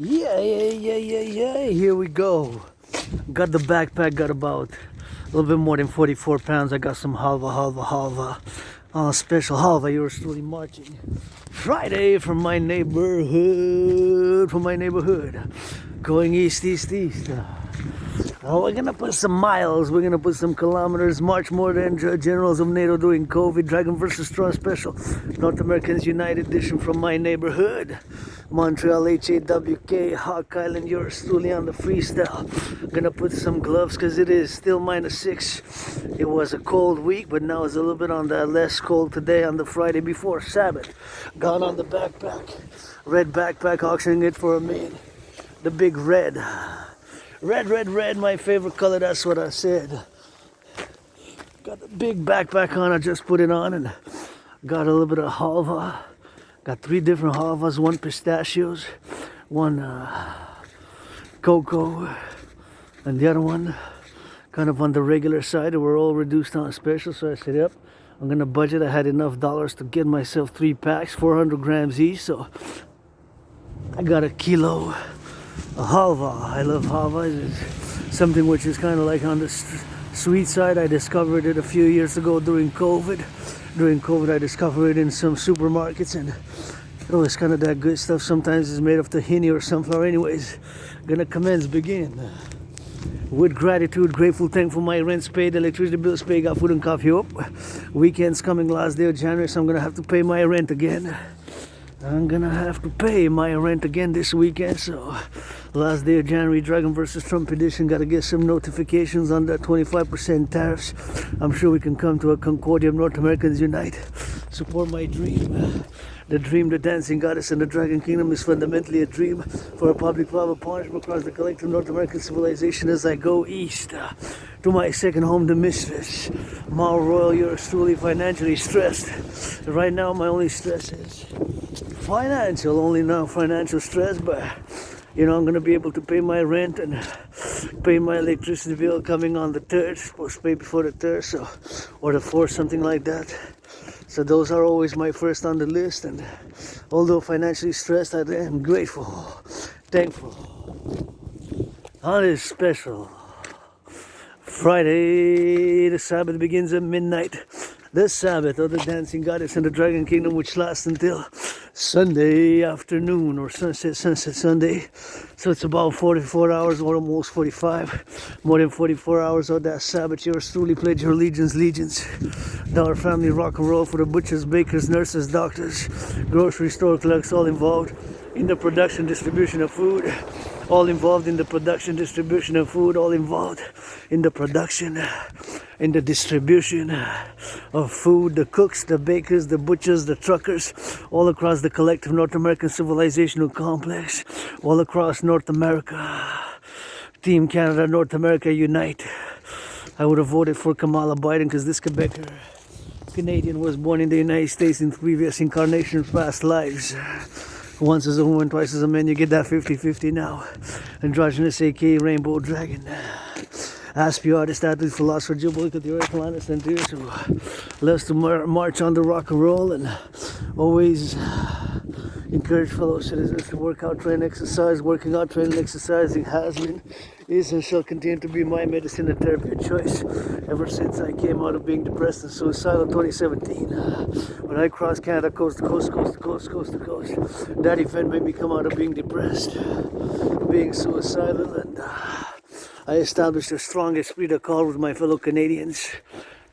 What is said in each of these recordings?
Yeah. Here we go. Got the backpack, got about a little bit more than 44 pounds. I got some halva. Special halva. You're still marching. Friday from my neighborhood. Going east. Oh, we're gonna put some miles, we're gonna put some kilometers, march more than generals of NATO during COVID, Dragon versus Straw Special, North Americans United edition from my neighborhood, Montreal, HAWK, Hawk Island, yours truly on the freestyle. Gonna put some gloves because it is still -6. It was a cold week, but now it's a little bit on the less cold today on the Friday before Sabbath. Gone on the backpack, red backpack, auctioning it for $1,000,000. The big red. Red, my favorite color, that's what I said. Got the big backpack on, I just put it on and got a little bit of halva. Got 3 different halvas, one pistachios, one cocoa, and the other one kind of on the regular side. We're all reduced on special, so I said, yep, I'm gonna budget. I had enough dollars to get myself 3 packs, 400 grams each, so I got a kilo. A halva. I love halva. It's something which is kind of like on the sweet side. I discovered it a few years ago during COVID. I discovered it in some supermarkets, and it's kind of that good stuff. Sometimes it's made of tahini or sunflower. Anyways, gonna begin. With gratitude, grateful, thankful, my rent's paid, electricity bills paid, got food and coffee up. Weekend's coming, last day of January, so I'm gonna have to pay my rent again. This weekend, so last day of January, Dragon versus Trump edition. Gotta get some notifications on that 25% tariffs. I'm sure we can come to a concordium. North Americans unite. Support my dream. The dream, the dancing goddess and the Dragon Kingdom is fundamentally a dream for a public love of partnership across the collective North American civilization as I go east to my second home, the mistress. Mal Royal, you're truly financially stressed. Right now, my only stress is financial stress, but I'm gonna be able to pay my rent and pay my electricity bill coming on the 3rd, supposed to pay before the 3rd, so, or the 4th, something like that. So those are always my first on the list, and although financially stressed, I am grateful, thankful. On this special Friday, the Sabbath begins at midnight. The Sabbath of the dancing goddess and the Dragon Kingdom, which lasts until Sunday afternoon or sunset Sunday. So it's about 44 hours or almost 45. More than 44 hours of that Sabbath. Yours truly pledge your legions. Dollar family rock and roll for the butchers, bakers, nurses, doctors, grocery store clerks, all involved in the production, distribution of food. All involved in the production, distribution of food. All involved in the production, in the distribution of food. The cooks, the bakers, the butchers, the truckers, all across the collective North American civilizational complex, all across North America. Team Canada, North America, unite. I would have voted for Kamala Biden because this Canadian was born in the United States in previous incarnations, past lives. Once as a woman, twice as a man, you get that 50-50 now. Androgynous, aka Rainbow Dragon. Aspie artist, athlete, philosopher, geopolitical theorist, planets, and theorist who loves to march on the rock and roll and always encourage fellow citizens to work out, train, exercise. Working out, training, exercising has been, is, and shall continue to be my medicine and therapy of choice ever since I came out of being depressed and suicidal in 2017. When I crossed Canada coast to coast. That event made me come out of being depressed, being suicidal, and I established a strong esprit de corps with my fellow Canadians.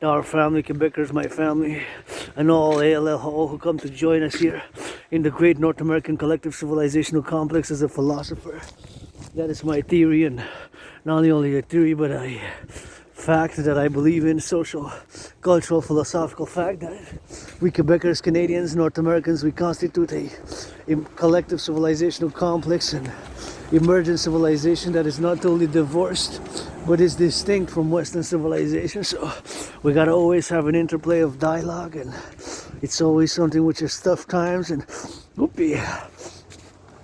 Our family, Quebecers, my family, and all ALL who come to join us here in the great North American collective civilizational complex as a philosopher. That is my theory, and not only a theory, but a fact that I believe in, social, cultural, philosophical fact that we Quebecers, Canadians, North Americans, we constitute a collective civilizational complex and emergent civilization that is not totally divorced but is distinct from Western civilization. So we gotta always have an interplay of dialogue, and it's always something which is tough times. And whoopee,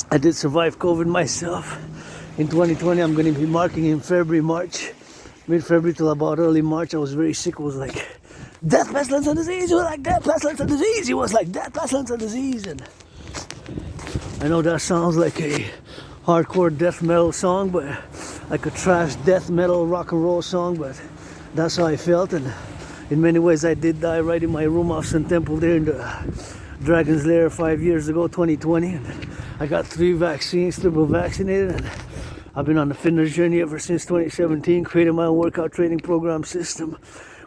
I did survive COVID myself. In 2020, I'm going to be marking in mid-February till about early March. I was very sick. It was like death, pestilence, and disease. It was like death, pestilence, and disease. And I know that sounds like a hardcore death metal song, but like a trash death metal rock and roll song, but that's how I felt. And in many ways I did die right in my room off Sun Temple there in the Dragon's Lair 5 years ago, 2020. And I got 3 vaccines, triple vaccinated, and I've been on the fitness journey ever since 2017, created my own workout training program system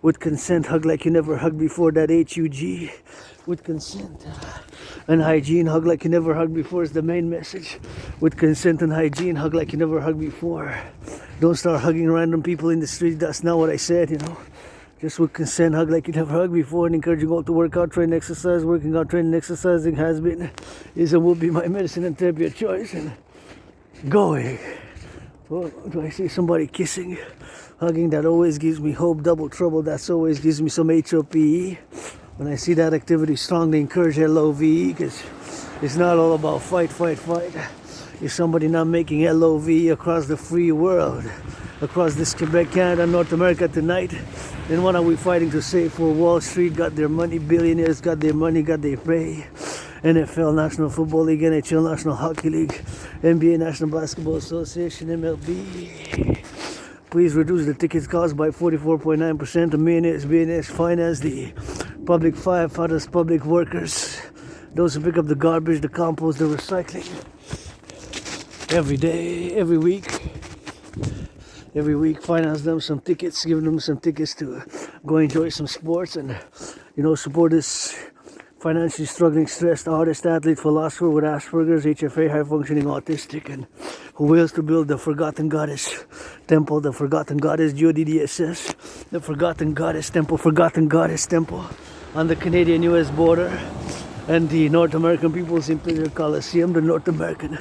with consent, hug like you never hugged before, that HUG, with consent. And hygiene, hug like you never hugged before is the main message. With consent and hygiene, hug like you never hugged before. Don't start hugging random people in the street, that's not what I said, you know. Just with consent, hug like you never hugged before, and encourage you to go to workout, train, exercise. Working out, training, exercising has been, is, and will be my medicine and therapy of choice. And going. Oh, do I see somebody kissing? Hugging, that always gives me hope. Double trouble, that always gives me some HOPE. When I see that activity, strongly encourage LOVE, because it's not all about fight, fight, fight. If somebody not making LOVE across the free world, across this Quebec, Canada, North America tonight, then what are we fighting to save for? Wall Street got their money, billionaires got their money, got their pay. NFL, National Football League, NHL, National Hockey League, NBA, National Basketball Association, MLB. Please reduce the tickets cost by 44.9%. The millionaires, billionaires finance the public firefighters, public workers, those who pick up the garbage, the compost, the recycling. Every day, every week, finance them some tickets, give them some tickets to go enjoy some sports and, you know, support this financially struggling, stressed artist, athlete, philosopher with Asperger's, HFA, high-functioning autistic, and who wills to build the Forgotten Goddess Temple, the Forgotten Goddess GODDSS, the Forgotten Goddess Temple, Forgotten Goddess Temple on the Canadian-US border, and the North American People's Imperial Coliseum, the North American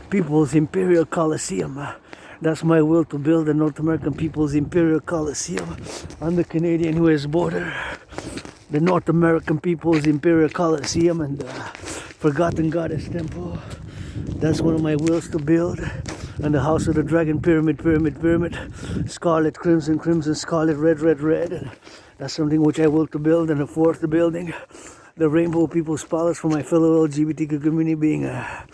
People's Imperial Coliseum. That's my will, to build the North American People's Imperial Coliseum on the Canadian-US border. The North American People's Imperial Coliseum and the Forgotten Goddess Temple. That's one of my wills to build. And the House of the Dragon, pyramid, scarlet, crimson, scarlet, red. And that's something which I will to build. And the fourth building, the Rainbow People's Palace for my fellow LGBTQ community, being a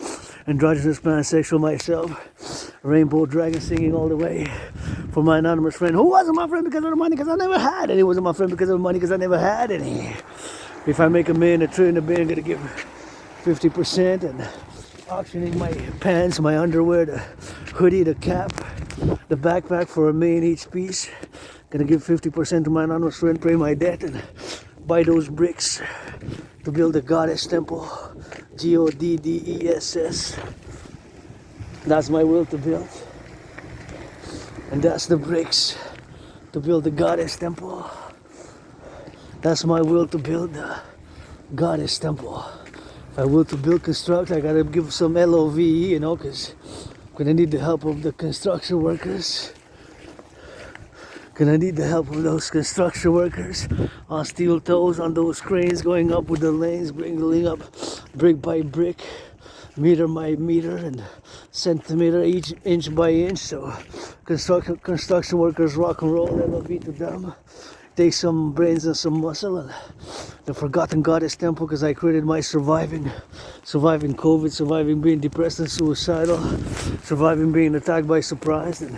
androgynous pansexual myself. Rainbow dragon singing all the way for my anonymous friend, who wasn't my friend because of the money, because I never had any. Wasn't my friend because of the money, because I never had any. If I make $1 million, $1 trillion, $1 billion, I'm gonna give 50%, and auctioning my pants, my underwear, the hoodie, the cap, the backpack for $1 million each piece. Gonna give 50% to my anonymous friend, pay my debt, and buy those bricks to build a goddess temple. GODDESS. That's my will to build. And that's the bricks to build the goddess temple. That's my will to build the goddess temple. If I will to build, construct, I gotta give some LOVE, you know, because I'm gonna need the help of the construction workers. Gonna need the help of those construction workers on steel toes, on those cranes going up with the lanes, bringing up brick by brick, meter by meter, and centimeter each, inch by inch. So construction workers rock and roll, LOV to them. Take some brains and some muscle. And the Forgotten Goddess Temple, because I created my surviving COVID, surviving being depressed and suicidal, surviving being attacked by surprise, and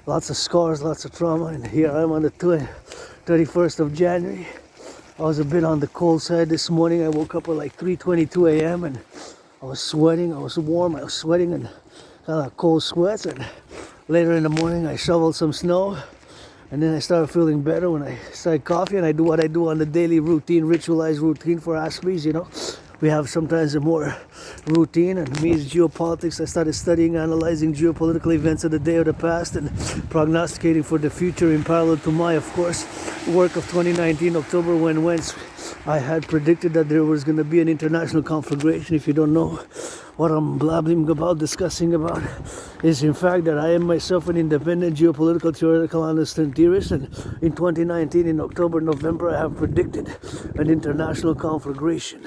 lots of scars, lots of trauma. And here I am on the 31st of January. I was a bit on the cold side this morning. I woke up at like 3:22 a.m. and I was sweating. I was warm. I was sweating and kind of cold sweats. And later in the morning, I shoveled some snow. And then I started feeling better when I started coffee. And I do what I do on the daily routine, ritualized routine for Aspries, you know. We have sometimes a more routine, and me is geopolitics. I started studying, analyzing geopolitical events of the day or the past, and prognosticating for the future in parallel to my, of course, work of 2019, October, whence I had predicted that there was going to be an international conflagration. If you don't know what I'm blabbing about, discussing about, is in fact that I am myself an independent geopolitical theoretical analyst and theorist, and in 2019, in October, November, I have predicted an international conflagration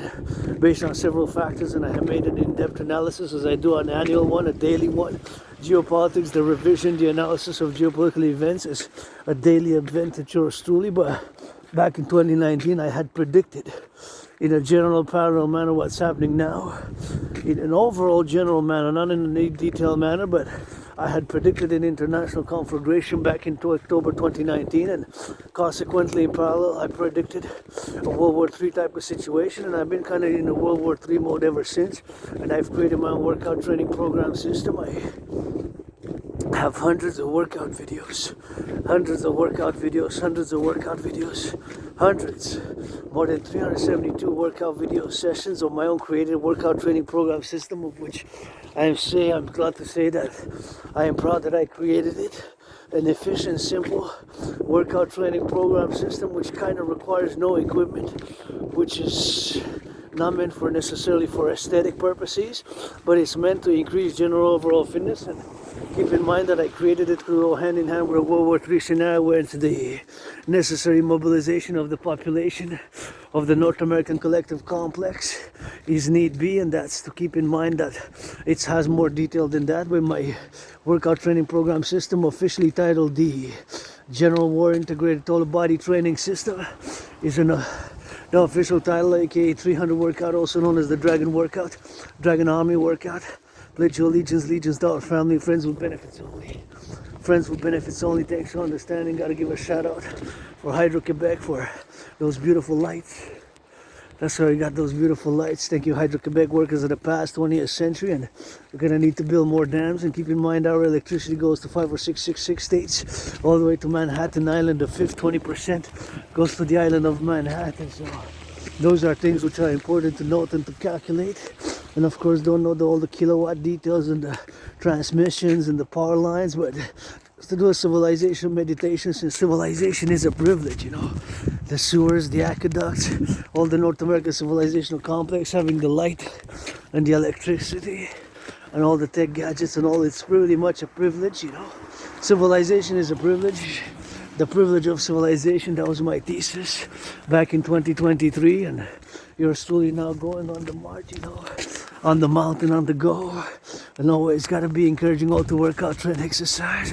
based on several factors, and I have made an in-depth analysis, as I do an annual one, a daily one. Geopolitics, the revision, the analysis of geopolitical events is a daily event to yours truly, but back in 2019, I had predicted in a general parallel manner what's happening now, in an overall general manner, not in a detailed manner, but I had predicted an international conflagration back in October 2019, and consequently in parallel I predicted a World War III type of situation, and I've been kind of in a World War III mode ever since, and I've created my own workout training program system. I have hundreds of workout videos, more than 372 workout video sessions of my own created workout training program system, of which I'm glad to say that I am proud that I created it. An efficient, simple workout training program system which kind of requires no equipment, which is not meant for necessarily for aesthetic purposes, but it's meant to increase general overall fitness. And keep in mind that I created it to go hand in hand with a World War III scenario where it's the necessary mobilization of the population of the North American Collective complex is need be, and that's to keep in mind that it has more detail than that, with my workout training program system officially titled the General War Integrated Total Body Training System is the official title, aka 300 workout, also known as the Dragon Workout, Dragon Army Workout. Pledge your allegiance to our family, friends with benefits only. Friends with benefits only. Thanks for understanding. Gotta give a shout out for Hydro-Quebec for those beautiful lights. That's why we got those beautiful lights. Thank you, Hydro-Quebec workers of the past 20th century. And we're gonna need to build more dams. And keep in mind, our electricity goes to 5 or 6 states, all the way to Manhattan Island. The fifth 20% goes to the island of Manhattan. So those are things which are important to note and to calculate. And of course, don't know all the kilowatt details and the transmissions and the power lines, but to do a civilization meditation, since civilization is a privilege, you know. The sewers, the aqueducts, all the North American civilizational complex, having the light and the electricity and all the tech gadgets and all, it's pretty much a privilege, you know. Civilization is a privilege. The privilege of civilization, that was my thesis back in 2023, and you're slowly now going on the march, you know, on the mountain, on the go, and always got to be encouraging all to work out, train, exercise.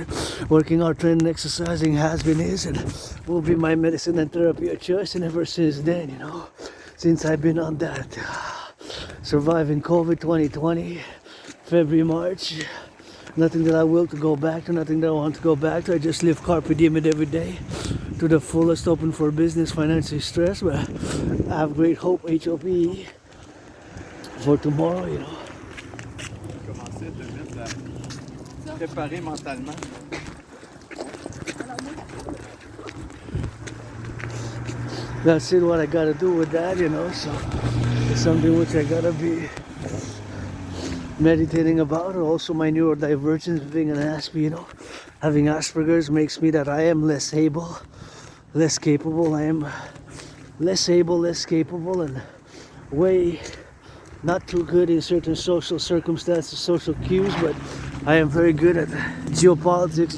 Working out, training, exercising has been, is, and will be my medicine and therapy of choice. And ever since then, you know, since I've been on that, surviving COVID 2020, February, March, nothing that I will to go back to, nothing that I want to go back to. I just live carpe diem it every day to the fullest, open for business, financially stressed, but I have great hope, HOPE, for tomorrow, you know. Commencer à te mettre à préparer mentalement. That's it, what I gotta do with that, you know, so it's something which I gotta be meditating about. Also my neurodivergence, being an Asper, you know, having Asperger's makes me that I am less able, less capable. I am less able, less capable, and way not too good in certain social circumstances, social cues, but I am very good at geopolitics.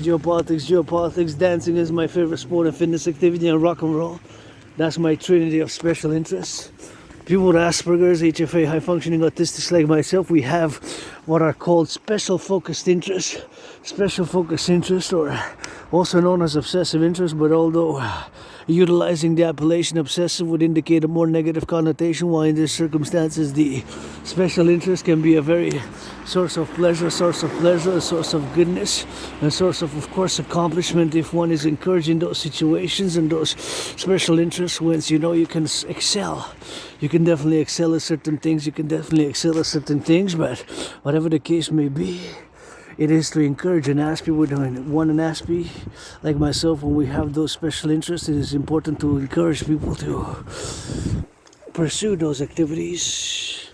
Dancing is my favorite sport and fitness activity, and rock and roll. That's my trinity of special interests. People with Asperger's, HFA, high-functioning autistics like myself, we have what are called special focused interests, or also known as obsessive interests, but although utilizing the appellation obsessive would indicate a more negative connotation, while in these circumstances the special interest can be a very source of pleasure, a source of goodness, a source of course, accomplishment if one is encouraged in those situations and those special interests, whence, you know, you can excel. You can definitely excel at certain things, but whatever the case may be, it is to encourage an Aspie. We're doing one an Aspie like myself. When we have those special interests, it is important to encourage people to pursue the activities,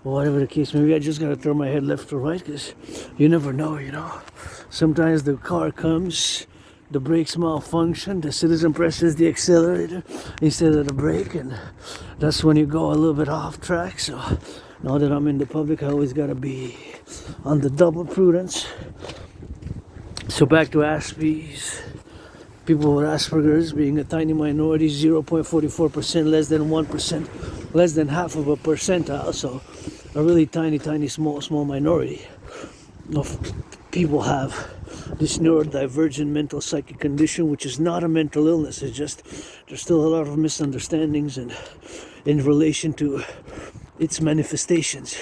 or whatever the case may be. I just gotta turn my head left or right, because you never know, you know. Sometimes the car comes, the brakes malfunction, the citizen presses the accelerator instead of the brake, and that's when you go a little bit off track. So now that I'm in the public, I always gotta be on the double prudence. So back to Aspies. People with Asperger's being a tiny minority, 0.44%, less than 1%, less than half of a percentile. So a really tiny, small minority of people have this neurodivergent mental psychic condition, which is not a mental illness. It's just there's still a lot of misunderstandings and in relation to its manifestations.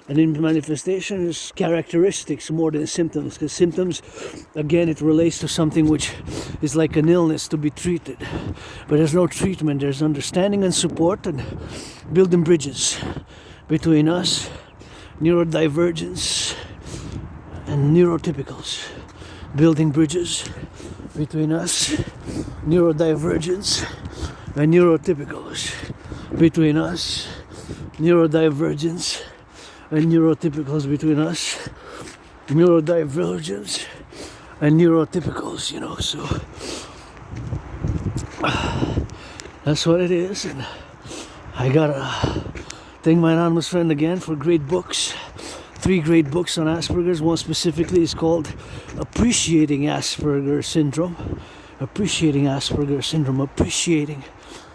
And in manifestation is characteristics more than symptoms, because symptoms, again, it relates to something which is like an illness to be treated. But there's no treatment, there's understanding and support and building bridges between us, neurodivergence and neurotypicals. Building bridges between us, neurodivergence and neurotypicals. Between us, neurodivergence and neurotypicals. Between us, neurodivergence and neurotypicals, you know, so that's what it is. And I gotta thank my anonymous friend again for great books. 3 great books on Asperger's. One specifically is called Appreciating Asperger Syndrome. Appreciating Asperger Syndrome. Appreciating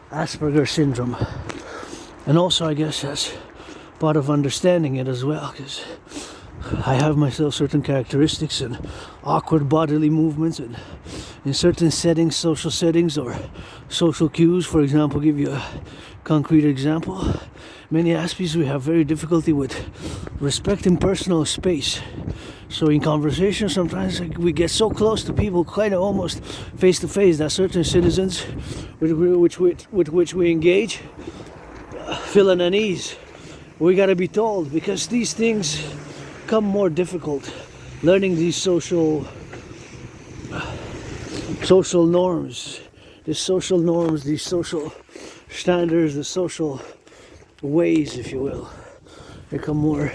Asperger Syndrome. And also, I guess, that's part of understanding it as well, because I have myself certain characteristics and awkward bodily movements, and in certain settings, social settings or social cues. For example, give you a concrete example. Many Aspies, we have very difficulty with respecting personal space. So in conversation, sometimes we get so close to people, kind of almost face to face, that certain citizens with which we engage feel an unease. We got to be told, because these things come more difficult. Learning these social norms, these social standards, the social ways, if you will, become more.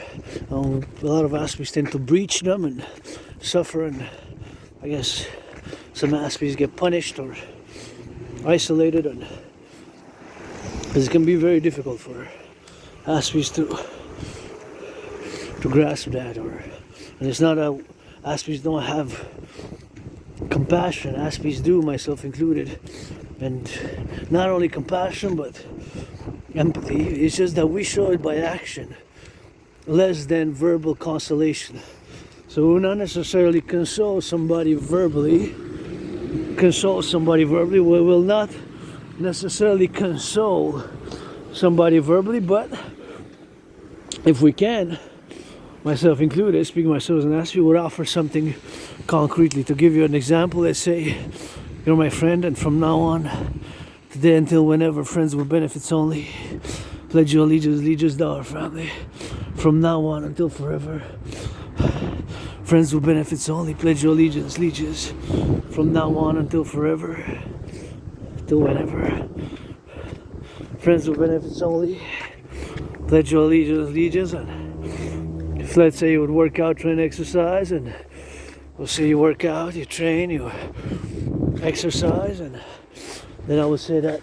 A lot of Aspies tend to breach them and suffer, and I guess some Aspies get punished or isolated, and it can be very difficult for Aspies to grasp that. And it's not a Aspies don't have compassion. Aspies do, myself included, and not only compassion but empathy. It's just that we show it by action, less than verbal consolation. So we'll not necessarily console somebody verbally. We will not necessarily console somebody verbally, but if we can, myself included, speaking myself as an Aspie, would offer something concretely. To give you an example, let's say you're my friend, and from now on, today until whenever, friends with benefits only. Pledge your allegiance to our family. From now on until forever. Friends with benefits only. Pledge your allegiance. From now on until forever. Till whenever. Friends with benefits only. Pledge your allegiance. And if, let's say, you would work out, train, exercise, and we'll say you work out, you train, you exercise, and then I would say that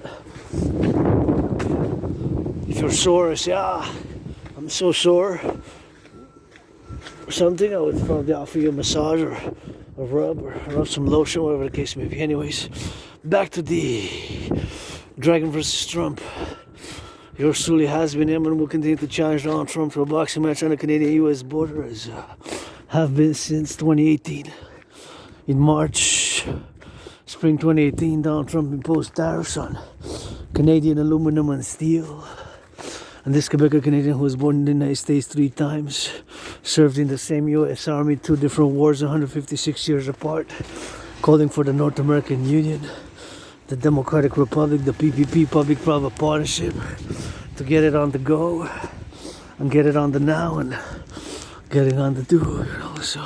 if you're sore, I say, I'm so sore, or something, I would probably offer you a massage or a rub or rub some lotion, whatever the case may be. Anyways, back to the Dragon versus Trump. Yours truly has been him and will continue to challenge Donald Trump to a boxing match on the Canadian-US border, as have been since 2018. In March, spring 2018, Donald Trump imposed tariffs on Canadian aluminum and steel. And this Quebecer Canadian, who was born in the United States 3 times, served in the same U.S. Army, 2 different wars, 156 years apart, calling for the North American Union, the Democratic Republic, the PPP, Public-Private Partnership, to get it on the go, and get it on the now, and get it on the do, you know. So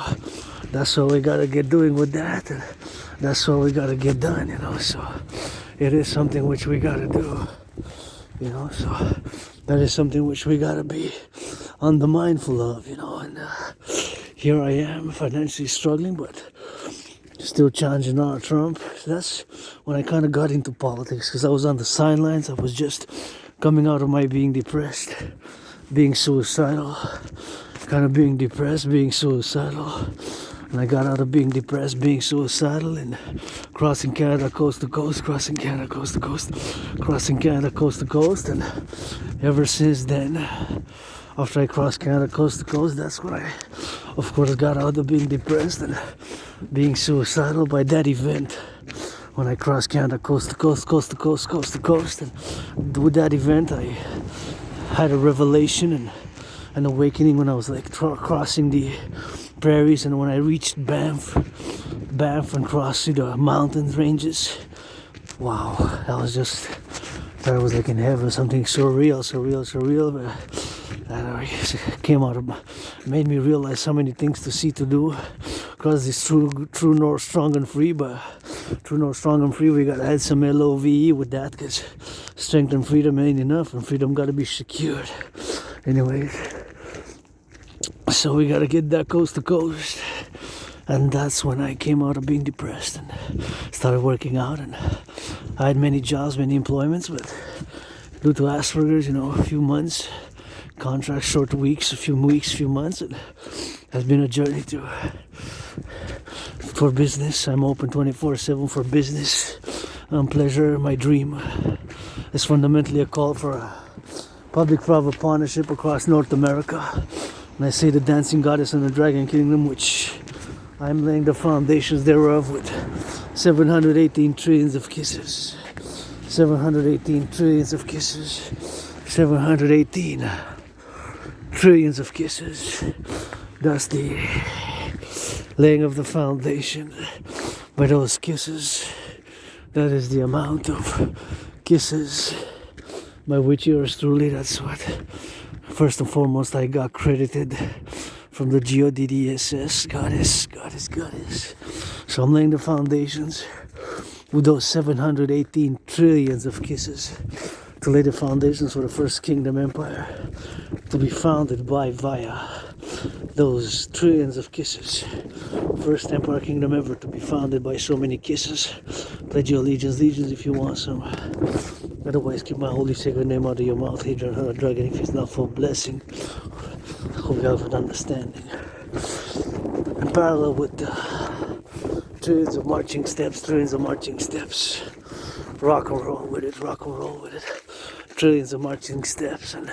that's what we gotta get doing with that, and that's what we gotta get done, you know. So it is something which we gotta do, you know. So that is something which we gotta be on the mindful of, you know. And here I am, financially struggling, but still challenging Donald Trump. So that's when I kind of got into politics, because I was on the sidelines. I was just coming out of my being depressed, being suicidal, kind of being depressed, being suicidal, And I got out of being depressed, being suicidal, and crossing Canada coast to coast, crossing Canada coast to coast, crossing Canada coast to coast. And ever since then, after I crossed Canada coast to coast, that's when I, of course, got out of being depressed and being suicidal by that event. When I crossed Canada coast to coast, coast to coast, coast to coast. And with that event, I had a revelation and an awakening when I was like crossing the prairies, and when I reached Banff and crossing the mountain ranges. Wow, that was just, thought I was like in heaven, something surreal. But that came out of, made me realize so many things to see, to do. Because it's true north, strong and free, but true north, strong and free, we gotta add some LOVE with that, because strength and freedom ain't enough, and freedom gotta be secured. Anyways, so we gotta get that coast to coast. And that's when I came out of being depressed and started working out. And I had many jobs, many employments, but due to Asperger's, a few months, contracts, short weeks, few months, it has been a journey for business. I'm open 24/7 for business and pleasure. My dream is fundamentally a call for a public-private partnership across North America. And I say the dancing goddess and the dragon kingdom, which I'm laying the foundations thereof with 718 trillions of kisses. 718 trillions of kisses. 718 trillions of kisses. That's the laying of the foundation. By those kisses, that is the amount of kisses by which yours truly, that's what first and foremost I got credited from the GODDSS, goddess. So I'm laying the foundations with those 718 trillions of kisses to lay the foundations for the first kingdom empire to be founded by via those trillions of kisses. First empire kingdom ever to be founded by so many kisses. Pledge your allegiance if you want some. Otherwise, keep my holy sacred name out of your mouth. Hadrian, her dragon, if it's not for blessing. Hope you have an understanding. And parallel with the trillions of marching steps. Rock and roll with it. Trillions of marching steps, and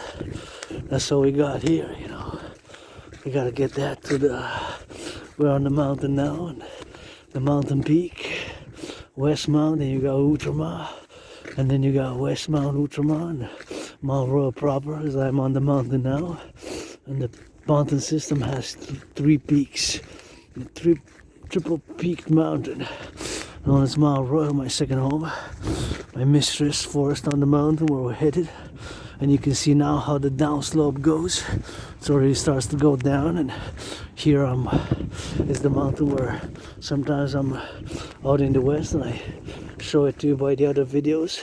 that's all we got here, We gotta get that we're on the mountain now, and the mountain peak, West Mount, and you got Outremont, and then you got West Mount, Outremont, and Mount Royal proper, as I'm on the mountain now. And the mountain system has three peaks, triple peaked mountain, known as Mount Royal, my second home, my mistress forest on the mountain where we're headed. And you can see now how the downslope goes. It already starts to go down, and here is the mountain where sometimes I'm out in the west, and I show it to you by the other videos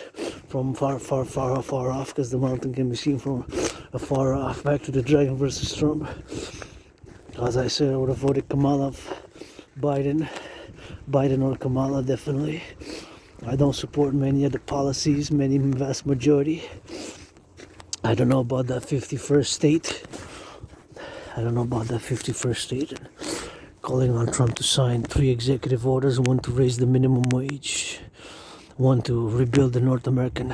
from far off, because the mountain can be seen from afar off. Back to the Dragon versus Trump. As I said, I would have voted Kamala, Biden or Kamala, definitely. I don't support many of the policies, vast majority. I don't know about that 51st state. And calling on Trump to sign 3 executive orders, 1 to raise the minimum wage, 1 to rebuild the North American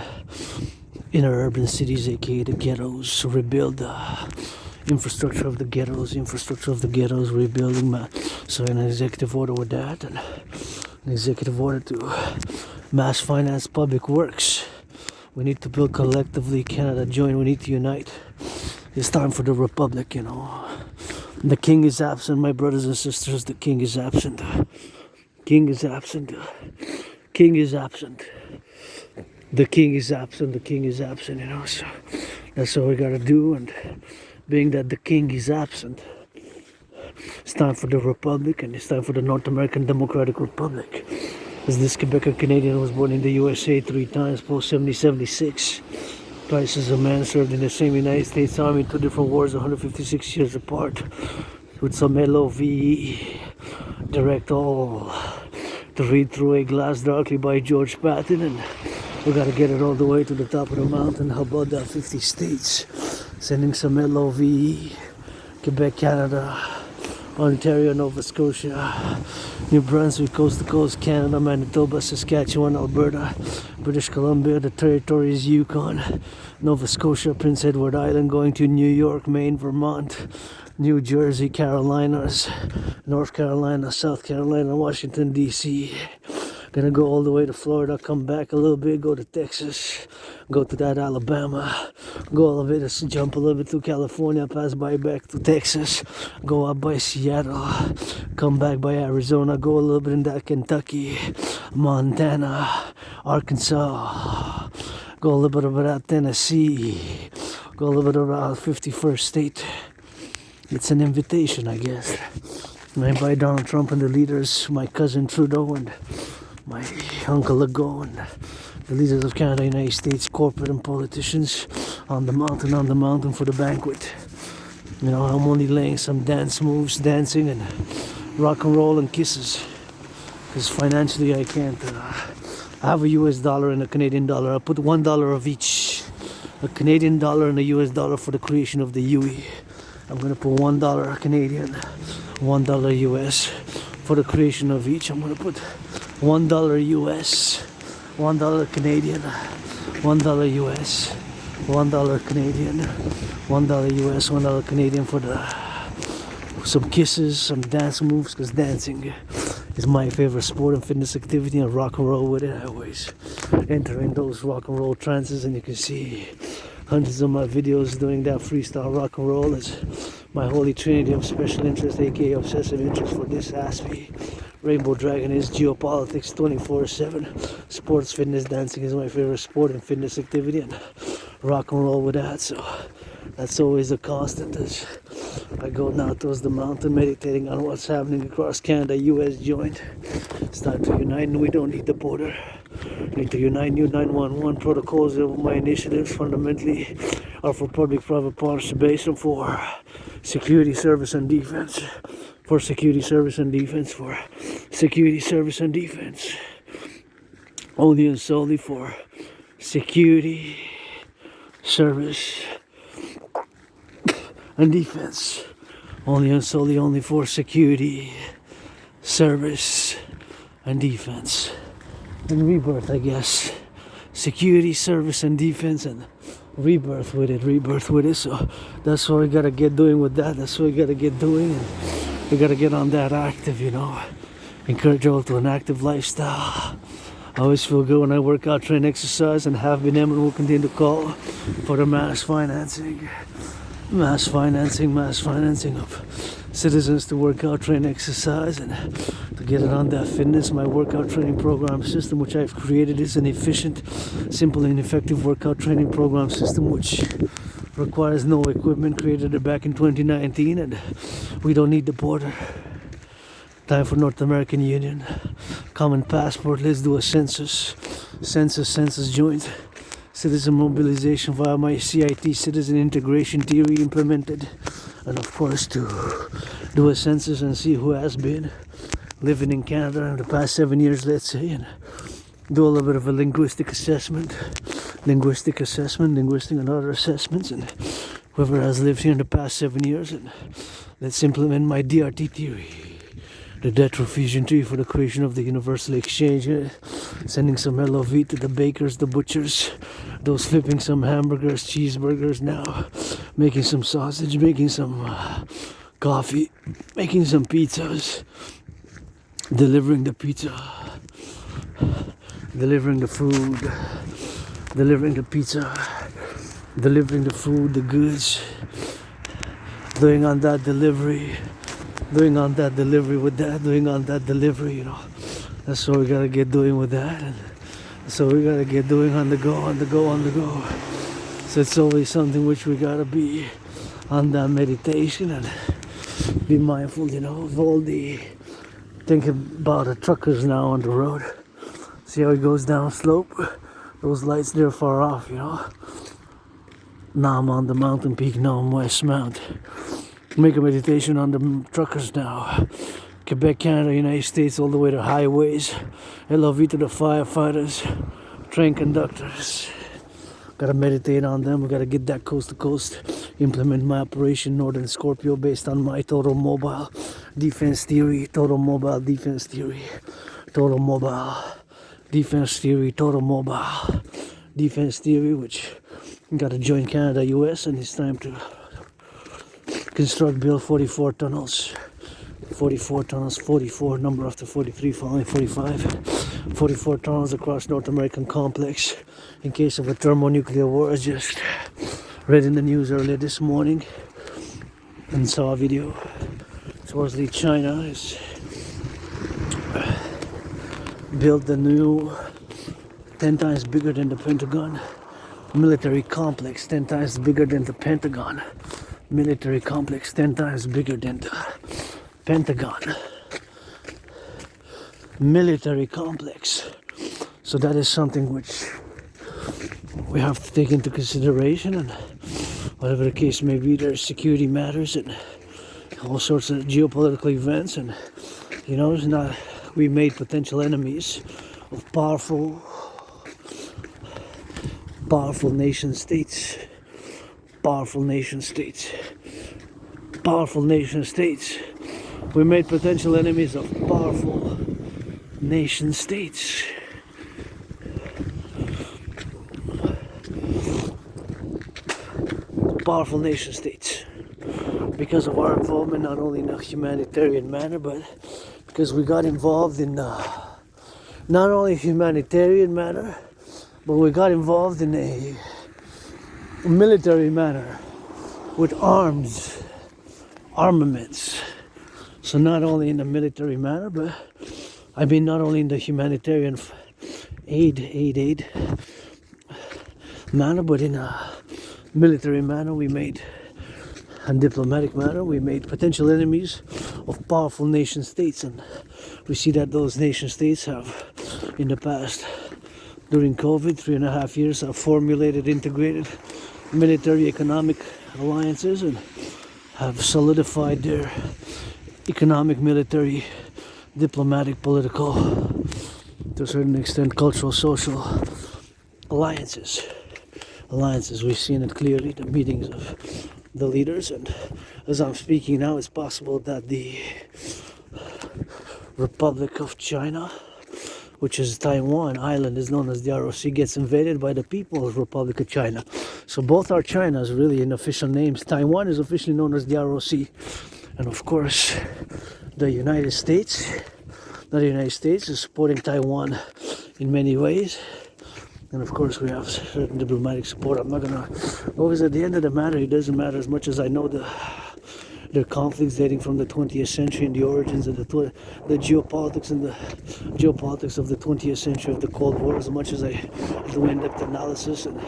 inner urban cities, aka the ghettos, rebuild the infrastructure of the ghettos, rebuilding. So an executive order with that, and an executive order to mass finance public works. We need to build collectively. Canada join. We need to unite. It's time for the republic, The king is absent, my brothers and sisters. The king is absent. King is absent. King is absent. The king is absent. So that's what we gotta do. And being that the king is absent, it's time for the republic, and it's time for the North American Democratic Republic. As this Quebecer Canadian was born in the USA 3 times post 70-76. Twice as a man, served in the same United States Army, 2 different wars, 156 years apart, with some LOVE, direct all, to read through a glass darkly by George Patton, and we gotta get it all the way to the top of the mountain. How about that 50 states? Sending some LOVE, Quebec, Canada, Ontario, Nova Scotia, New Brunswick, coast to coast, Canada, Manitoba, Saskatchewan, Alberta, British Columbia, the territories, Yukon, Nova Scotia, Prince Edward Island, going to New York, Maine, Vermont, New Jersey, Carolinas, North Carolina, South Carolina, Washington, D.C. Gonna go all the way to Florida, come back a little bit, go to Texas, go to that Alabama, go all the way to jump a little bit to California, pass by back to Texas, go up by Seattle, come back by Arizona, go a little bit in that Kentucky, Montana, Arkansas, go a little bit about Tennessee, go a little bit about 51st state. It's an invitation, I guess. I invite Donald Trump and the leaders, my cousin Trudeau and my uncle Legault and the leaders of Canada, United States, corporate and politicians on the mountain for the banquet. You know, I'm only laying some dance moves, dancing and rock and roll and kisses. Because financially I can't. I have a US dollar and a Canadian dollar. I put $1 of each. A Canadian dollar and a US dollar for the creation of the UE. I'm going to put $1 Canadian, $1 US for the creation of each. I'm going to put $1 US, $1 Canadian, $1 US, $1 Canadian, $1 US, $1 Canadian for some kisses, some dance moves, because dancing is my favorite sport and fitness activity, and rock and roll with it. I always enter in those rock and roll trances, and you can see hundreds of my videos doing that freestyle rock and roll. It's my holy trinity of special interest, aka obsessive interest for this ASPE. Rainbow Dragon is geopolitics 24/7. Sports, fitness, dancing is my favorite sport and fitness activity, and rock and roll with that. So that's always a constant as I go now towards the mountain, meditating on what's happening across Canada, US joint. It's time to unite, and we don't need the border. We need to unite. New 911 protocols of my initiatives fundamentally are for public-private participation, for security, service, and defense. For security, service, and defense. For security, service, and defense. Only and solely for security, service, and defense. Only and solely only for security, service, and defense. And rebirth, I guess. Security, service, and defense, and rebirth with it. So that's what we gotta get doing with that. That's what we gotta get doing. And we gotta get on that active, you know. Encourage all to an active lifestyle. I always feel good when I work out, train, exercise, and have been able to continue to call for the mass financing of citizens to work out, train, exercise, and to get it on that fitness. My workout training program system, which I've created, is an efficient, simple, and effective workout training program system which requires no equipment, created it back in 2019, and we don't need the border. Time for North American Union. Common passport, let's do a census joint. Citizen mobilization via my CIT, citizen integration theory implemented. And of course to do a census and see who has been living in Canada in the past 7 years, let's say, and do a little bit of a linguistic and other assessments, and whoever has lived here in the past 7 years, and let's implement my DRT theory, the debt fusion theory for the creation of the universal exchange, sending some LOV to the bakers, the butchers, those flipping some hamburgers, cheeseburgers now, making some sausage, making some coffee, making some pizzas, delivering the pizza, delivering the food, delivering the pizza, delivering the food, the goods, doing on that delivery with that, doing on that delivery, you know. That's what we gotta get doing with that, and that's what we gotta get doing on the go. So it's always something which we gotta be on that meditation and be mindful, you know, of all the thinking about the truckers now on the road. See how he goes down slope? Those lights there far off, you know. Now I'm on the mountain peak, now I'm West Mount. Make a meditation on the truckers now. Quebec, Canada, United States, all the way to highways. LOV to the firefighters, train conductors. Gotta meditate on them. We gotta get that coast to coast. Implement my operation Northern Scorpio based on my total mobile defense theory, total mobile defense theory, total mobile defense theory, total mobile defense theory, which got to join Canada, US, and it's time to build 44 tunnels. 44 tunnels, 44, number after 43, following 45. 44 tunnels across North American complex in case of a thermonuclear war. I just read in the news earlier this morning and saw a video. Supposedly China has built the new 10 times bigger than the Pentagon military complex, 10 times bigger than the Pentagon military complex, 10 times bigger than the Pentagon military complex. So that is something which we have to take into consideration, and whatever the case may be, there's security matters and all sorts of geopolitical events, and you know, it's not, we made potential enemies of powerful nation states, powerful nation states. We made potential enemies of powerful nation states. Powerful nation states. Because of our involvement not only in a humanitarian manner, but because we got involved in not only humanitarian manner, but we got involved in a military manner with armaments. So not only in the military manner, but I mean not only in the humanitarian aid manner, but in a military manner we made, and diplomatic manner, we made potential enemies of powerful nation states. And we see that those nation states have, in the past, during COVID, 3.5 years, have formulated integrated military economic alliances and have solidified their economic, military, diplomatic, political, to a certain extent, cultural, social alliances. We've seen it clearly, the meetings of the leaders, and as I'm speaking now, it's possible that the Republic of China, which is Taiwan island, is known as the ROC, gets invaded by the People's Republic of China. So both are China's really in official names. Taiwan is officially known as the ROC. And of course, the United States is supporting Taiwan in many ways. And of course, we have certain diplomatic support. I'm not gonna, because at the end of the matter, it doesn't matter as much as I know their conflicts dating from the 20th century and the origins of the geopolitics and the geopolitics of the 20th century of the Cold War, as much as I do in-depth analysis, and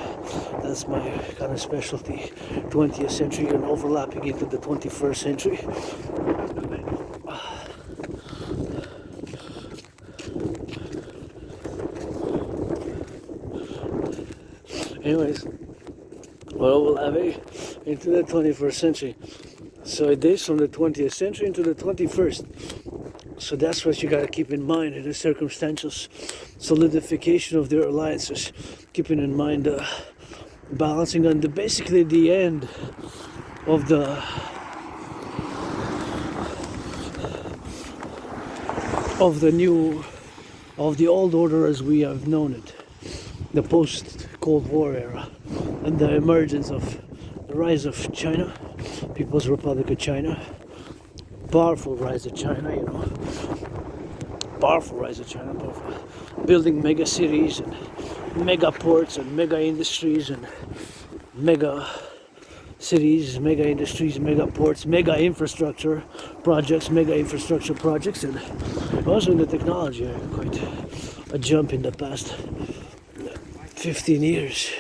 that's my kind of specialty. 20th century and overlapping into the 21st century. Anyways, we're overlapping into the 21st century. So it dates from the 20th century into the 21st. So that's what you got to keep in mind in the circumstantial solidification of their alliances. Keeping in mind the balancing on basically the end of the old order as we have known it, the post-Cold War era, and the emergence of the rise of China, People's Republic of China, powerful rise of China, building mega cities and mega ports and mega industries and mega cities, mega industries, mega ports, mega infrastructure projects, and also in the technology, quite a jump in the past 15 years,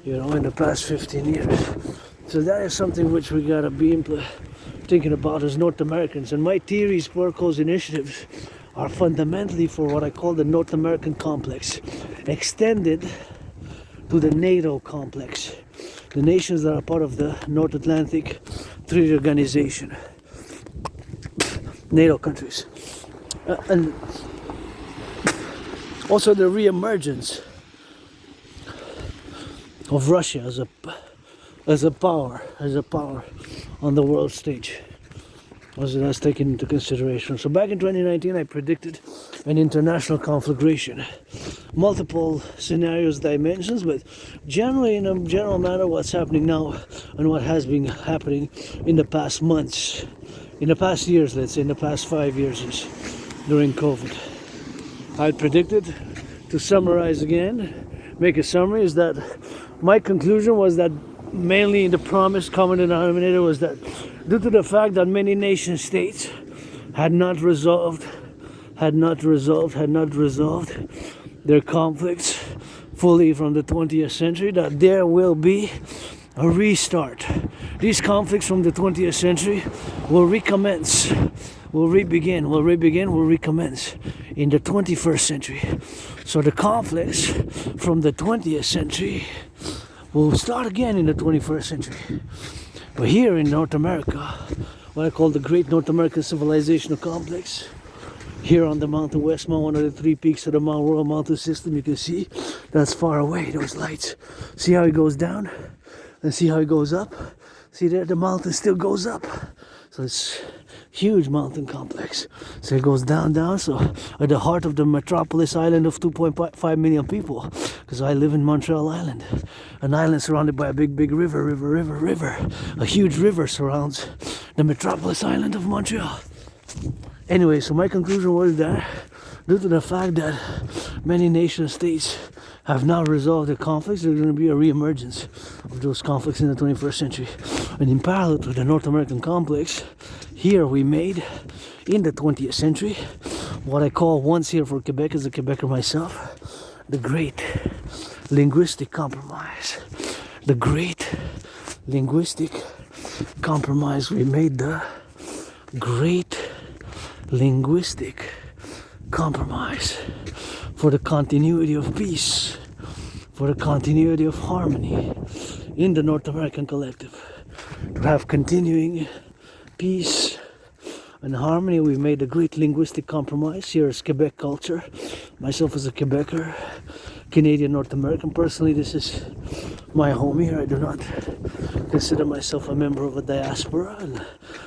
in the past 15 years. So that is something which we gotta be thinking about as North Americans. And my theories for those initiatives are fundamentally for what I call the North American complex, extended to the NATO complex, the nations that are part of the North Atlantic Treaty Organization, NATO countries, and also the re-emergence of Russia as a power on the world stage. That's taken into consideration. So back in 2019, I predicted an international conflagration. Multiple scenarios, dimensions, but generally, in a general manner, what's happening now and what has been happening in the past months, in the past years, let's say, in the past 5 years is during COVID. I predicted, to summarize again, make a summary, is that my conclusion was that mainly the promise common denominator was that due to the fact that many nation states had not resolved their conflicts fully from the 20th century, that there will be a restart. These conflicts from the 20th century will recommence, will recommence in the 21st century. So the conflicts from the 20th century will start again in the 21st century. But here in North America, what I call the Great North American Civilizational Complex, here on the Mountain West Mount, one of the 3 peaks of the Mount Royal Mountain System, you can see that's far away, those lights. See how it goes down and see how it goes up? See there, the mountain still goes up. So it's huge mountain complex. So it goes down. So at the heart of the metropolis island of 2.5 million people, because I live in Montreal Island, an island surrounded by a big river. A huge river surrounds the metropolis island of Montreal. Anyway, so my conclusion was that due to the fact that many nation states have now resolved their conflicts, there's going to be a re-emergence of those conflicts in the 21st century. And in parallel to the North American complex, here we made, in the 20th century, what I call, once here for Quebec as a Quebecer myself, the Great Linguistic Compromise. The Great Linguistic Compromise. We made the Great Linguistic Compromise for the continuity of peace, for the continuity of harmony in the North American collective. To have continuing peace and harmony, we made a great linguistic compromise. Here is Quebec culture. Myself as a Quebecer, Canadian North American. Personally, this is my home here. I do not consider myself a member of a diaspora, and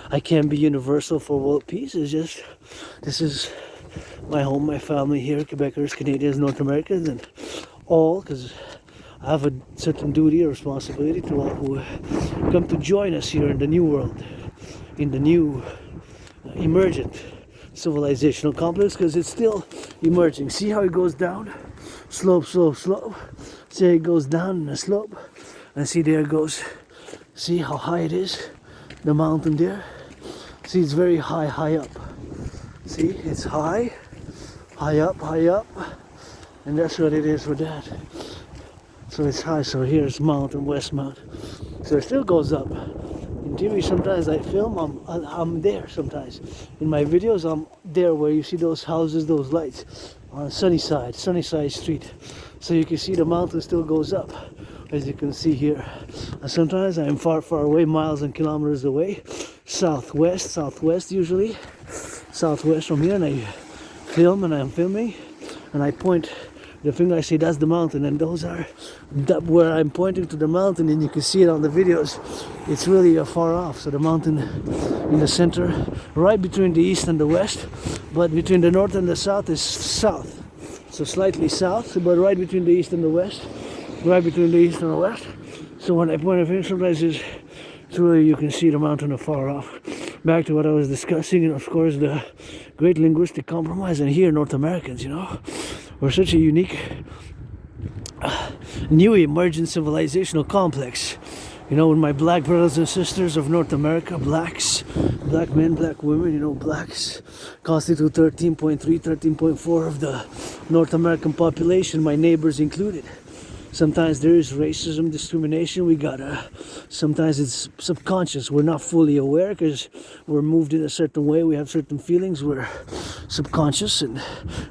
I can't be universal for world peace. It's just, this is my home, my family here, Quebecers, Canadians, North Americans, and all, because I have a certain duty or responsibility to all who come to join us here in the new world, in the new emergent civilizational complex, because it's still emerging. See how it goes down? Slope. See how it goes down in a slope? And see, there it goes. See how high it is? The mountain there? See, it's very high up. See, it's high up, and that's what it is with that. So it's high. So here's mountain, West Mount. So it still goes up. In TV, sometimes I film, I'm there sometimes. In my videos, I'm there where you see those houses, those lights on Sunnyside Street. So you can see the mountain still goes up, as you can see here. And sometimes I'm far away, miles and kilometers away, southwest usually, southwest from here, and I film, and I'm filming, and I point the finger, I say that's the mountain, and those are where I'm pointing to the mountain, and you can see it on the videos. It's really far off. So the mountain in the center, right between the east and the west, but between the north and the south is south. So slightly south, but right between the east and the west, So when I point a finger, sometimes it's really, you can see the mountain afar off. Back to what I was discussing, and of course the Great Linguistic Compromise. And here, North Americans, we're such a unique, new emergent civilizational complex. With my black brothers and sisters of North America, blacks, black men, black women, blacks constitute 13.3, 13.4 of the North American population, my neighbors included. Sometimes there is racism, discrimination. Sometimes it's subconscious. We're not fully aware because we're moved in a certain way. We have certain feelings. We're subconscious. And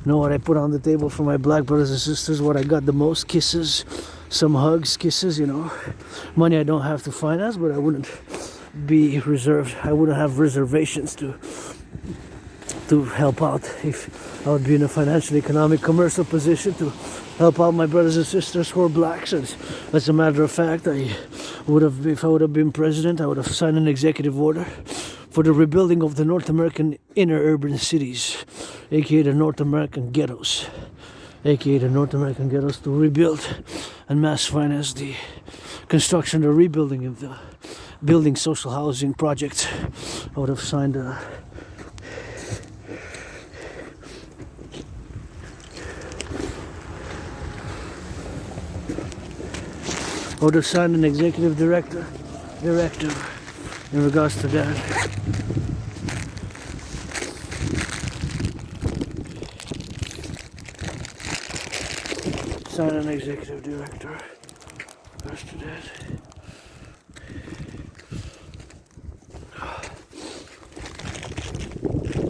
what I put on the table for my black brothers and sisters, what I got the most, kisses, some hugs, kisses, Money I don't have to finance, but I wouldn't be reserved. I wouldn't have reservations to help out if I would be in a financial, economic, commercial position to help out my brothers and sisters who are blacks. And as a matter of fact, If I would have been president, I would have signed an executive order for the rebuilding of the North American inner urban cities, aka the North American ghettos, to rebuild and mass finance the construction or rebuilding of the building social housing project. I would have signed a an executive directive in regards to that. Sign an executive director. Regards to that.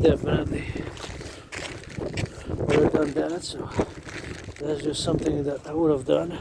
Definitely would have done that, so that's just something that I would have done.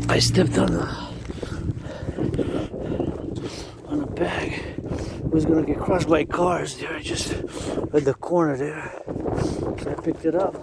I stepped on a bag. It was gonna get crushed by cars there, just at the corner there. So I picked it up.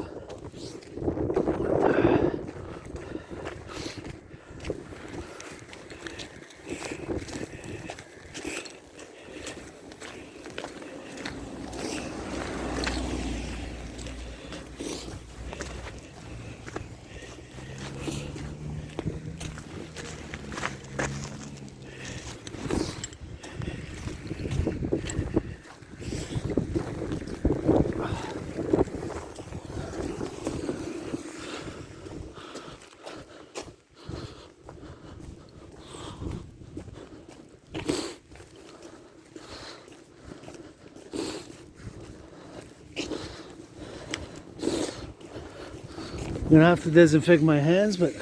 I'm gonna have to disinfect my hands, but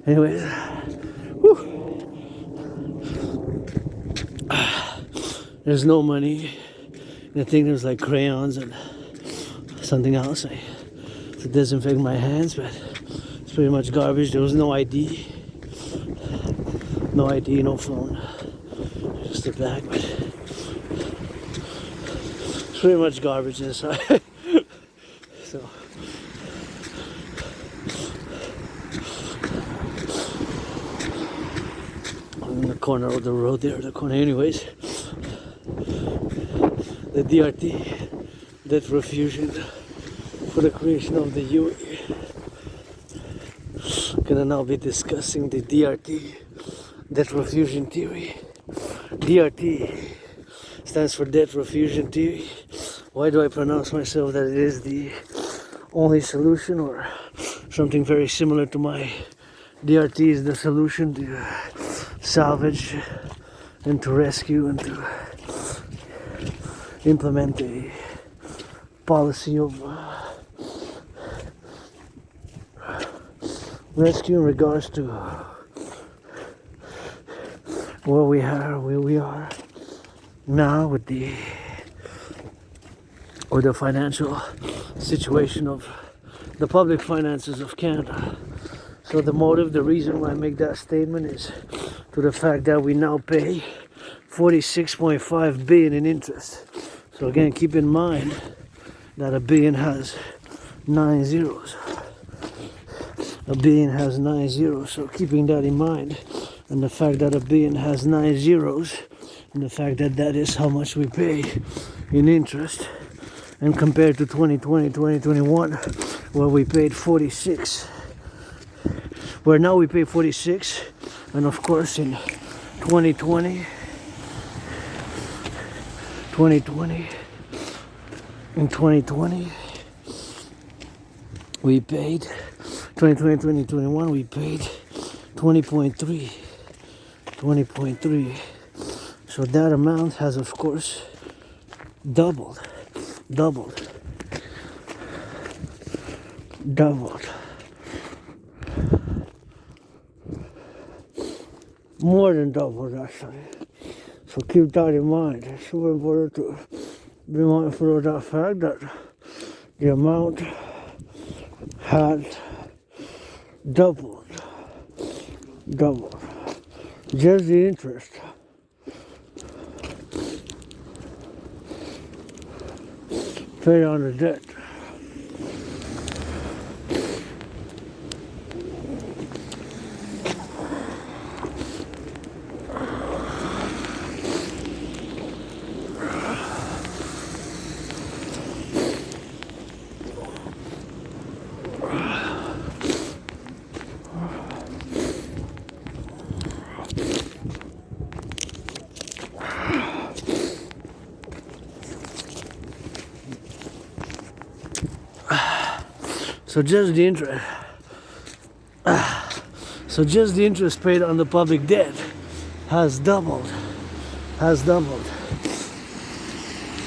Anyways, whew. There's no money. I think there's like crayons and something else to disinfect my hands, but it's pretty much garbage. There was no ID. No ID, no phone. Just a bag, but it's pretty much garbage inside. So I'm in the corner of the road there, the corner anyways. The DRT, debt refusion for the creation of the UAE. Gonna now be discussing the DRT, debt refusion theory. DRT stands for debt refusion theory. Why do I pronounce myself that it is the only solution, or something very similar to my DRT is the solution to salvage and to rescue and to implement a policy of rescue in regards to where we are now with the financial situation of the public finances of Canada. So the motive, the reason why I make that statement is to the fact that we now pay 46.5 billion in interest. So again, keep in mind that a billion has 9 zeros. A billion has 9 zeros. So keeping that in mind, and the fact that a billion has 9 zeros, and the fact that that is how much we pay in interest, and compared to 2020, 2021, where we paid 46, where now we pay 46, and of course in 2020, in 2020, we paid 2020, 2021, we paid 20.3. So that amount has of course doubled. More than doubled actually. So keep that in mind. It's super important to be mindful of that fact that the amount had doubled. Just the interest. Paid on the debt. So just the interest paid on the public debt has doubled.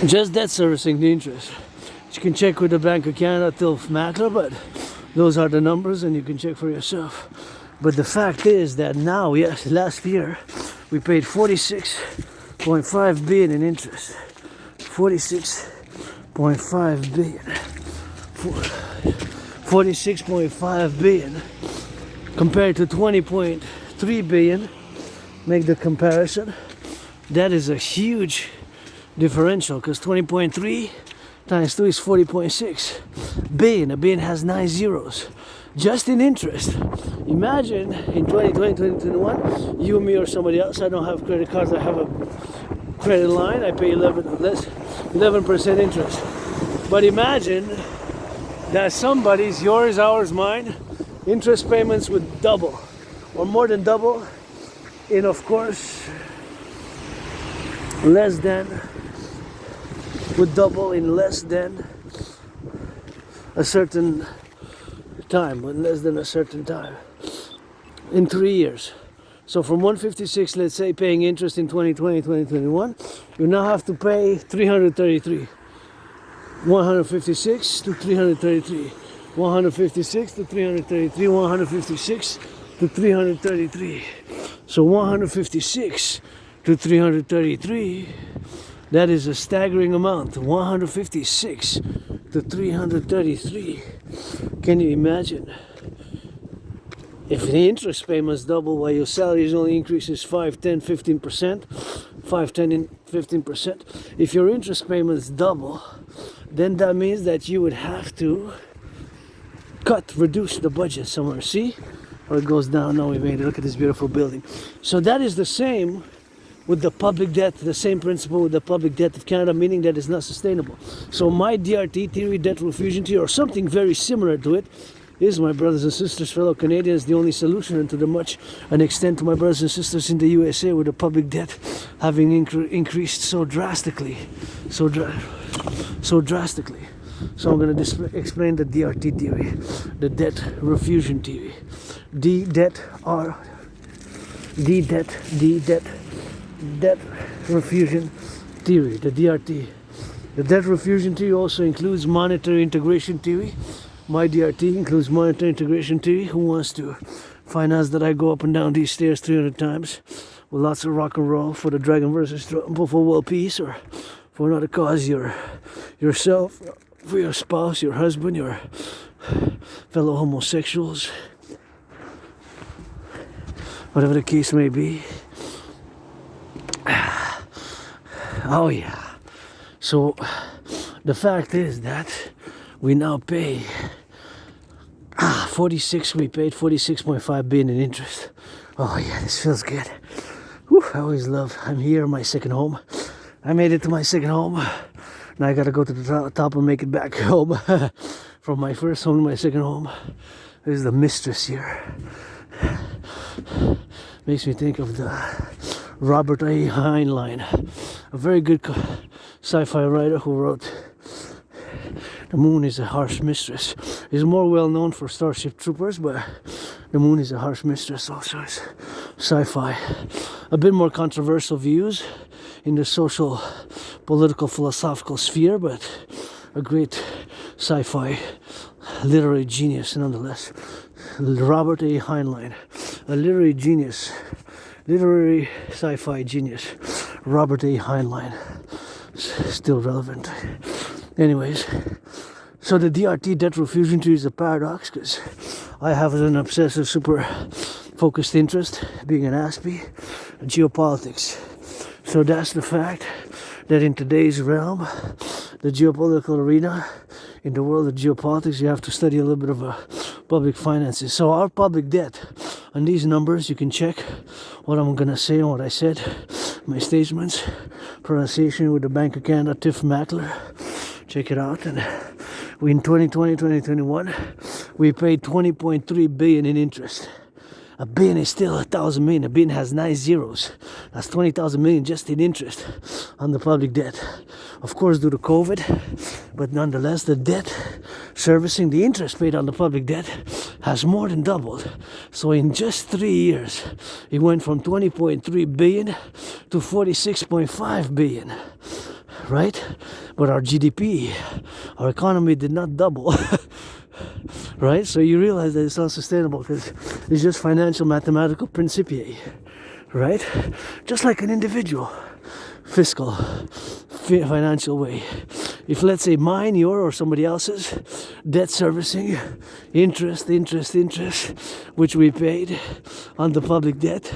Just debt servicing, the interest You can check with the Bank of Canada till Mackler, but those are the numbers and you can check for yourself. But the fact is that now, yes, last year we paid 46.5 billion in interest. 46.5 billion. 46.5 billion compared to 20.3 billion. Make the comparison. That is a huge differential because 20.3 times 2 is 40.6 billion. A billion has 9 zeros just in interest. Imagine in 2020, 2021, you, me, or somebody else. I don't have credit cards. I have a credit line. I pay 11% interest. But imagine that somebody's, yours, ours, mine, interest payments would double or more than double in, of course, would double in less than a certain time, in 3 years. So from 156, let's say, paying interest in 2020, 2021, you now have to pay 333. 156 to 333. 156 to 333. 156 to 333. So 156 to 333, that is a staggering amount. 156 to 333. Can you imagine? If the interest payments double while your salaries only increases 5, 10, 15%, 5, 10, and 15%, if your interest payments double, then that means that you would have to reduce the budget somewhere. See? Or it goes down. Now we made it. Look at this beautiful building. So that is the same with the public debt, the same principle with the public debt of Canada, meaning that it's not sustainable. So my DRT theory, debt refusion theory, or something very similar to it, is, my brothers and sisters, fellow Canadians, the only solution, and to an extent to my brothers and sisters in the USA, with the public debt having increased so drastically. So drastically. So I'm going to explain the DRT theory, the debt refusion theory. Debt refusion theory, the DRT. The debt refusion theory also includes monetary integration theory. My DRT includes monetary integration theory. Who wants to finance that I go up and down these stairs 300 times with lots of rock and roll for the Dragon versus Trump, for world peace, or for another cause, yourself, for your spouse, your husband, your fellow homosexuals, whatever the case may be. Oh yeah. So the fact is that we now pay 46. We paid 46.5 billion in interest. Oh yeah, this feels good. Whew, I always love. I'm here, my second home. I made it to my second home. Now I gotta go to the top and make it back home. From my first home to my second home. This is the mistress here. Makes me think of the Robert A. Heinlein, a very good sci-fi writer who wrote The Moon is a Harsh Mistress. He's more well known for Starship Troopers, but The Moon is a Harsh Mistress also is sci-fi. A bit more controversial views in the social, political, philosophical sphere, but a great sci-fi literary genius nonetheless. Robert A. Heinlein, a literary genius, literary sci-fi genius. Robert A. Heinlein, still relevant. Anyways, so the DRT debt refusion theory is a paradox because I have an obsessive, super focused interest, being an ASPE, geopolitics. So that's the fact that in today's realm, the geopolitical arena, in the world of geopolitics, you have to study a little bit of public finances. So our public debt, on these numbers, you can check what I'm going to say and what I said, my statements, pronunciation with the Bank of Canada, Tiff Mackler. Check it out. And we, in 2020, 2021, we paid 20.3 billion in interest. A billion is still 1,000 million. A billion has 9 zeros. That's 20,000 million just in interest on the public debt. Of course, due to COVID, but nonetheless, the debt servicing, the interest paid on the public debt has more than doubled. So in just 3 years, it went from 20.3 billion to 46.5 billion. right? But our GDP, our economy did not double, right? So you realize that it's not sustainable because it's just financial mathematical principia, right? Just like an individual fiscal financial way. If let's say mine, your, or somebody else's debt servicing, interest, which we paid on the public debt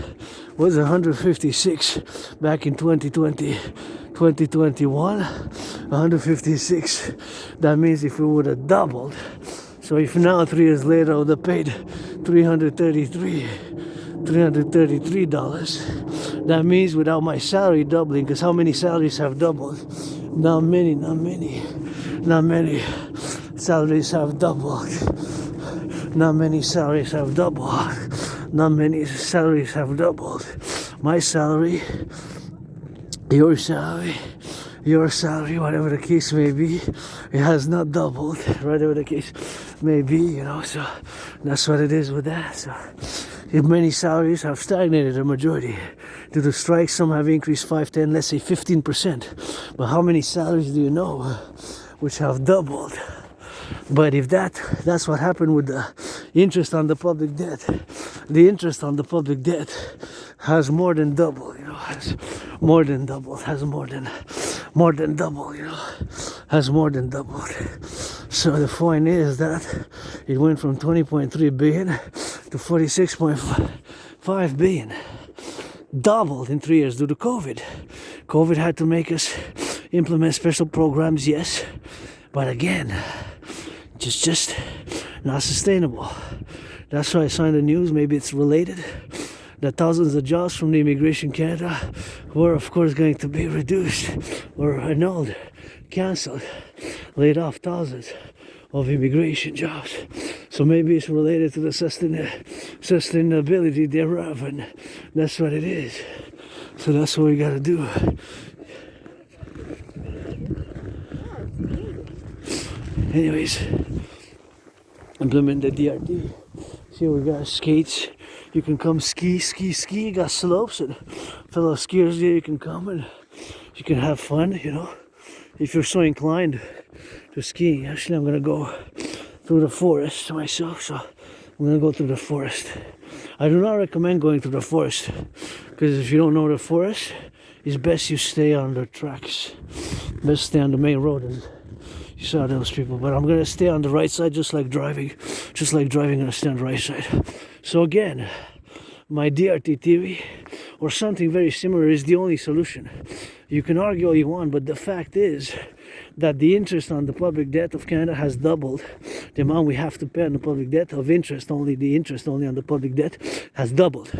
was 156 back in 2020, 2021, 156. That means if we would have doubled, so if now 3 years later I would have paid $333, that means without my salary doubling, because how many salaries have doubled? Not many salaries have doubled. Not many salaries have doubled. Not many salaries have doubled. My salary, your salary, whatever the case may be, it has not doubled, whatever the case may be, you know, so that's what it is with that. So if many salaries have stagnated, a majority, due to strikes, some have increased 5, 10, let's say 15%. But how many salaries do you know which have doubled? But if that's what happened with the interest on the public debt. The interest on the public debt has more than doubled, you know, has more than doubled, has more than double, you know, has more than doubled. So the point is that it went from 20.3 billion to 46.5 billion. Doubled in 3 years due to COVID. COVID had to make us implement special programs, yes, but again, just not sustainable. That's why I signed the news, maybe it's related, that thousands of jobs from the Immigration Canada were of course going to be reduced or annulled, cancelled, laid off thousands of immigration jobs. So maybe it's related to the sustainability thereof, and that's what it is. So that's what we gotta do. Anyways, implement the DRT. See, we got skates. You can come ski. You got slopes, and fellow skiers there, you can come and you can have fun, you know, if you're so inclined to skiing. Actually, I'm gonna go through the forest myself, so I'm gonna go through the forest. I do not recommend going through the forest, because if you don't know the forest, it's best you stay on the tracks. Best stay on the main road, and you saw those people. But I'm gonna stay on the right side, just like driving, I'm gonna stay on the right side. So again, my DRT theory, or something very similar, is the only solution. You can argue all you want, but the fact is that the interest on the public debt of Canada has doubled. The amount we have to pay on the public debt of interest, only the interest only on the public debt, has doubled.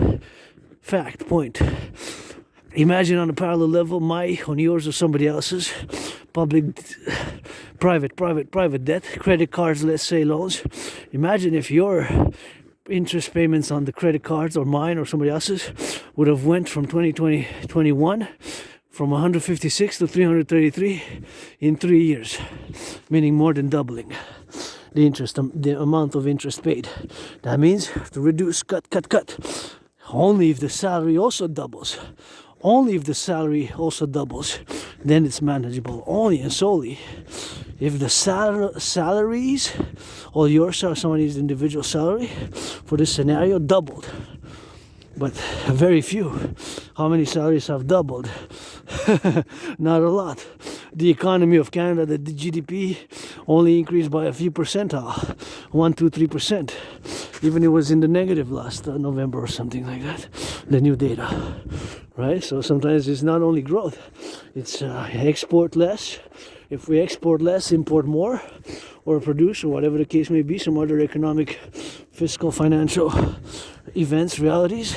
Fact, point. Imagine on a parallel level, on yours or somebody else's, private debt, credit cards, let's say loans. Imagine if your interest payments on the credit cards, or mine or somebody else's, would have went from 2021 from 156 to 333 in 3 years, meaning more than doubling the interest, the amount of interest paid. That means to reduce, cut. Only if the salary also doubles. Only if the salary also doubles, then it's manageable. Only and solely if the salaries, or yours or somebody's individual salary for this scenario, doubled. But very few. How many salaries have doubled? Not a lot. The economy of Canada, the GDP, only increased by a few percentile, 1, 2, 3%. Even it was in the negative last November or something like that, the new data, right? So sometimes it's not only growth, it's export less. If we export less, import more, or produce, or whatever the case may be, some other economic, fiscal, financial events, realities,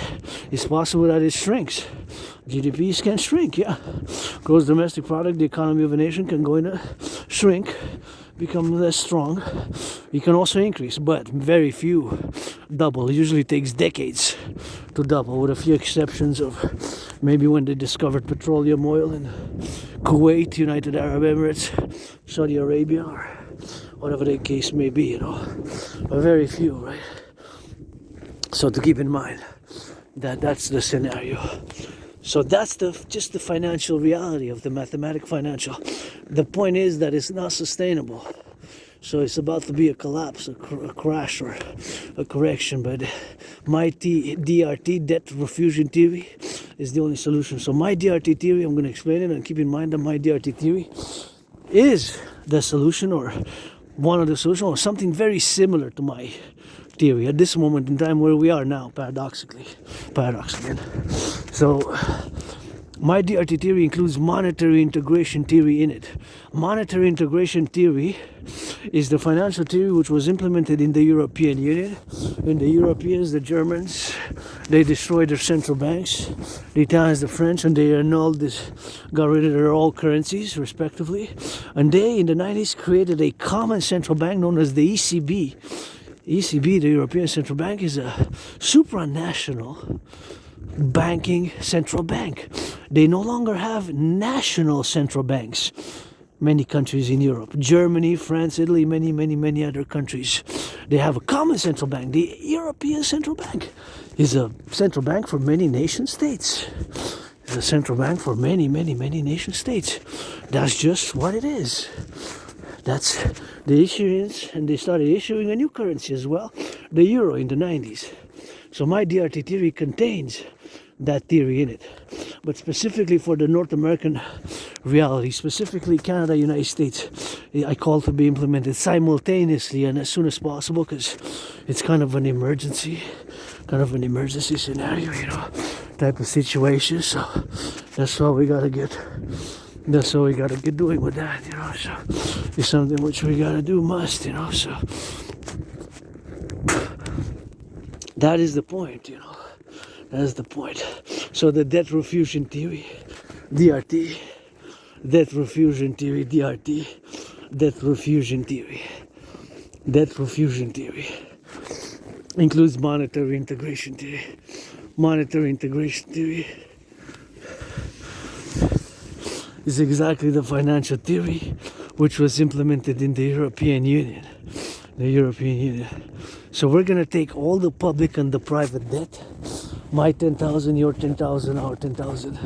it's possible that it shrinks. GDPs can shrink, yeah. Gross domestic product, the economy of a nation can go in a shrink, become less strong. It can also increase, but very few double. It usually takes decades to double, with a few exceptions of maybe when they discovered petroleum oil in Kuwait, United Arab Emirates, Saudi Arabia, or whatever the case may be, you know. But very few, right? So to keep in mind that that's the scenario. So that's just the financial reality of the mathematic financial. The point is that it's not sustainable. So it's about to be a collapse, a crash, or a correction. But my DRT, debt refusion theory, is the only solution. So my DRT theory, I'm going to explain it, and keep in mind that my DRT theory is the solution, or one of the solutions, or something very similar to my theory at this moment in time where we are now, paradoxically. So my DRT theory includes monetary integration theory in it. Monetary integration theory is the financial theory which was implemented in the European Union. And the Europeans, the Germans, they destroyed their central banks. The Italians, the French, and they annulled this, got rid of their all currencies, respectively. And they, in the 90s, created a common central bank known as the ECB. ECB, the European Central Bank, is a supranational banking central bank. They no longer have national central banks. Many countries in Europe, Germany, France, Italy, many other countries, they have a common central bank. The European Central Bank is a central bank for many nation states. It's a central bank for many nation states. That's just what it is. That's the issuance, and they started issuing a new currency as well, the euro, in the 90s. So my DRT theory contains that theory in it. But specifically for the North American reality, specifically Canada, United States, I call to be implemented simultaneously and as soon as possible, because it's kind of an emergency scenario, type of situation. So that's what we gotta get doing with that, so it's something which we gotta do so that is the point, that's the point. So the debt refusion theory, DRT, debt refusion theory, DRT, debt refusion theory includes monetary integration theory. Monetary integration theory is exactly the financial theory which was implemented in the European Union. So we're going to take all the public and the private debt. My 10,000, your 10,000, our 10,000.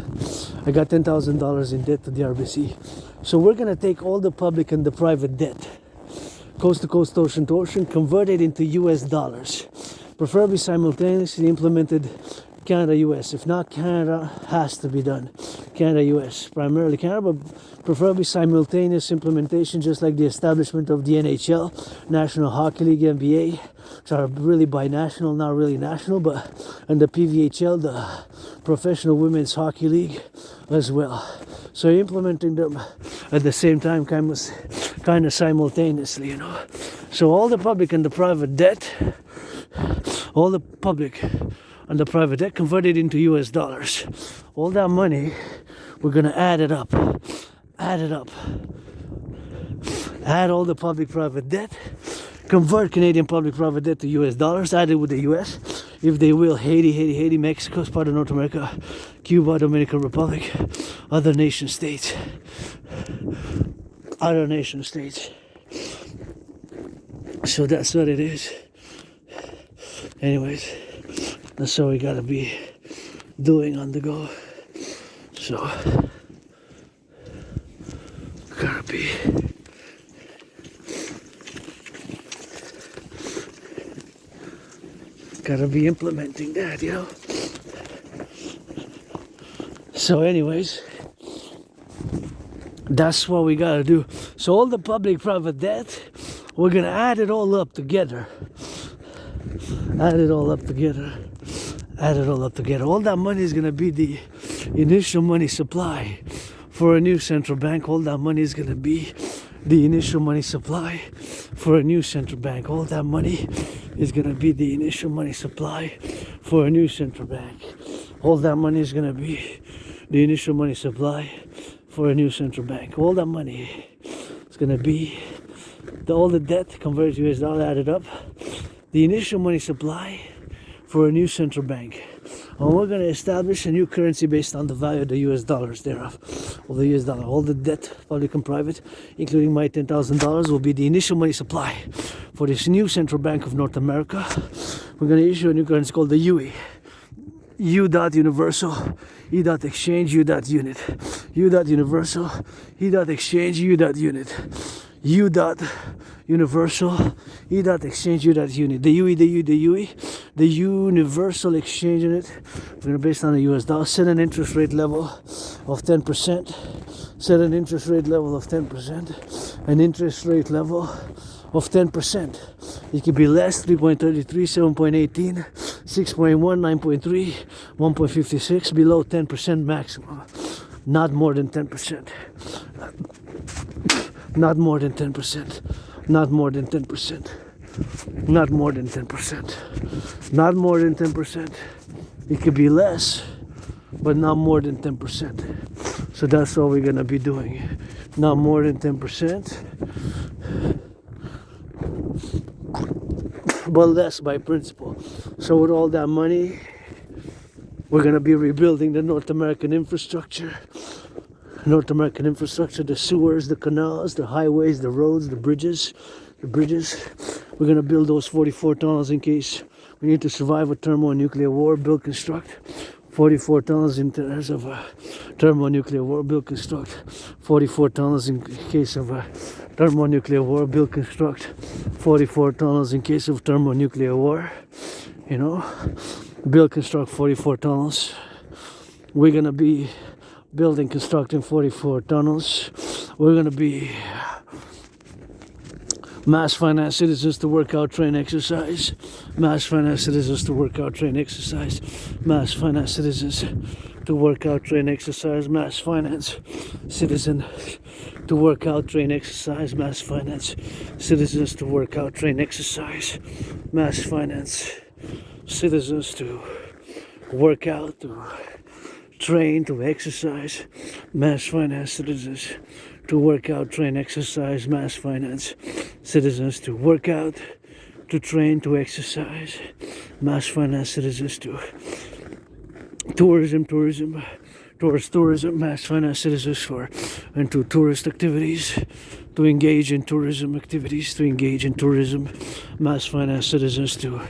I got $10,000 in debt to the RBC. So we're going to take all the public and the private debt, coast to coast, ocean to ocean, converted into US dollars. Preferably simultaneously implemented Canada-US. If not, Canada has to be done. Canada-US, primarily Canada, but preferably simultaneous implementation, just like the establishment of the NHL, National Hockey League, NBA, which are really binational, not really national, and the PVHL, the Professional Women's Hockey League, as well. So implementing them at the same time, kind of simultaneously, So all the public and the private debt, converted into US dollars. All that money, we're gonna add it up. Add all the public-private debt, convert Canadian public-private debt to US dollars, add it with the US, if they will. Haiti, Mexico is part of North America, Cuba, Dominican Republic, other nation states. So that's what it is. Anyways, that's what we gotta be doing on the go. So gotta be implementing that, So anyways, that's what we gotta do. So all the public-private debt, we're gonna add it all up together. All that money is gonna be the initial money supply for a new central bank. All that money is gonna be the initial money supply for a new central bank. All that money is gonna be the initial money supply for a new central bank. All that money is gonna be the initial money supply for a new central bank. All that money is gonna be all the debt converted to US dollar added up, the initial money supply for a new central bank. And we're going to establish a new currency based on the value of the US dollars thereof. Of the US dollar. All the debt, public and private, including my $10,000, will be the initial money supply for this new Central Bank of North America. We're going to issue a new currency called the UE. U dot universal, E dot exchange, U dot unit, U dot universal, E dot exchange, U dot unit, U dot universal, E dot exchange, U dot unit. The UE, the U, the UE, the universal exchange unit. We're going to base on the US dollar. Set an interest rate level of 10%. Set an interest rate level of 10%. An interest rate level of 10%. It could be less, 3.33, 7.18, 6.1, 9.3, 1.56, below 10% maximum. Not more than 10%. Not more than 10%. Not more than 10%. Not more than 10%. Not more than 10%. It could be less, but not more than 10%. So that's all we're gonna be doing. Not more than 10%. But less by principle. So with all that money, we're gonna be rebuilding the North American infrastructure. North American infrastructure, the sewers, the canals, the highways, the roads, the bridges. We're gonna build those 44 tunnels in case we need to survive a thermonuclear war. Build, construct 44 tunnels in terms of a thermonuclear war. Build, construct 44 tunnels in case of a thermonuclear war. Build, construct 44 tunnels in case of thermonuclear war. You know, build, construct 44 tunnels. We're gonna be building, constructing 44 tunnels. We're gonna be mass finance citizens to work out, train, exercise. Mass finance citizens to work out, train, exercise. Mass finance citizens to work out, train, exercise. Mass finance citizen to work out, train, exercise. Mass finance citizens to work out, train, exercise. Mass finance citizens to work out, to train, to exercise. Mass finance citizens to work out, train, exercise. Mass finance citizens to work out, to train, to exercise. Mass finance citizens to tourism, mass finance citizens for into tourist activities, to engage in tourism activities, to engage in tourism. Mass finance citizens to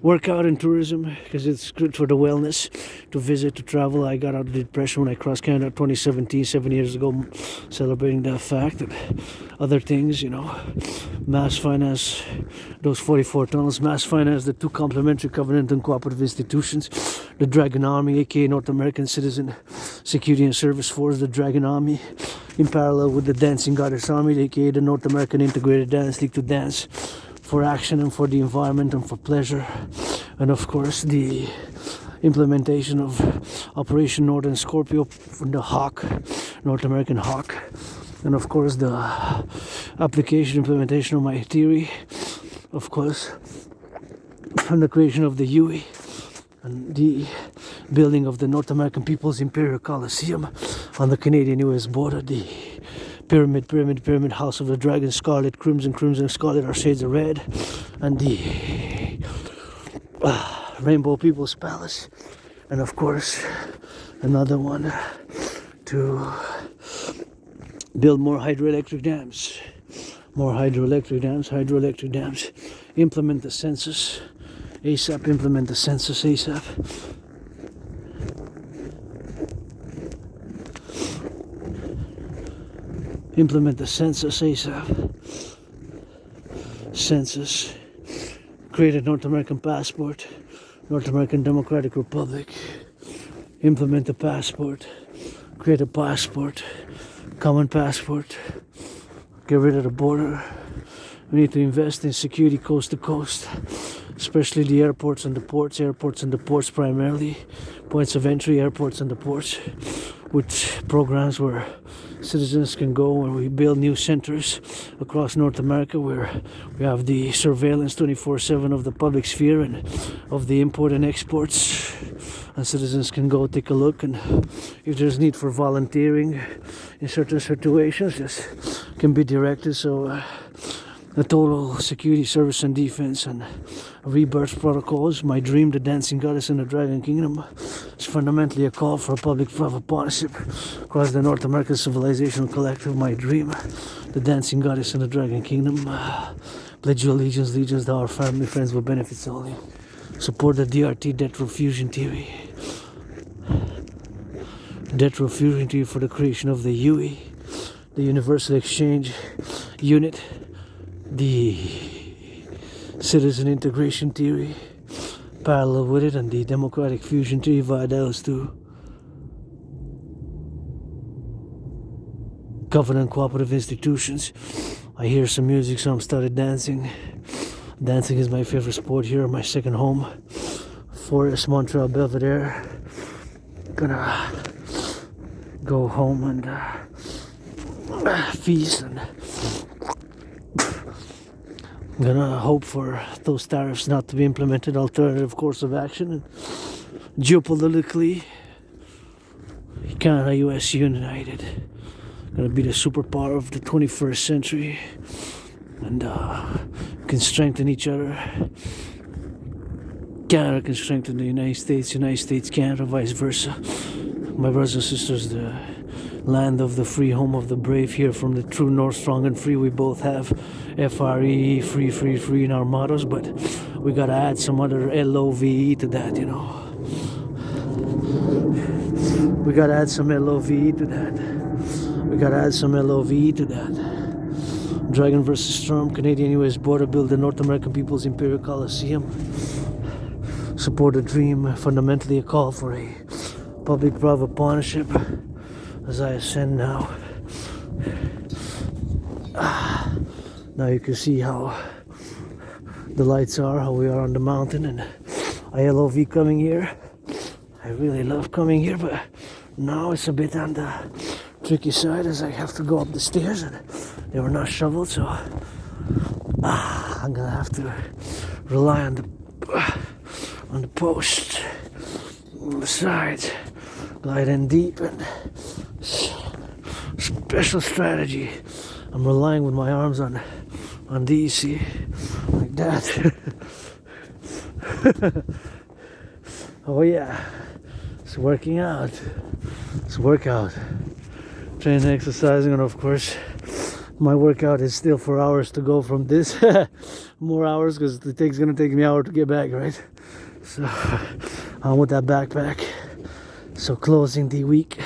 work out in tourism because it's good for the wellness, to visit, to travel. I got out of the depression when I crossed Canada 2017, 7 years ago, celebrating that fact and other things, you know. Mass finance those 44 tunnels. Mass finance the two complementary covenant and cooperative institutions, the Dragon Army, aka North American Citizen Security and Service Force, the Dragon Army, in parallel with the Dancing Goddess Army, aka the North American Integrated Dance League, to dance for action and for the environment and for pleasure. And of course the implementation of Operation Northern Scorpio from the Hawk, North American Hawk. And of course the application, implementation of my theory, of course, and the creation of the UE and the building of the North American People's Imperial Coliseum on the Canadian-US border, the pyramid, House of the Dragon, scarlet, crimson, scarlet are shades of red, and the Rainbow People's Palace. And of course, another one to build more hydroelectric dams. Implement the census ASAP. Implement the census ASAP. Implement the census ASAP. Census. Create a North American passport. North American Democratic Republic. Implement the passport. Create a passport. Common passport. Get rid of the border. We need to invest in security coast to coast, especially the airports and the ports. Airports and the ports primarily. Points of entry, airports and the ports, with programs where citizens can go, where we build new centers across North America where we have the surveillance 24/7 of the public sphere and of the import and exports, and citizens can go take a look, and if there's need for volunteering in certain situations, just can be directed. So a total security, service and defense and rebirth protocols. My dream, the Dancing Goddess and the Dragon Kingdom, is fundamentally a call for a public-private partnership across the North American Civilisation Collective. My dream, the Dancing Goddess and the Dragon Kingdom. Pledge your allegiance to our family, friends with benefits only. Support the DRT debt refusion theory. referring to you for the creation of the UE, the Universal Exchange Unit, the Citizen Integration Theory, parallel with it, and the Democratic Fusion Theory via those two. Covenant cooperative institutions. I hear some music, so I'm started dancing. Dancing is my favorite sport here, my second home. Forest, Montreal, Belvedere. Gonna go home and feast, and gonna hope for those tariffs not to be implemented. Alternative course of action. And geopolitically, Canada, US united. Gonna be the superpower of the 21st century, and can strengthen each other. Canada can strengthen the United States, Canada, vice versa. My brothers and sisters, the land of the free, home of the brave, here from the true north, strong and free. We both have FRE, free in our mottos, but we gotta add some other LOVE to that, you know. We gotta add some LOVE to that. We gotta add some LOVE to that. Dragon versus Storm, Canadian-US border, build the North American People's Imperial Coliseum. Support a dream, fundamentally a call for a public-private partnership as I ascend now. Now you can see how the lights are, how we are on the mountain, and I LOV coming here. I really love coming here, but now it's a bit on the tricky side as I have to go up the stairs, and they were not shoveled, so I'm gonna have to rely on the post on the sides, glide in deep, and special strategy. I'm relying with my arms on these, see, like that. Oh yeah, it's working out. It's workout. Training, exercising, and of course my workout is still 4 hours to go from this. More hours, because it's gonna take me an hour to get back, right? So I'm with that backpack. So closing the week,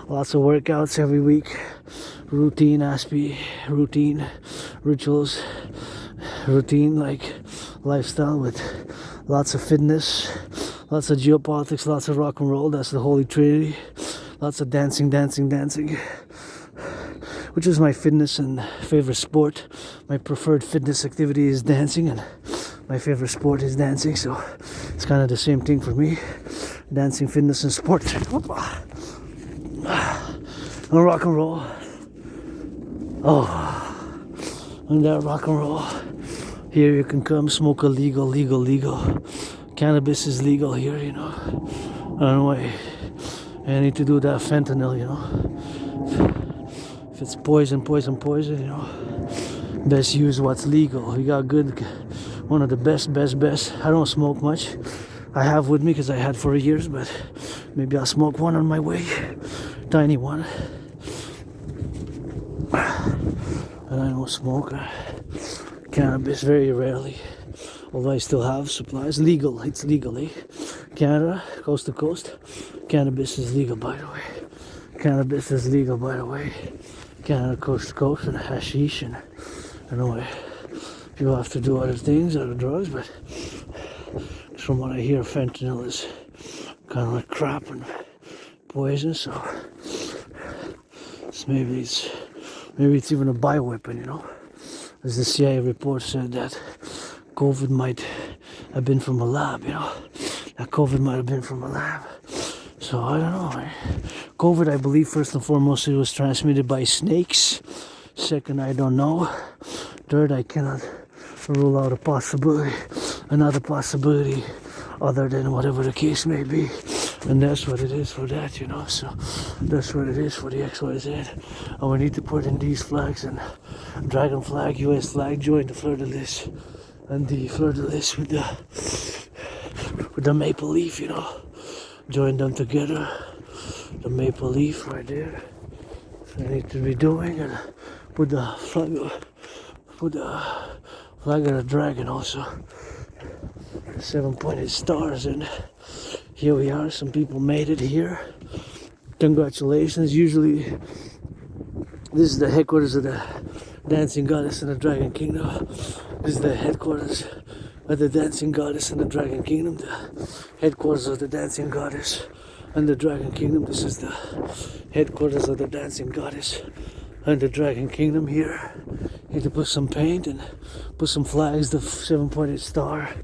lots of workouts every week. Routine, ASPE, routine, rituals, routine, like lifestyle with lots of fitness, lots of geopolitics, lots of rock and roll. That's the Holy Trinity. Lots of dancing, which is my fitness and favorite sport. My preferred fitness activity is dancing, and my favorite sport is dancing, so it's kind of the same thing for me. Dancing, fitness, and sport. And rock and roll. Oh, and that rock and roll. Here you can come smoke a legal. Cannabis is legal here, you know. Anyway, I need to do that fentanyl, you know. If it's poison, you know. Best use what's legal. We got good, one of the best. I don't smoke much. I have with me because I had for years, but maybe I'll smoke one on my way. Tiny one. And I don't smoke cannabis very rarely, although I still have supplies. Legal, it's legal, eh? Canada, coast to coast, cannabis is legal, by the way. Canada, coast to coast, and hashish, and anyway, people have to do other things, other drugs, but from what I hear, fentanyl is kind of like crap and poison, so maybe it's even a bioweapon, you know. As the CIA report said that COVID might have been from a lab, you know. That COVID might have been from a lab. So I don't know. COVID, I believe, first and foremost, it was transmitted by snakes. Second, I don't know. Third, I cannot rule out another possibility other than whatever the case may be. And that's what it is for that, you know. So that's what it is for the XYZ. And we need to put in these flags, and dragon flag, US flag, join the fleur-de-lis. And the fleur-de-lis with the maple leaf, you know. Join them together. The maple leaf right there. So I need to be doing, and put the flag of the dragon also. 7-pointed stars, and here we are. Some people made it here. Congratulations. Usually, this is the headquarters of the dancing goddess in the Dragon Kingdom. This is the headquarters of the dancing goddess in the Dragon Kingdom. The headquarters of the dancing goddess and the Dragon Kingdom. This is the headquarters of the dancing goddess and the Dragon Kingdom here. Need to put some paint and put some flags, the 7-pointed star.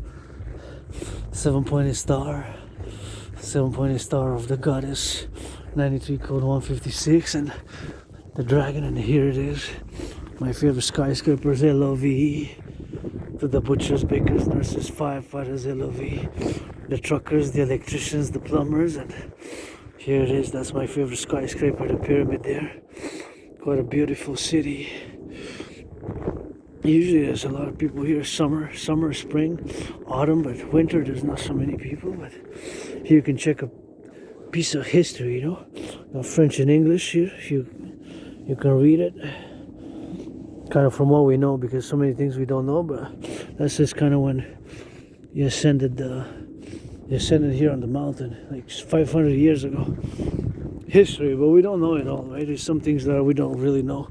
7-pointed star. 7-pointed star of the goddess. 93 code 156 and the dragon, and here it is. My favorite skyscrapers, LOVE. To the butchers, bakers, nurses, firefighters, LOV. The truckers, the electricians, the plumbers, and here it is. That's my favorite skyscraper, the pyramid there. Quite a beautiful city. Usually there's a lot of people here, summer, spring, autumn, but winter there's not so many people. But here you can check a piece of history, you know, French and English here. You can read it, kind of from what we know, because so many things we don't know. But that's just kind of when you ascended here on the mountain, like 500 years ago. History, but we don't know it all, right? There's some things that we don't really know.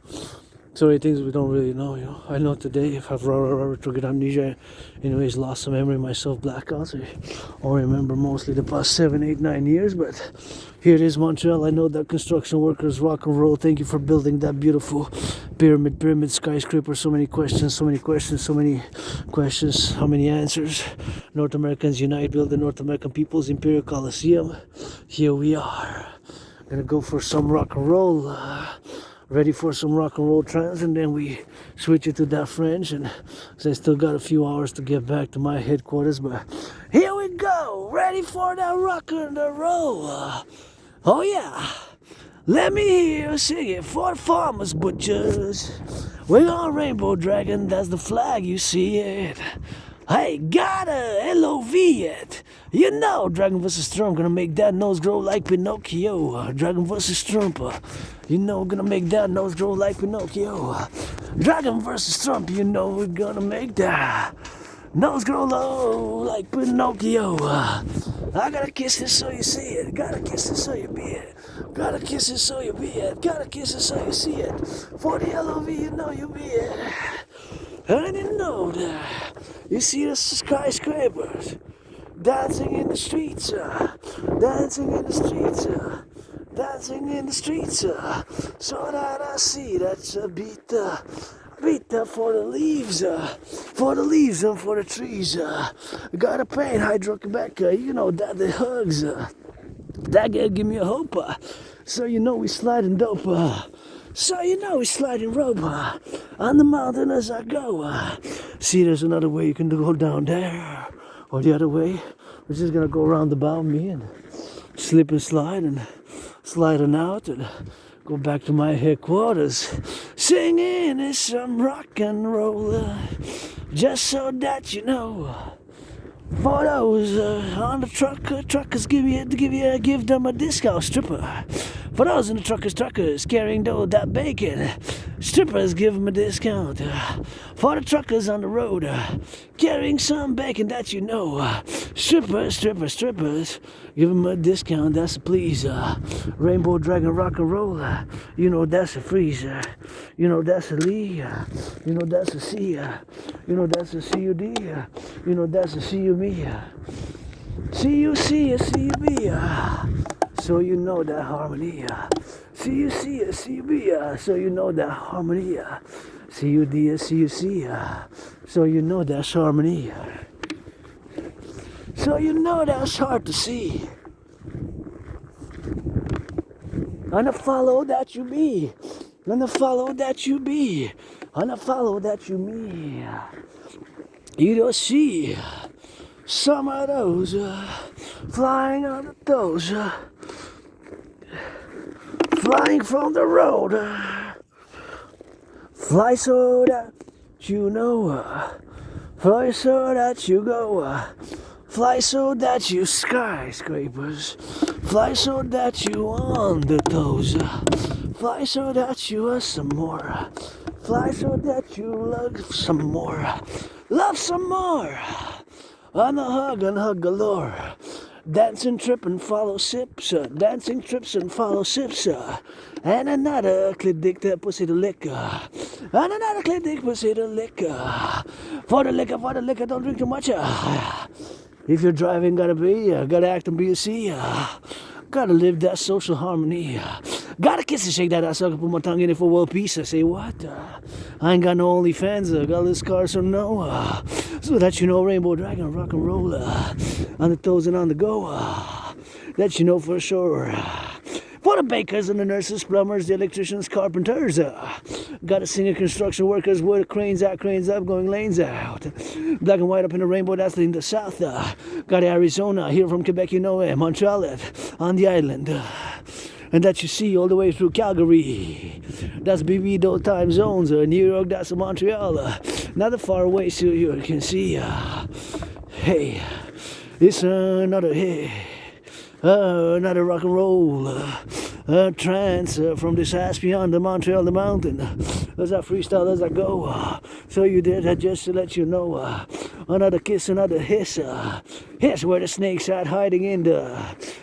So many things we don't really know, you know. I know today if I've retrograde amnesia, anyways, lost some memory myself, blackouts. I only remember mostly the past 7, 8, 9 years, but here it is, Montreal. I know that construction workers rock and roll. Thank you for building that beautiful pyramid skyscraper. So many questions. How many answers? North Americans unite, build the North American People's Imperial Coliseum. Here we are. Gonna go for some rock and roll. Ready for some rock and roll trance, and then we switch it to that French. And so I still got a few hours to get back to my headquarters, but here we go, ready for that rock and the roll. Oh yeah, let me hear you sing it for the farmers, butchers. We're on Rainbow Dragon, that's the flag, you see it. Hey, got a LOV it. You know, Dragon vs. Trump gonna make that nose grow like Pinocchio. Dragon vs. Trump, you know, gonna make that nose grow like Pinocchio. Dragon vs. Trump, you know, we're gonna make that nose grow low like Pinocchio. I gotta kiss it so you see it. Gotta kiss it so you be it. Gotta kiss it so you be it. Gotta kiss it so you see it. For the LOV, you know you be it. I didn't know that. You see the skyscrapers dancing in the streets, dancing in the streets, dancing in the streets. So that I see that's a beat for the leaves, and for the trees. Gotta paint Hydro-Quebec, you know that the hugs, that give me a hope. So you know we sliding dope. So you know we sliding rope on the mountain as I go. See, there's another way you can go down there, or the other way. We're just gonna go around about me and slip and slide and sliding out and go back to my headquarters, singing some rock and roll, just so that you know. For those on the truckers give them a discount, stripper. For those in the truckers carrying that bacon, strippers give them a discount. For the truckers on the road carrying some bacon that you know, strippers, give them a discount. That's a please. Rainbow Dragon rock and roll. You know that's a freeze. You know that's a Lee. You know that's a C. You know that's a CUD. You know that's a CUME. CUC, so you know that harmony. CUC, CUB, so you know that harmony. CUD, CUC, so you know that's harmony. So you know that's hard to see. And I follow that you be. And I follow that you be. And I follow that you me. You don't see some of those flying on the toes, flying from the road. Fly so that you know, fly so that you go, fly so that you skyscrapers, fly so that you on the toes, fly so that you are some more, fly so that you love some more, love some more. On a hug and hug galore. Dancing, tripping, follow sips, dancing, trips, and follow sips, and another clit dick that pussy to liquor, and another clit dick pussy to liquor. For the liquor, don't drink too much. If you're driving, gotta act and be a see. Gotta live that social harmony. Gotta kiss and shake that ass. I can put my tongue in it for world peace. I say what? I ain't got no OnlyFans. Got little scars, so no. So that you know, Rainbow Dragon, rock and roll. On the toes and on the go. That you know for sure. For the bakers and the nurses, plumbers, the electricians, carpenters. Gotta sing construction workers where the cranes up, going lanes out. Black and white up in the rainbow, that's in the south. Got Arizona, here from Quebec, you know, Montreal, on the island. And that you see all the way through Calgary. That's BB, those time zones. New York, that's Montreal. Not that far away, so you can see. Hey, it's another hey. Another rock and roll, trance from this ass beyond the Montreal, the mountain. As I freestyle as I go, so you did that just to let you know. Another kiss, another hiss. Here's where the snakes are hiding in the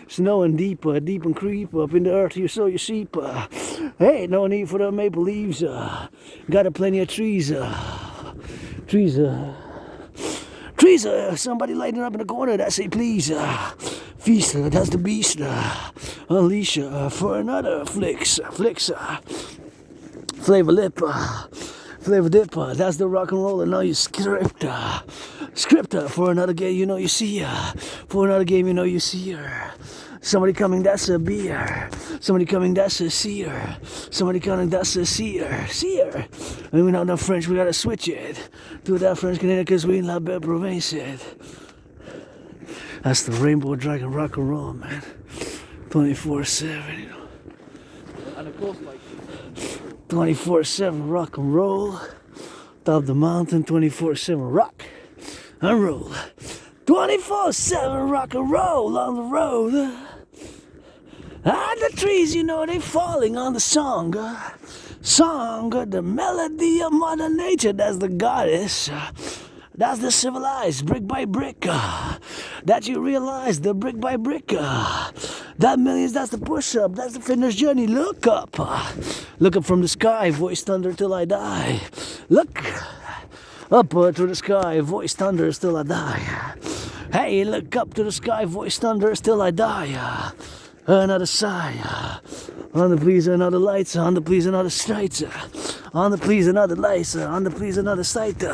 snow and deep and creep up in the earth. You sow your sheep. Hey, no need for the maple leaves. Got a plenty of trees. Trees, somebody lighting up in the corner that say please. Feast, that's the beast. Unleash for another flicks. Flavor lip. Flavor dip, that's the rock and roll, and now you script for another game, you know you see for another game, you know you see her. Somebody coming, that's a beer. Somebody coming, that's a seer. Somebody coming, that's a seer. And we not know French, we gotta switch it to that French Canadian, cause we in La Belle Province it. That's the Rainbow Dragon rock and roll, man. 24/7, you know. And of course, like 24/7 rock and roll. Top the mountain, 24/7 rock and roll. 24/7 rock and roll on the road. And the trees, you know, they falling on the song. The melody of Mother Nature, that's the goddess. That's the civilized, brick by brick. That you realize, the brick by brick. That millions, that's the push-up, that's the fitness journey. Look up from the sky, voice thunder till I die. Look up to the sky, voice thunder till I die. Hey, look up to the sky, voice thunder till I die. Another sigh. On the please another lights, on the please another sights. On the please another lights, on the please another sight.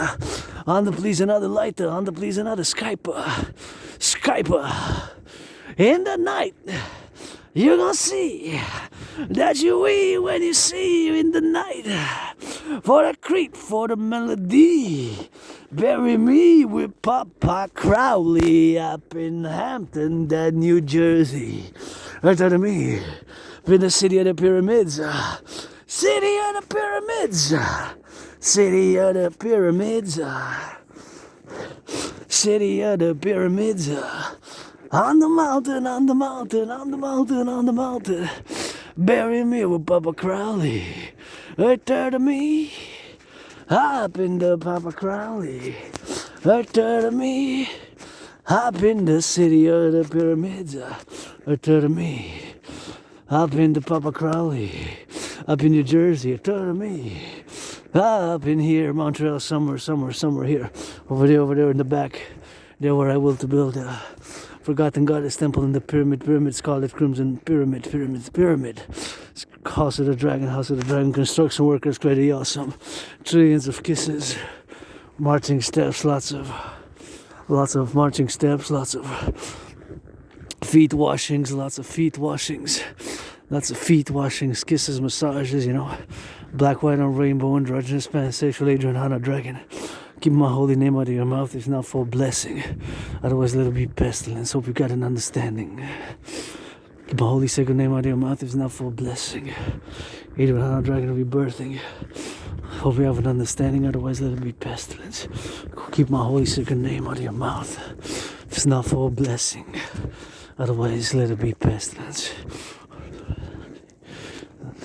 On the please another light, on the please another Skype. In the night, you're gonna see that you will when you see you in the night. For the creep, for the melody, bury me with Papa Crowley up in Hampton, that New Jersey. Right out of me, in the city of the pyramids. City of the pyramids. City of the pyramids. City of the pyramids. On the mountain, on the mountain, on the mountain, on the mountain. Bury me with Papa Crowley. Right there to me. Up in the Papa Crowley. Right there to me. Up in the city of the pyramids. Right there to me. Up in the Papa Crowley. Up in New Jersey. Right there to me. Up in here, Montreal, somewhere here. Over there in the back. There where I will to build a forgotten goddess temple in the pyramids, call it Crimson Pyramid. It's House of the Dragon, construction workers, pretty awesome. Trillions of kisses, marching steps, lots of marching steps, lots of feet washings, kisses, massages, you know. Black, white, and rainbow, androgynous, pansexual, Adrian, Hana, Dragon. Keep my holy name out of your mouth, it's not for blessing. Otherwise, let it be pestilence. Hope you got an understanding. Keep my holy sacred name out of your mouth, it's not for blessing. Adrian, Hana, Dragon will be birthing. Hope you have an understanding, otherwise, let it be pestilence. Keep my holy sacred name out of your mouth. If it's not for blessing, otherwise, let it be pestilence.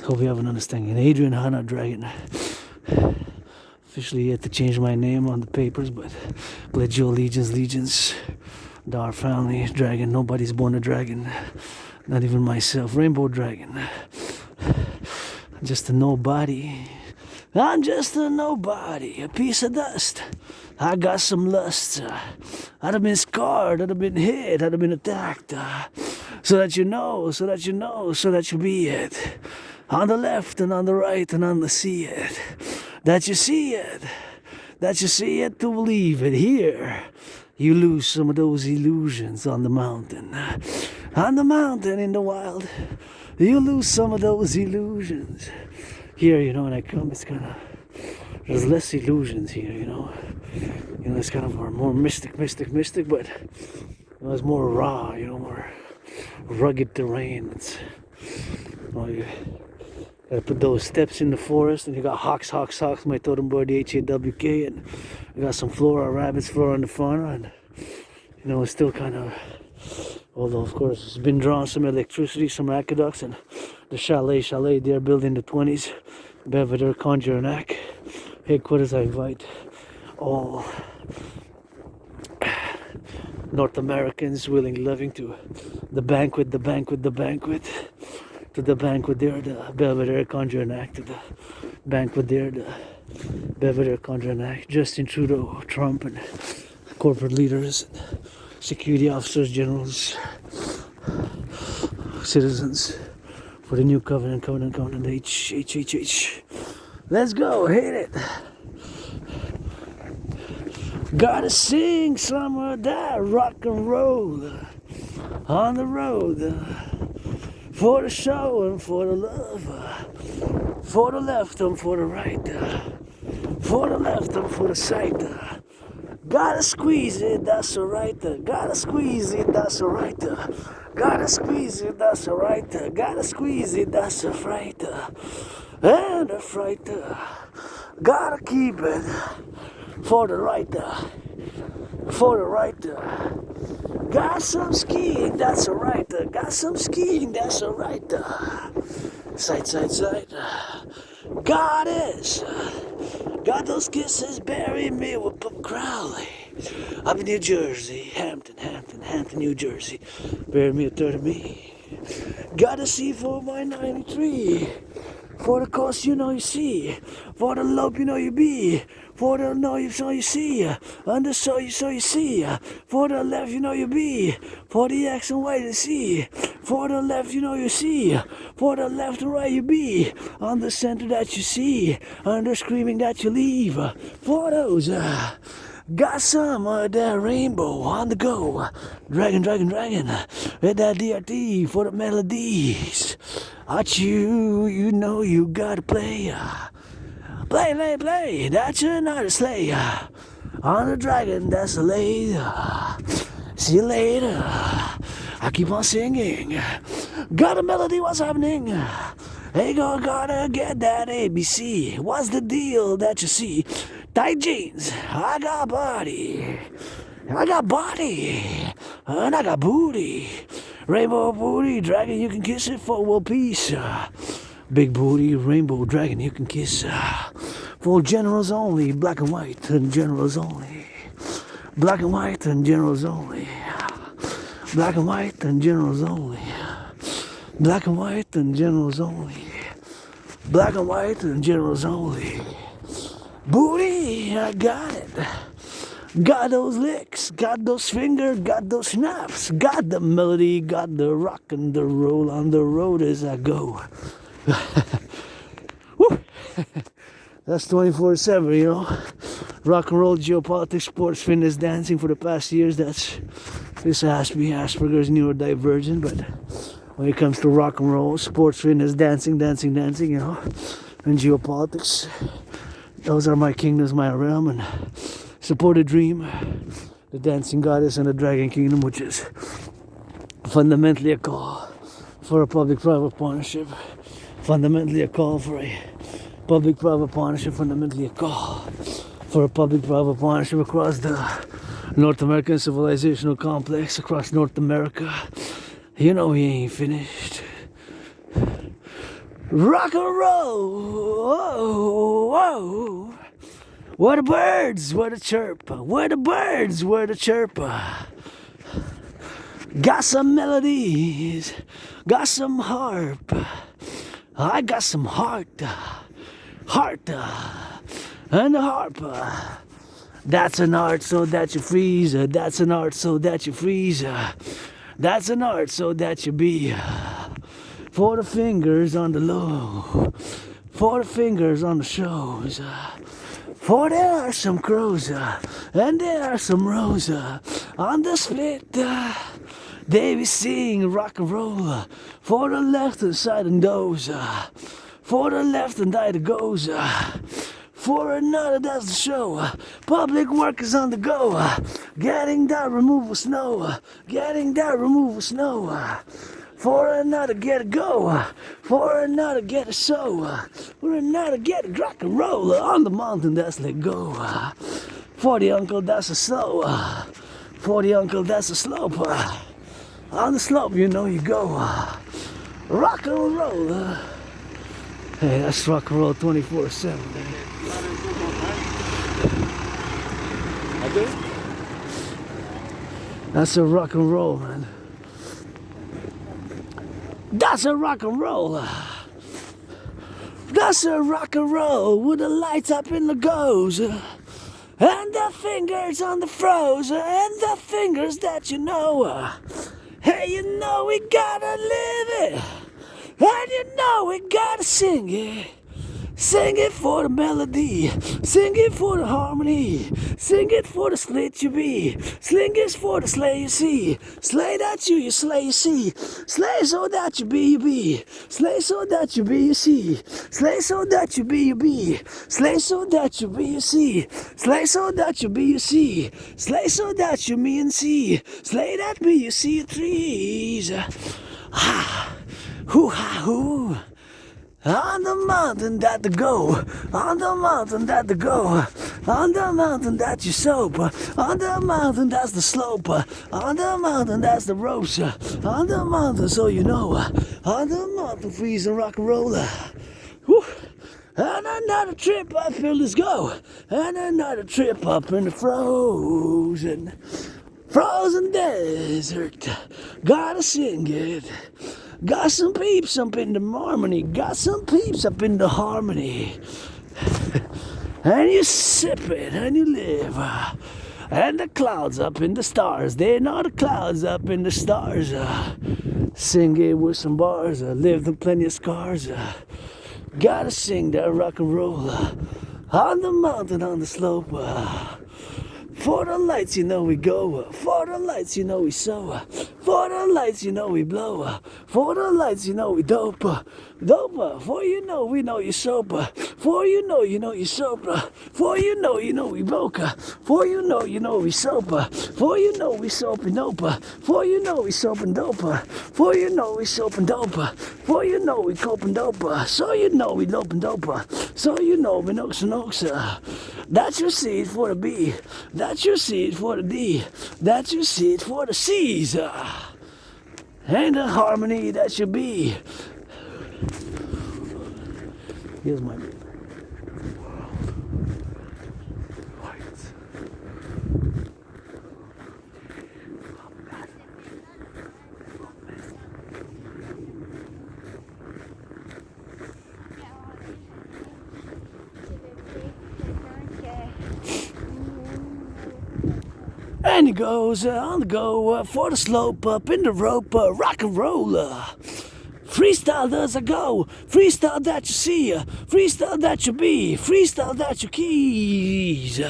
Hope you have an understanding. Adrian, Hana, Dragon. Officially yet to change my name on the papers, but pledge your allegiance Dar family, dragon, nobody's born a dragon. Not even myself, rainbow dragon. I'm just a nobody. I'm just a nobody, a piece of dust. I got some lust. I'd have been scarred, I'd have been hit, I'd have been attacked. So that you know, so that you know, so that you be it. On the left and on the right and on the see it. That you see it. That you see it to believe it. Here, you lose some of those illusions on the mountain. On the mountain in the wild, you lose some of those illusions. Here, you know, when I come, it's kind of, there's less illusions here, you know. You know, it's kind of more mystic, but, you know, it's more raw, you know, more rugged terrain. It's, you know, you gotta put those steps in the forest, and you got hawks, my totem board, the HAWK, and you got some flora, rabbits, flora, and the fauna, and, you know, it's still kind of, although, of course, it's been drawn some electricity, some aqueducts, and the chalet they're built in the 20s, Belvedere, Conjure, and Acte. Headquarters, I invite all North Americans willing, loving to the banquet, to the banquet there, the Belvedere, Conjure, and Acte, to the banquet there, the Belvedere, Conjure, and Acte. Justin Trudeau, Trump, and corporate leaders, security officers, generals, citizens, for the new covenant, H. Let's go, hit it. Gotta sing some of that rock and roll on the road, for the show and for the love, for the left and for the right, for the left and for the sight. Gotta squeeze it, that's alright. Gotta squeeze it, that's alright. Gotta squeeze it, that's alright. Gotta squeeze it, that's a fright. And a fright. Gotta keep it for the right. For the right. Got some skiing, that's alright. Got some skiing, that's alright. Side. Goddess. Got those kisses, bury me with Pop Crowley. Up in New Jersey, Hampton, New Jersey. Bury me a third of me. Gotta see for my 93. For the cost you know you see. For the love you know you be. For the know you so you see. Under so you see. For the left you know you be. For the X and Y you see. For the left you know you see. For the left and right you be. On the center that you see. Under screaming that you leave. For those got some of that rainbow on the go. Dragon. With that DRT for the melodies. You know you gotta play. Play. That's another slay. On the dragon, that's a lay. See you later. I keep on singing. Got a melody, what's happening? Hey, gotta get that ABC. What's the deal that you see? Tight jeans, I got body, and I got booty. Rainbow booty, dragon, you can kiss it for world peace. Big booty, rainbow dragon, you can kiss. For generals only, black and white and generals only. Black and white and generals only. Black and white and generals only. Black and white and generals only. Black and white and generals only. Booty, I got it. Got those licks, got those fingers, got those snaps, got the melody, got the rock and the roll on the road as I go. Woo! That's 24/7, you know. Rock and roll, geopolitics, sports, fitness, dancing for the past years. This has to be Asperger's neurodivergent, but when it comes to rock and roll, sports, fitness, dancing, you know, and geopolitics, those are my kingdoms, my realm, and support a dream, the dancing goddess and the dragon kingdom, which is fundamentally a call for a public-private partnership, fundamentally a call for a public-private partnership, fundamentally a call for a public-private partnership across the North American civilizational complex, across North America. You know we ain't finished. Rock and roll, whoa. Where the birds, where the chirp, where the birds, where the chirp. Got some melodies, got some harp. I got some heart, and a harp. That's an art so that you freeze. That's an art so that you freeze. That's an art so that you be. For the fingers on the low, for the fingers on the shows. For there are some crows, and there are some rows on the split. They be sing rock and roll for the left hand side and goes. For the left hand side goes. For another that's the show. Public work is on the go. Getting that removal snow. Getting that removal snow. For another get a go. For another get a show. For another get a rock and roll. On the mountain that's let go. For the uncle that's a slow. For the uncle that's a slope. On the slope you know you go. Rock and roll. Hey, that's rock and roll 24/7. That's a rock and roll, man. That's a rock and roll. That's a rock and roll with the lights up in the goes. And the fingers on the froze. And the fingers that you know. Hey, you know we gotta live it. And you know we gotta sing it. Sing it for the melody, sing it for the harmony, sing it for the slit you be, sling it for the slay you see, slay that you slay you see, slay so that you be, slay so that you be you see, slay so that you be, slay so that you be you see, slay so that you be you see, slay so that you me and see, slay that be you see trees. Ah, hoo ha hoo. On the mountain that to go, on the mountain that to go, on the mountain that you soap, on the mountain that's the slope, on the mountain that's the ropes, on the mountain so you know, on the mountain freeze and rock and roll. Whew. And another trip up here, let's go, and another trip up in the frozen desert, gotta sing it. Got some peeps up in the harmony, got some peeps up in the harmony. And you sip it and you live. And the clouds up in the stars, they're not the clouds up in the stars. Sing it with some bars, lived in plenty of scars. Gotta sing that rock and roll. On the mountain, on the slope. For the lights, you know we go. For the lights, you know we sow. For the lights, you know we blow. For the lights, you know we dope. Dope. For you know you soap. For you know you soap. For you know we broke. For you know we soap. For you know we soap and dope. For you know we soap and dope. For you know we soap and dope. For you know we cope and dope. So you know we dope and dope. So you know we nox and nox. That's your seed for the B. That's your seed for the D. That's your seed for the C's. And the harmony that should be. Here's my bit. And he goes on the go for the slope, up in the rope, rock and roll. Freestyle does I go, freestyle that you see, freestyle that you be, freestyle that you keys.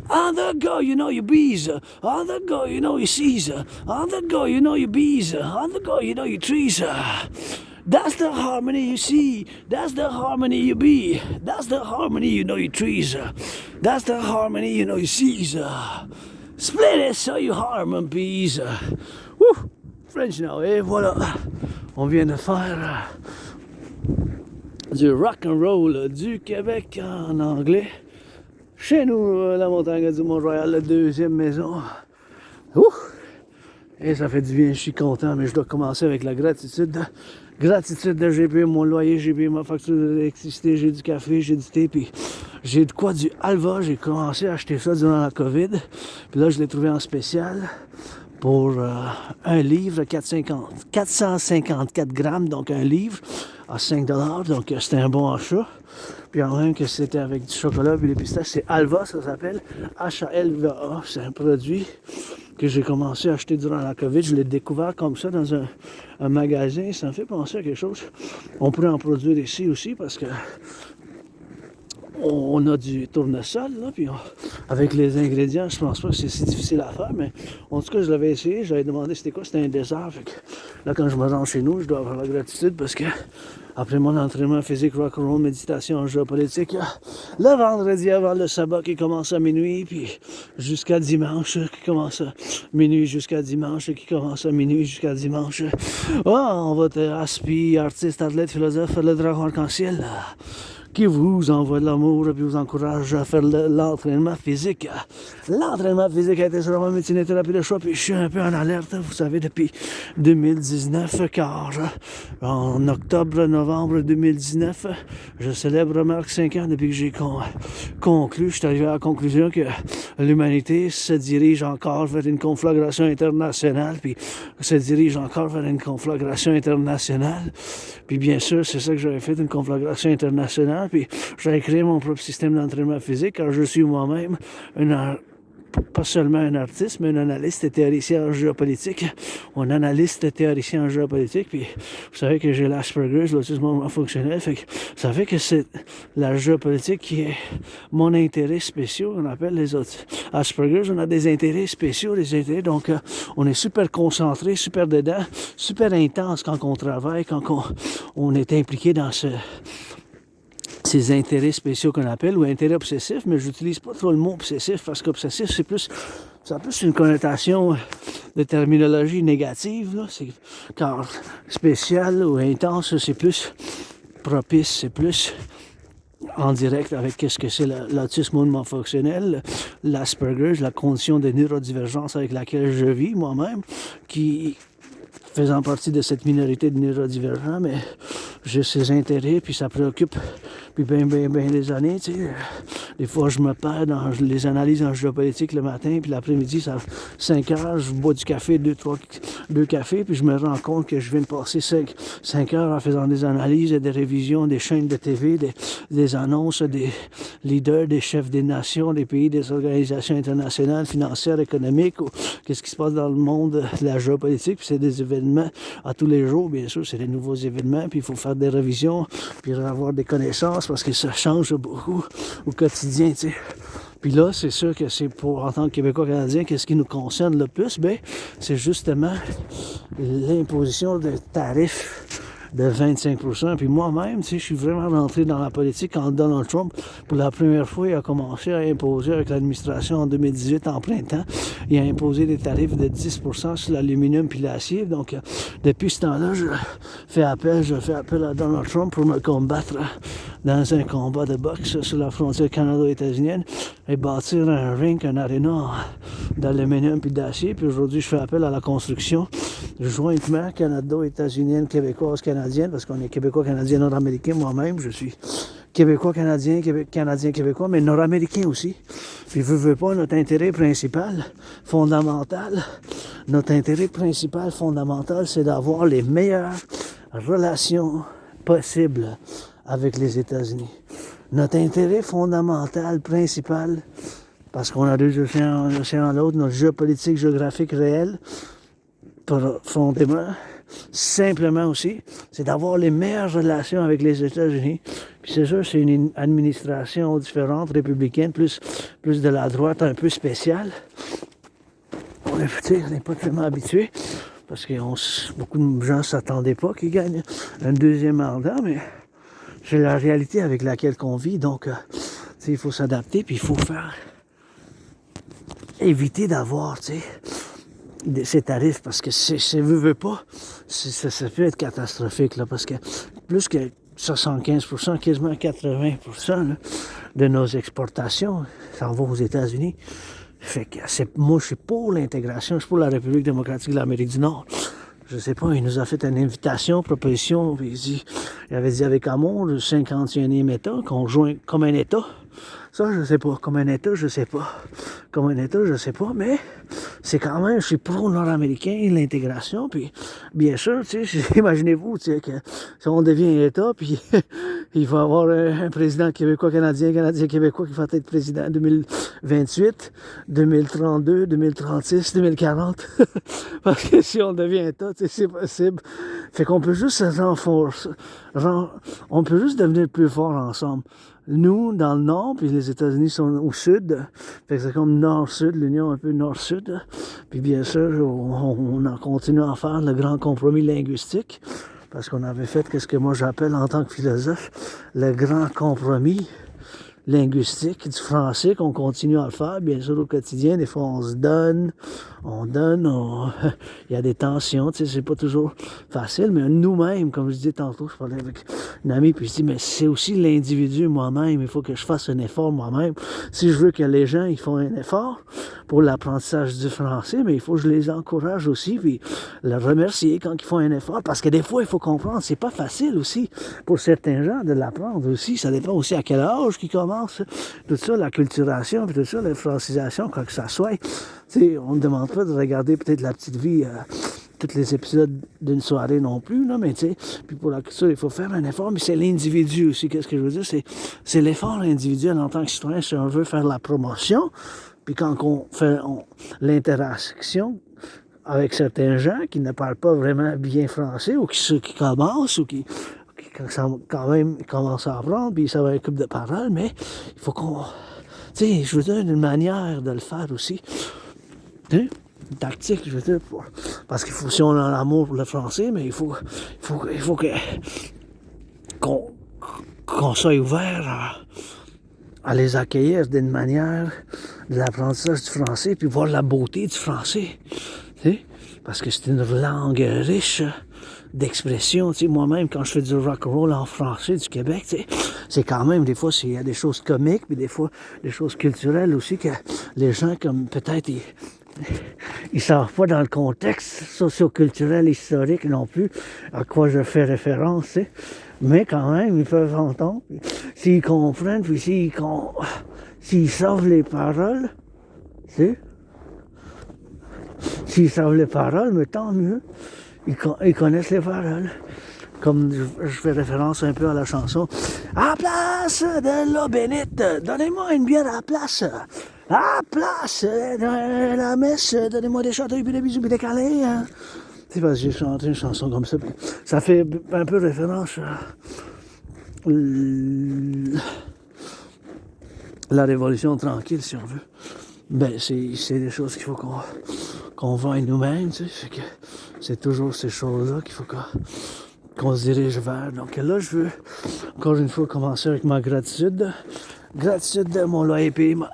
On the go, you know you bees. On the go, you know you sees. On the go, you know you bees. On the go, you know you trees. That's the harmony you see. That's the harmony you be. That's the harmony you know you trees. That's the harmony you know you sees. Split it so you harm and peace. Woo! French now, et voilà. On vient de faire du rock and roll du Québec en anglais. Chez nous, la montagne du Mont-Royal, la deuxième maison. Ouh! Et ça fait du bien, je suis content, mais je dois commencer avec la gratitude. Gratitude, j'ai payé mon loyer, j'ai payé ma facture d'électricité, j'ai du café, j'ai du thé, puis j'ai de quoi du halva. J'ai commencé à acheter ça durant la COVID. Puis là, je l'ai trouvé en spécial. pour un livre, 454 grammes, donc un livre à 5 $, donc c'était un bon achat. Puis en même que c'était avec du chocolat puis des pistaches, c'est Alva, ça s'appelle, H-A-L-V-A, c'est un produit que j'ai commencé à acheter durant la COVID. Je l'ai découvert comme ça dans un magasin. Ça me fait penser à quelque chose. On pourrait en produire ici aussi parce que on a du tournesol, là, puis avec les ingrédients, je pense pas que c'est si difficile à faire, mais en tout cas, je l'avais essayé, j'avais demandé c'était quoi, c'était un dessert, fait que là, quand je me rends chez nous, je dois avoir la gratitude parce que après mon entraînement physique, rock'n'roll, méditation, géopolitique, le vendredi avant le sabbat qui commence à minuit, puis jusqu'à dimanche, qui commence à minuit jusqu'à dimanche, qui commence à minuit jusqu'à dimanche. Oh, on va te aspi, artiste, athlète, philosophe, le dragon arc-en-ciel, qui vous envoie de l'amour et vous encourage à faire l'entraînement physique. L'entraînement physique a été sur ma médecine et thérapie de choix, puis je suis un peu en alerte, vous savez, depuis 2019, car en octobre-novembre 2019, je célèbre Marc 5 ans depuis que j'ai conclu. Je suis arrivé à la conclusion que l'humanité se dirige encore vers une conflagration internationale, puis se dirige encore vers une conflagration internationale. Puis bien sûr, c'est ça que j'avais fait, une conflagration internationale. Puis j'avais créé mon propre système d'entraînement physique car je suis moi-même pas seulement un artiste, mais un analyste et théoricien en géopolitique. Un analyste et théoricien en géopolitique. Puis vous savez que j'ai l'Asperger's, l'autisme fonctionnel. Fait que ça fait que c'est la géopolitique qui est mon intérêt spécial. On appelle les autres Asperger's. On a des intérêts spéciaux, des intérêts. Donc on est super concentré, super dedans, super intense quand on travaille, quand on est impliqué dans ces intérêts spéciaux qu'on appelle, ou intérêts obsessifs, mais j'utilise pas trop le mot obsessif, parce qu'obsessif, ça a plus une connotation de terminologie négative, là. Car spécial ou intense, c'est plus propice, c'est plus en direct avec qu'est-ce que c'est l'autisme hautement fonctionnel, l'Asperger's, la condition de neurodivergence avec laquelle je vis moi-même, qui faisant partie de cette minorité de neurodivergents, mais j'ai ses intérêts, puis ça préoccupe, puis bien des années, tu sais. Des fois, je me perds dans les analyses en géopolitique le matin, puis l'après-midi, ça 5 heures, je bois du café, deux cafés, puis je me rends compte que je viens de passer 5 heures en faisant des analyses et des révisions des chaînes de TV, des annonces des leaders, des chefs des nations, des pays, des organisations internationales, financières, économiques, ou qu'est-ce qui se passe dans le monde de la géopolitique, puis c'est des événements à tous les jours, bien sûr, c'est des nouveaux événements, puis il faut faire des révisions, puis avoir des connaissances, parce que ça change beaucoup au quotidien, tu sais. Puis là, c'est sûr que c'est pour, en tant que Québécois-Canadiens, qu'est-ce qui nous concerne le plus? Bien, c'est justement l'imposition de tarifs de 25%. Puis moi-même, tu sais, je suis vraiment rentré dans la politique quand Donald Trump, pour la première fois, il a commencé à imposer avec l'administration en 2018 en plein temps. Il a imposé des tarifs de 10% sur l'aluminium puis l'acier. Donc, depuis ce temps-là, je fais appel à Donald Trump pour me combattre dans un combat de boxe sur la frontière canado-états-unienne et bâtir un rink, un aréna d'aluminium puis d'acier. Puis aujourd'hui, je fais appel à la construction jointement canado-états-unienne, québécoise, canadienne, parce qu'on est québécois-canadien, nord-américain. Moi-même, je suis québécois-canadien, canadien-québécois, mais nord-américain aussi. Puis, veux pas, notre intérêt principal, fondamental, c'est d'avoir les meilleures relations possibles avec les États-Unis. Notre intérêt fondamental, principal, parce qu'on a deux océans, un océan à l'autre, notre géopolitique, géographique réelle, profondément, simplement aussi, c'est d'avoir les meilleures relations avec les États-Unis. Puis c'est sûr, c'est une administration différente, républicaine, plus de la droite, un peu spéciale. On n'est pas tellement habitués, parce que beaucoup de gens ne s'attendaient pas qu'ils gagnent un deuxième mandat, mais c'est la réalité avec laquelle on vit. Donc, il faut s'adapter, puis il faut éviter d'avoir, ces tarifs, parce que veut pas, ça peut être catastrophique, là, parce que plus que 75%, quasiment 80% là, de nos exportations s'en vont aux États-Unis. Fait que moi, je suis pour l'intégration, je suis pour la République démocratique de l'Amérique du Nord. Je sais pas, il nous a fait une invitation, proposition, puis il avait dit avec amour, le 51e État, qu'on rejoint comme un État. Ça, je sais pas. Comme un État, je sais pas. Comme un État, je sais pas, mais c'est quand même, je suis pro-nord-américain, l'intégration, puis bien sûr, tu sais, imaginez-vous, tu sais, que si on devient État, puis il va y avoir un président québécois-canadien, canadien-québécois qui va être président en 2028, 2032, 2036, 2040, parce que si on devient État, tu sais, c'est possible. Fait qu'on peut juste se renforcer, on peut juste devenir plus fort ensemble. Nous, dans le nord, puis les États-Unis sont au sud. Fait que c'est comme nord-sud, l'Union un peu nord-sud. Puis bien sûr, on en continue à faire le grand compromis linguistique. Parce qu'on avait fait ce que moi j'appelle en tant que philosophe le grand compromis linguistique du français, qu'on continue à le faire, bien sûr, au quotidien. Des fois, on se donne, il y a des tensions, tu sais, c'est pas toujours facile, mais nous-mêmes, comme je disais tantôt, je parlais avec une amie, puis je dis, mais c'est aussi l'individu moi-même, il faut que je fasse un effort moi-même. Si je veux que les gens, ils font un effort pour l'apprentissage du français, mais il faut que je les encourage aussi, puis les remercier quand ils font un effort, parce que des fois, il faut comprendre, c'est pas facile aussi pour certains gens de l'apprendre aussi, ça dépend aussi à quel âge qu'ils commencent, tout ça, la culturation, puis tout ça, la francisation, quoi que ça soit. Tu sais, on ne demande pas de regarder peut-être La Petite Vie, tous les épisodes d'une soirée non plus, là, mais tu sais, puis pour la culture, il faut faire un effort, mais c'est l'individu aussi. Qu'est-ce que je veux dire? C'est l'effort individuel en tant que citoyen, si on veut faire la promotion, puis quand on fait l'interaction avec certains gens qui ne parlent pas vraiment bien français, ou qui commencent, ou qui quand même commencent à apprendre, puis ça va être un couple de paroles, mais il faut qu'on... Tu sais, je veux dire, une manière de le faire aussi. Tu sais, une tactique, je veux dire, parce qu'il faut, si on a un amour pour le français, mais il faut qu'on soit ouvert à les accueillir d'une manière de l'apprentissage du français, puis voir la beauté du français. Tu sais, parce que c'est une langue riche d'expression. Tu sais, moi-même, quand je fais du rock'n'roll en français du Québec, tu sais, c'est quand même, des fois, il y a des choses comiques, puis des fois, des choses culturelles aussi, que les gens, comme peut-être, ils savent pas dans le contexte socio-culturel, historique non plus, à quoi je fais référence, tu sais. Mais quand même, ils peuvent entendre. S'ils comprennent, puis s'ils savent les paroles, tu sais, s'ils savent les paroles, mais tant mieux. Ils connaissent les paroles. Comme je fais référence un peu à la chanson. À la place de l'eau bénite, donnez-moi une bière à la place. À la place de la messe, donnez-moi des chanteuils, puis des bisous, puis des câlins. Hein. C'est parce que j'ai chanté une chanson comme ça. Ça fait un peu référence à la révolution tranquille, si on veut. Ben, c'est des choses qu'il faut qu'on vaille nous-mêmes, tu sais. Fait que c'est toujours ces choses-là qu'il faut qu'on se dirige vers. Donc là, je veux, encore une fois, commencer avec ma gratitude. Gratitude de mon loyer payé, ma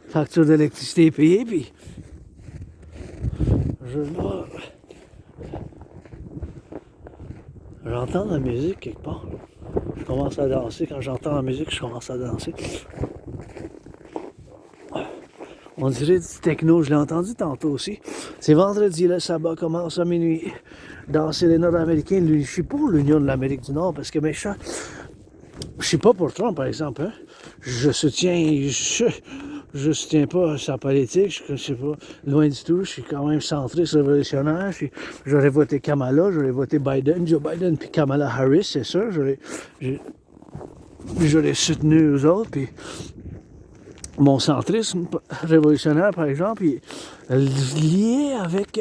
facture d'électricité payée, puis j'entends la musique quelque part. Je commence à danser. Quand j'entends la musique, je commence à danser. On dirait du techno, je l'ai entendu tantôt aussi. C'est vendredi, le sabbat commence à minuit. Danser les Nord-Américains. Je suis pour l'Union de l'Amérique du Nord parce que je suis pas pour Trump, par exemple. Hein. Je soutiens pas sa politique, je sais pas, loin du tout. Je suis quand même centriste révolutionnaire. J'aurais voté Kamala, j'aurais voté Biden, Joe Biden, puis Kamala Harris, c'est sûr. J'aurais soutenu eux autres, puis mon centrisme révolutionnaire, par exemple, il est lié avec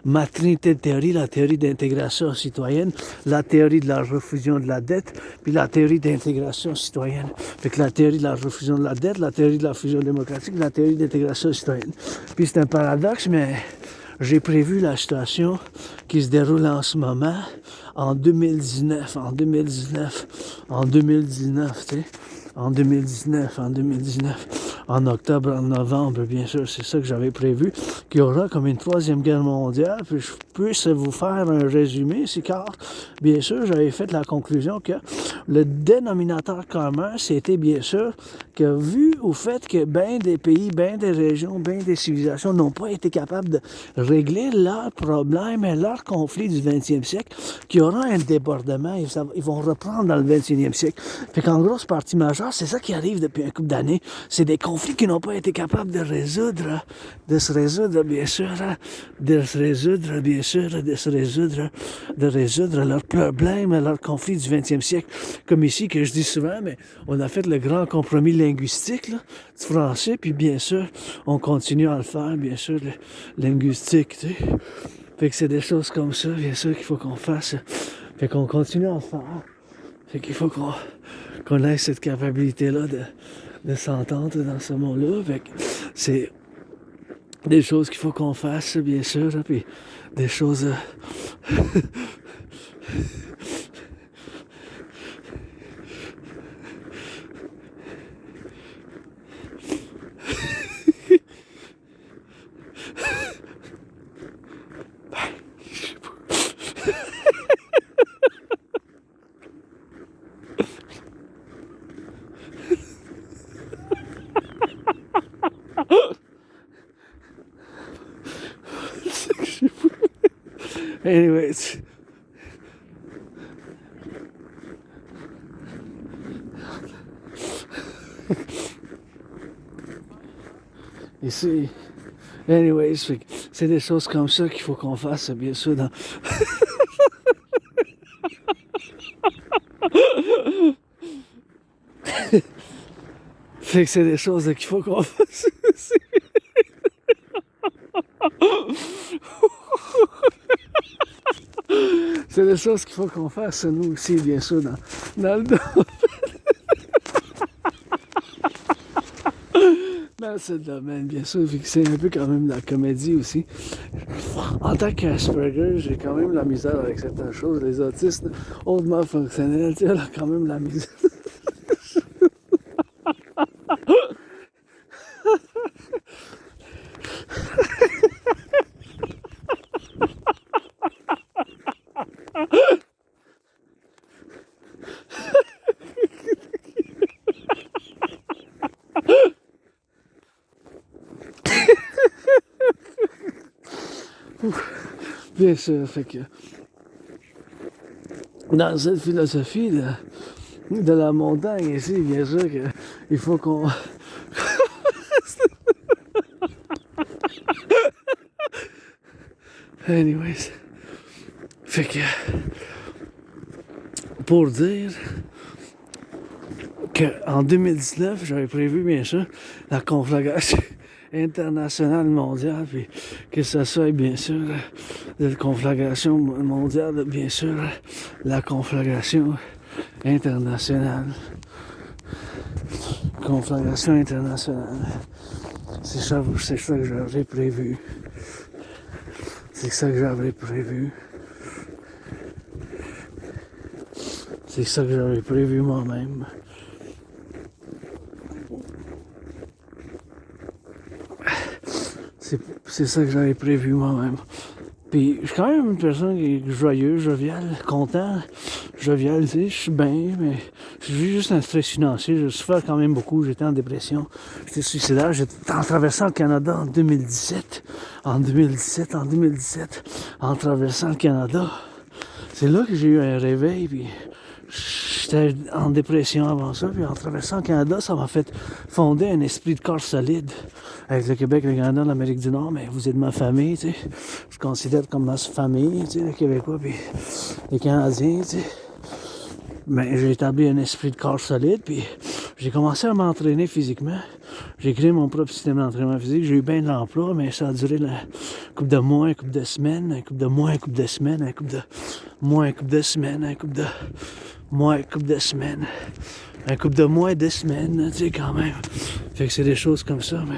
ma trinité de théorie, la théorie d'intégration citoyenne, la théorie de la refusion de la dette, puis la théorie d'intégration citoyenne. Fait que la théorie de la refusion de la dette, la théorie de la fusion démocratique, la théorie d'intégration citoyenne. Puis c'est un paradoxe, mais j'ai prévu la situation qui se déroule en ce moment en 2019, tu sais. En 2019, en octobre, en novembre, bien sûr, c'est ça que j'avais prévu, qu'il y aura comme une troisième guerre mondiale, puis je puisse vous faire un résumé, car, bien sûr, j'avais fait la conclusion que le dénominateur commun, c'était bien sûr que vu au fait que bien des pays, bien des régions, bien des civilisations n'ont pas été capables de régler leurs problèmes et leurs conflits du 20e siècle, qu'il y aura un débordement, ils vont reprendre dans le 21e siècle. Fait qu'en grosse partie majeure, c'est ça qui arrive depuis un couple d'années, c'est des conflits conflits qu'ils n'ont pas été capables de résoudre, de se résoudre, bien sûr, de résoudre leurs problèmes, leurs conflits du 20e siècle. Comme ici, que je dis souvent, mais on a fait le grand compromis linguistique là, du français, puis bien sûr, on continue à le faire, bien sûr, le linguistique, tu sais. Fait que c'est des choses comme ça, bien sûr, qu'il faut qu'on fasse. Fait qu'on continue à le faire. Fait qu'il faut qu'on ait cette capacité-là de s'entendre dans ce monde-là. Fait que c'est des choses qu'il faut qu'on fasse, bien sûr, puis des choses... Anyways. Ici. Anyways, c'est des choses comme ça qu'il faut qu'on fasse, bien sûr, dans... Fait que c'est des choses qu'il faut qu'on fasse aussi. C'est des choses qu'il faut qu'on fasse, nous aussi, bien sûr, dans le domaine. Dans ce domaine, bien sûr, vu que c'est un peu quand même de la comédie aussi. En tant qu'Asperger, j'ai quand même la misère avec certaines choses. Les autistes hautement fonctionnels, tu sais, là, quand même la misère. Bien sûr, fait que dans cette philosophie de la montagne ici, bien sûr qu'il faut qu'on... Anyways, fait que pour dire qu'en 2019, j'avais prévu bien sûr la conflagration internationale mondiale, puis que ça soit bien sûr la conflagration mondiale, bien sûr la conflagration internationale. Conflagration internationale. C'est ça que j'avais prévu. C'est ça que j'avais prévu. C'est ça que j'avais prévu moi-même. C'est ça que j'avais prévu moi-même. Puis je suis quand même une personne qui est joyeuse, joviale, content, joviale, tu sais, je suis bien, mais j'ai juste un stress financier, je souffre quand même beaucoup, j'étais en dépression, j'étais suicidaire, j'étais en traversant le Canada en 2017, en traversant le Canada. C'est là que j'ai eu un réveil, puis j'étais en dépression avant ça, puis en traversant le Canada, ça m'a fait fonder un esprit de corps solide avec le Québec, le Canada, l'Amérique du Nord. Mais vous êtes ma famille, tu sais. Je considère comme ma famille, tu sais, les Québécois, puis les Canadiens, tu sais. Mais j'ai établi un esprit de corps solide, puis j'ai commencé à m'entraîner physiquement. J'ai créé mon propre système d'entraînement physique. J'ai eu bien de l'emploi, mais ça a duré une couple de mois, une couple de semaines, un couple de mois, un couple de semaines, un couple de mois, un couple de semaines, un couple de mois, un couple de semaines, un couple de mois et de semaines, tu sais, quand même. Fait que c'est des choses comme ça, mais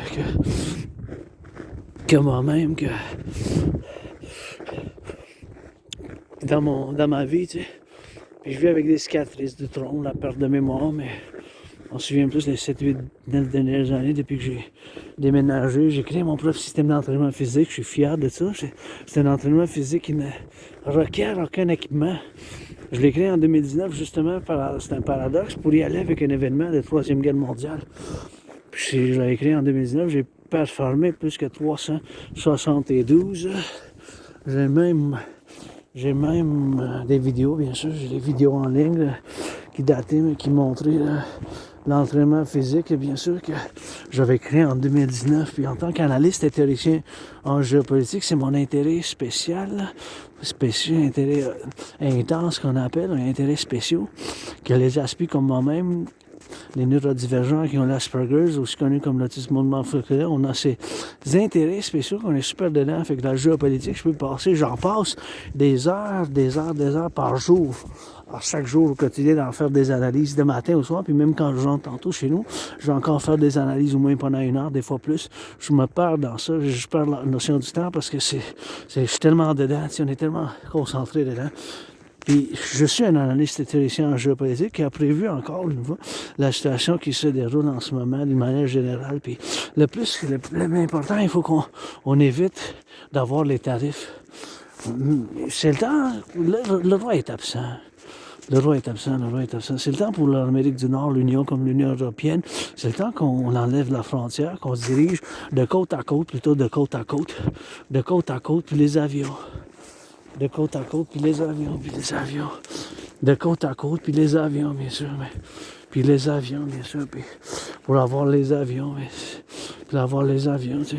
que moi-même, que dans ma vie, tu sais. Puis je vis avec des cicatrices de tronc, la perte de mémoire, mais on se souvient plus les 7, 8, 9 dernières années depuis que j'ai déménagé. J'ai créé mon propre système d'entraînement physique, je suis fier de ça. C'est un entraînement physique qui ne requiert aucun équipement. Je l'ai créé en 2019, justement, c'est un paradoxe, pour y aller avec un événement de la Troisième Guerre mondiale. Puis je l'ai créé en 2019, j'ai performé plus que 372. J'ai même des vidéos, bien sûr, j'ai des vidéos en ligne qui dataient, mais qui montraient l'entraînement physique, bien sûr, que j'avais créé en 2019. Puis en tant qu'analyste et théoricien en géopolitique, c'est mon intérêt spécial, intérêt intense qu'on appelle, un intérêt spéciaux, que les aspects comme moi-même, les neurodivergents qui ont l'Asperger's, aussi connu comme l'autisme mouvement-fonctionnel, on a ces intérêts spéciaux qu'on est super dedans. Fait que la géopolitique, j'en passe des heures par jour. Alors, chaque jour au quotidien, d'en faire des analyses de matin au soir, puis même quand je rentre tantôt chez nous, je vais encore faire des analyses au moins pendant 1 heure, des fois plus. Je me perds dans ça, je perds la notion du temps parce que je suis tellement dedans, on est tellement concentré dedans. Puis, je suis un analyste théoricien en géopolitique qui a prévu encore une fois la situation qui se déroule en ce moment d'une manière générale. Puis, le plus important, il faut qu'on évite d'avoir les tarifs. C'est le temps, le roi est absent. Le roi est absent. C'est le temps pour l'Amérique du Nord, l'Union comme l'Union européenne. C'est le temps qu'on enlève la frontière, qu'on se dirige de côte à côte, plutôt de côte à côte. De côte à côte, puis les avions. De côte à côte, puis les avions. De côte à côte, puis les avions, bien sûr. Puis les avions, bien sûr. Puis pour avoir les avions, tu sais.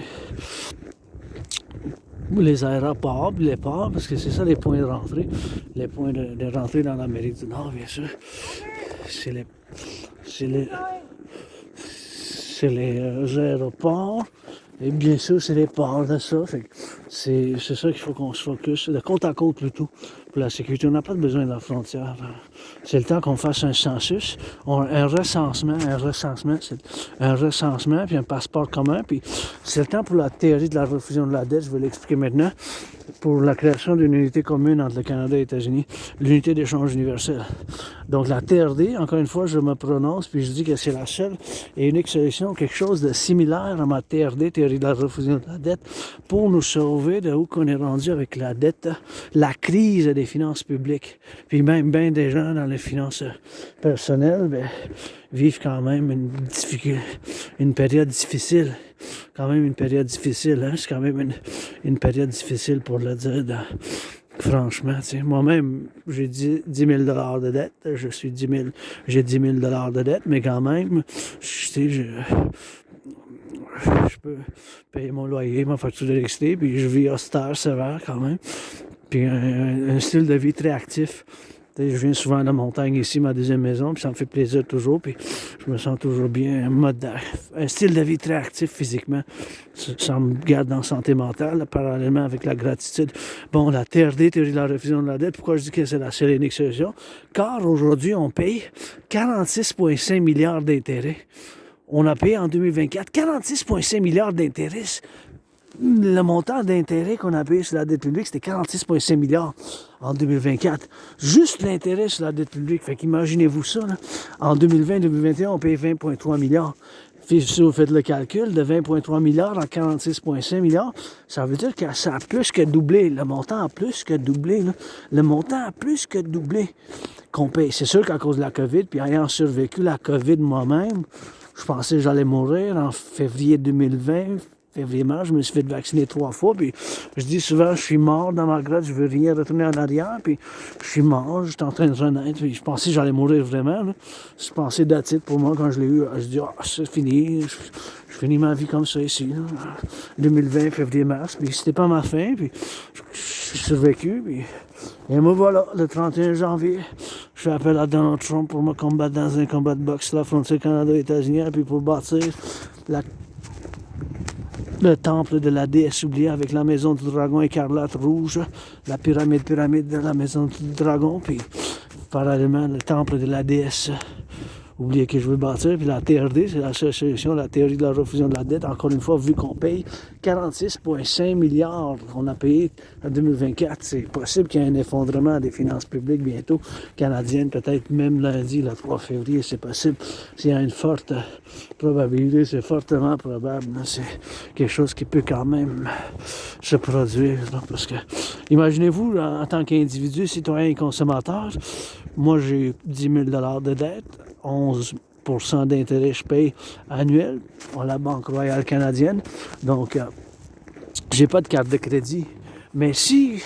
Les aéroports, puis les ports, parce que c'est ça les points de rentrée. Les points de rentrée dans l'Amérique du Nord, bien sûr. C'est les aéroports. Et bien sûr, c'est les ports de ça. C'est ça qu'il faut qu'on se focus. De côte à côte plutôt. Pour la sécurité. On n'a pas besoin de la frontière. C'est le temps qu'on fasse un census, un recensement, puis un passeport commun. Puis c'est le temps pour la théorie de la refusion de la dette, je vais l'expliquer maintenant, pour la création d'une unité commune entre le Canada et les États-Unis, l'unité d'échange universel. Donc la TRD, encore une fois, je me prononce, puis je dis que c'est la seule et unique solution, quelque chose de similaire à ma TRD, théorie de la refusion de la dette, pour nous sauver de où qu'on est rendu avec la dette, la crise des finances publiques. Puis même bien des gens dans les finances personnelles vivent quand même une période difficile. C'est quand même une période difficile pour le dire. Franchement, tu sais, moi-même, j'ai 10 000 $ de dette. J'ai 10 000 $ de dette, mais quand même, je peux payer mon loyer, ma facture d'électricité, puis je vis austère, sévère quand même. Puis un style de vie très actif. Je viens souvent à la montagne ici, ma deuxième maison, puis ça me fait plaisir toujours, puis je me sens toujours bien. Un style de vie très actif physiquement. Ça me garde en santé mentale, parallèlement avec la gratitude. Bon, la TRD, théorie de la refusion de la dette, pourquoi je dis que c'est la seule et unique solution? Car aujourd'hui, on paye 46,5 milliards d'intérêts. On a payé en 2024 46,5 milliards d'intérêts. Le montant d'intérêt qu'on a payé sur la dette publique, c'était 46,5 milliards en 2024. Juste l'intérêt sur la dette publique. Fait qu'imaginez-vous ça, là. En 2020-2021, on paye 20,3 milliards. Si vous faites le calcul de 20,3 milliards en 46,5 milliards, ça veut dire que ça a plus que doublé. Le montant a plus que doublé. Là. Le montant a plus que doublé qu'on paye. C'est sûr qu'à cause de la COVID, puis ayant survécu la COVID moi-même, je pensais que j'allais mourir en février 2020. Février-mars, je me suis fait vacciner 3 fois, puis je dis souvent, je suis mort dans ma grotte, je veux rien retourner en arrière, puis je suis mort, j'étais en train de renaître, puis je pensais que j'allais mourir vraiment, là. Je pensais d'attitude pour moi quand je l'ai eu, je dis, c'est fini, je finis ma vie comme ça ici, là. 2020, février-mars, puis c'était pas ma fin, puis j'ai survécu, puis et me voilà, le 31 janvier, je fais appel à Donald Trump pour me combattre dans un combat de boxe sur la frontière Canada-États-Unis, puis pour bâtir le temple de la déesse oubliée avec la maison du dragon écarlate rouge, la pyramide de la maison du dragon, puis parallèlement le temple de la déesse oubliée que je veux bâtir, puis la TRD, c'est la seule solution, la théorie de la refusion de la dette, encore une fois, vu qu'on paye 46,5 milliards qu'on a payé en 2024, c'est possible qu'il y ait un effondrement des finances publiques bientôt, canadiennes, peut-être même lundi, le 3 février, c'est possible. S'il y a une forte probabilité, c'est fortement probable, c'est quelque chose qui peut quand même se produire, là, parce que, imaginez-vous, en tant qu'individu, citoyen et consommateur, moi j'ai 10 000 $ de dette, 11% d'intérêt je paye annuel à la Banque royale canadienne. Donc, j'ai pas de carte de crédit. Mais si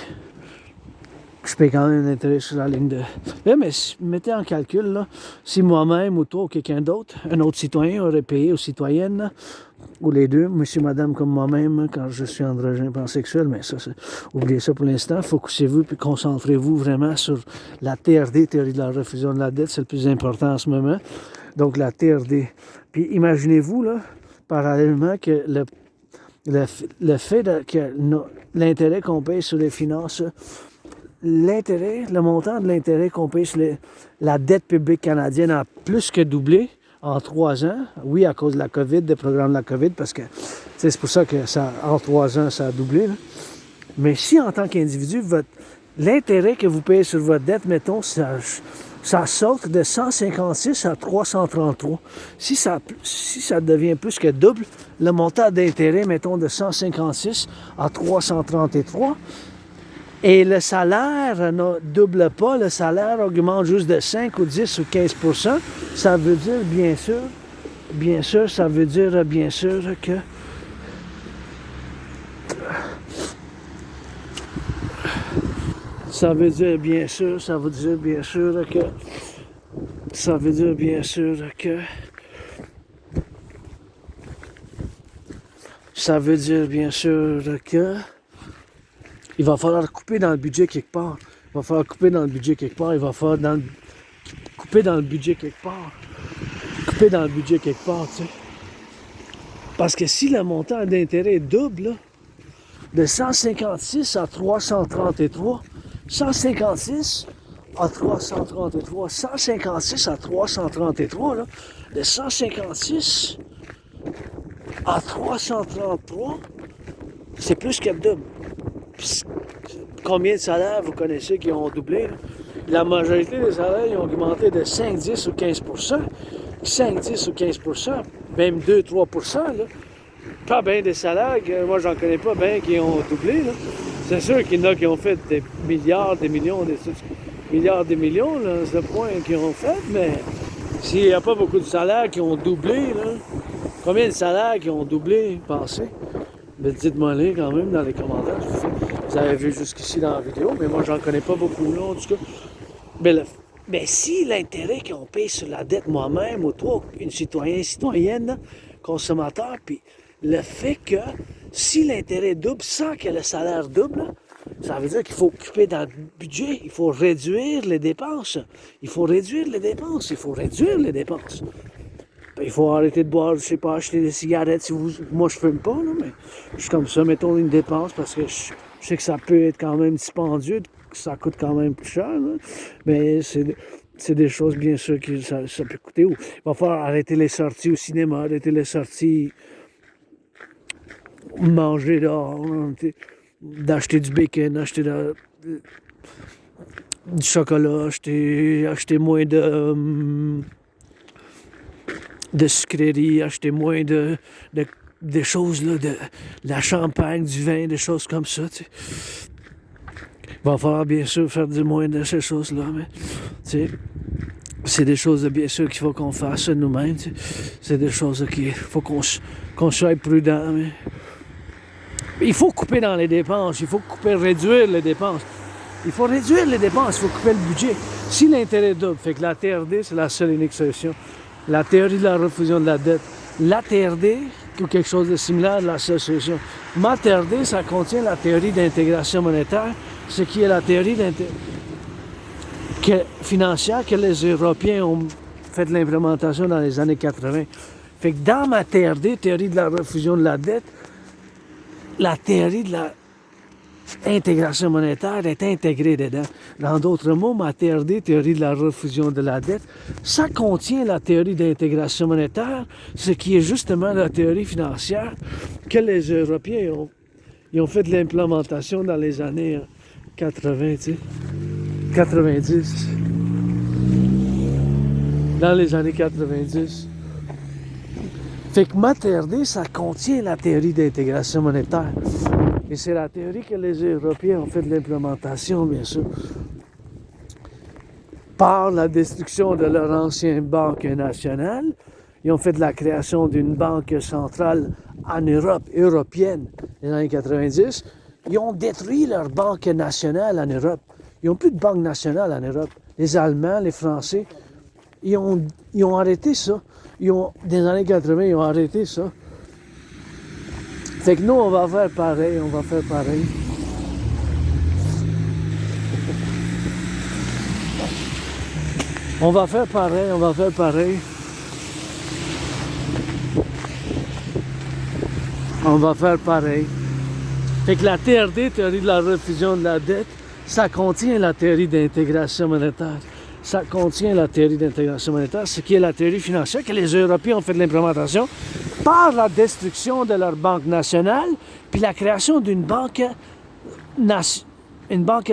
je paye quand même l'intérêt sur la ligne de... Là, mais mettez en calcul, là, si moi-même ou toi ou quelqu'un d'autre, un autre citoyen aurait payé aux citoyennes, là, ou les deux, monsieur, madame comme moi-même, quand je suis androgyne pansexuel, mais ça, oubliez ça pour l'instant, focusez-vous puis concentrez-vous vraiment sur la TRD, théorie de la refusion de la dette, c'est le plus important en ce moment. Donc la TRD. Puis imaginez-vous, là, parallèlement, que le fait que l'intérêt qu'on paye sur les finances, l'intérêt, le montant de l'intérêt qu'on paye sur la dette publique canadienne a plus que doublé en 3 ans. Oui, à cause de la COVID, des programmes de la COVID, parce que c'est pour ça que en 3 ans, ça a doublé. Là. Mais si en tant qu'individu, l'intérêt que vous payez sur votre dette, mettons, ça saute de 156 à 333. Si ça devient plus que double, le montant d'intérêt, mettons, de 156 à 333, et le salaire ne double pas, le salaire augmente juste de 5 ou 10 ou 15 %, ça veut dire, bien sûr, ça veut dire, bien sûr, que ça veut dire, bien sûr que il va falloir couper dans le budget quelque part. Il va falloir couper dans le budget quelque part. Tu sais. Parce que si le montant d'intérêt double, là, de 156 à 333, 156 à 333, 156 à 333, là, de 156 à 333, c'est plus que le double. Combien de salaires vous connaissez qui ont doublé? Là? La majorité des salaires ils ont augmenté de 5, 10 ou 15 %. 5, 10 ou 15 %, même 2, 3 %. Là. Pas bien des salaires, que moi j'en connais pas bien qui ont doublé. Là. C'est sûr qu'il y en a qui ont fait des milliards, des millions, des millions, là, c'est le point qu'ils ont fait, mais s'il n'y a pas beaucoup de salaires qui ont doublé, là, combien de salaires qui ont doublé, pensez? Mais dites-moi-les quand même dans les commentaires. Vous avez vu jusqu'ici dans la vidéo, mais moi, j'en connais pas beaucoup, là, en tout cas. Mais si l'intérêt qu'on paye sur la dette moi-même, ou toi, une citoyenne, consommateur, puis le fait que si l'intérêt double sans que le salaire double, ça veut dire qu'il faut couper dans le budget, il faut réduire les dépenses. Il faut réduire les dépenses. Il faut arrêter de boire, je sais pas, acheter des cigarettes. Moi, je fume pas, là, mais je suis comme ça, mettons une dépense, parce que je sais que ça peut être quand même dispendieux, ça coûte quand même plus cher, là, mais c'est des choses, bien sûr, que ça peut coûter. Il va falloir arrêter les sorties au cinéma, arrêter les sorties, manger dehors, d'acheter du bacon, acheter du chocolat, acheter moins de sucreries, acheter moins des choses, là, de la champagne, du vin, des choses comme ça. Tu sais. Il va falloir bien sûr faire du moins de ces choses-là, mais tu sais, c'est des choses bien sûr qu'il faut qu'on fasse nous-mêmes. Tu sais. C'est des choses qu'il faut qu'on soit prudent. Mais il faut couper dans les dépenses, il faut réduire les dépenses. Il faut réduire les dépenses, il faut couper le budget. Si l'intérêt double, fait que la TRD, c'est la seule et unique solution. La théorie de la refusion de la dette. La TRD, ou quelque chose de similaire, la seule solution. Ma TRD, ça contient la théorie d'intégration monétaire, ce qui est la théorie financière que les Européens ont fait de l'implémentation dans les années 80. Fait que dans ma TRD, théorie de la refusion de la dette, la théorie de la intégration monétaire est intégrée dedans. Dans d'autres mots, ma TRD, théorie de la refusion de la dette, ça contient la théorie d'intégration monétaire, ce qui est justement la théorie financière que les Européens ont fait de l'implémentation dans les années 80, tu sais, 90. Dans les années 90. Fait que ma TRD, ça contient la théorie d'intégration monétaire. Et c'est la théorie que les Européens ont fait de l'implémentation, bien sûr, par la destruction de leur ancienne banque nationale. Ils ont fait de la création d'une banque centrale en Europe, européenne, dans les années 90. Ils ont détruit leur banque nationale en Europe. Ils n'ont plus de banque nationale en Europe. Les Allemands, les Français, ils ont arrêté ça. Dans les années 80, ils ont arrêté ça. Fait que nous, on va faire pareil, On va faire pareil. Fait que la TRD, théorie de la refusion de la dette, ça contient la théorie d'intégration monétaire. Ça contient la théorie d'intégration monétaire, ce qui est la théorie financière que les Européens ont fait de l'implémentation par la destruction de leur banque nationale, puis la création d'une banque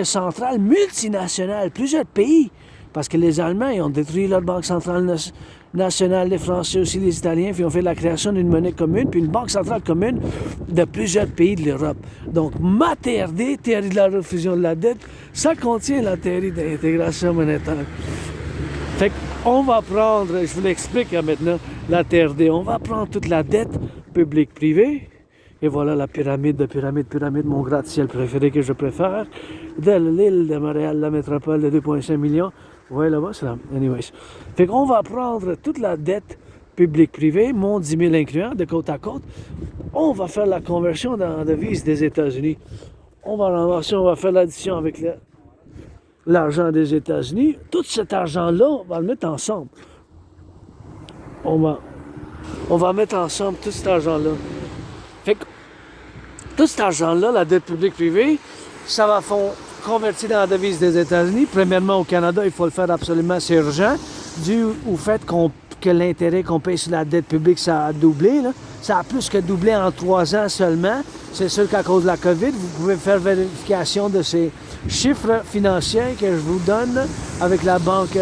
centrale multinationale, plusieurs pays. Parce que les Allemands, ils ont détruit leur banque centrale nationale, les Français aussi, les Italiens, puis ils ont fait la création d'une monnaie commune, puis une banque centrale commune de plusieurs pays de l'Europe. Donc, ma TRD, théorie de la refusion de la dette, ça contient la théorie d'intégration monétaire. Fait qu'on va prendre, je vous l'explique maintenant, la TRD, on va prendre toute la dette publique-privée, et voilà la pyramide, mon gratte-ciel préféré que je préfère, de l'île de Montréal, la métropole de 2,5 millions. Vous voyez là-bas, c'est là. Anyways. Fait qu'on va prendre toute la dette publique-privée, mon 10 000 incluant, de côte à côte. On va faire la conversion dans la devise des États-Unis. On va faire l'addition avec l'argent des États-Unis. Tout cet argent-là, on va le mettre ensemble. On va mettre ensemble tout cet argent-là. Fait que tout cet argent-là, la dette publique-privée, ça va convertir dans la devise des États-Unis. Premièrement, au Canada, il faut le faire absolument, c'est urgent, dû au fait que l'intérêt qu'on paye sur la dette publique, ça a doublé. Là. Ça a plus que doublé en 3 ans seulement. C'est sûr qu'à cause de la COVID, vous pouvez faire vérification de ces chiffres financiers que je vous donne avec la Banque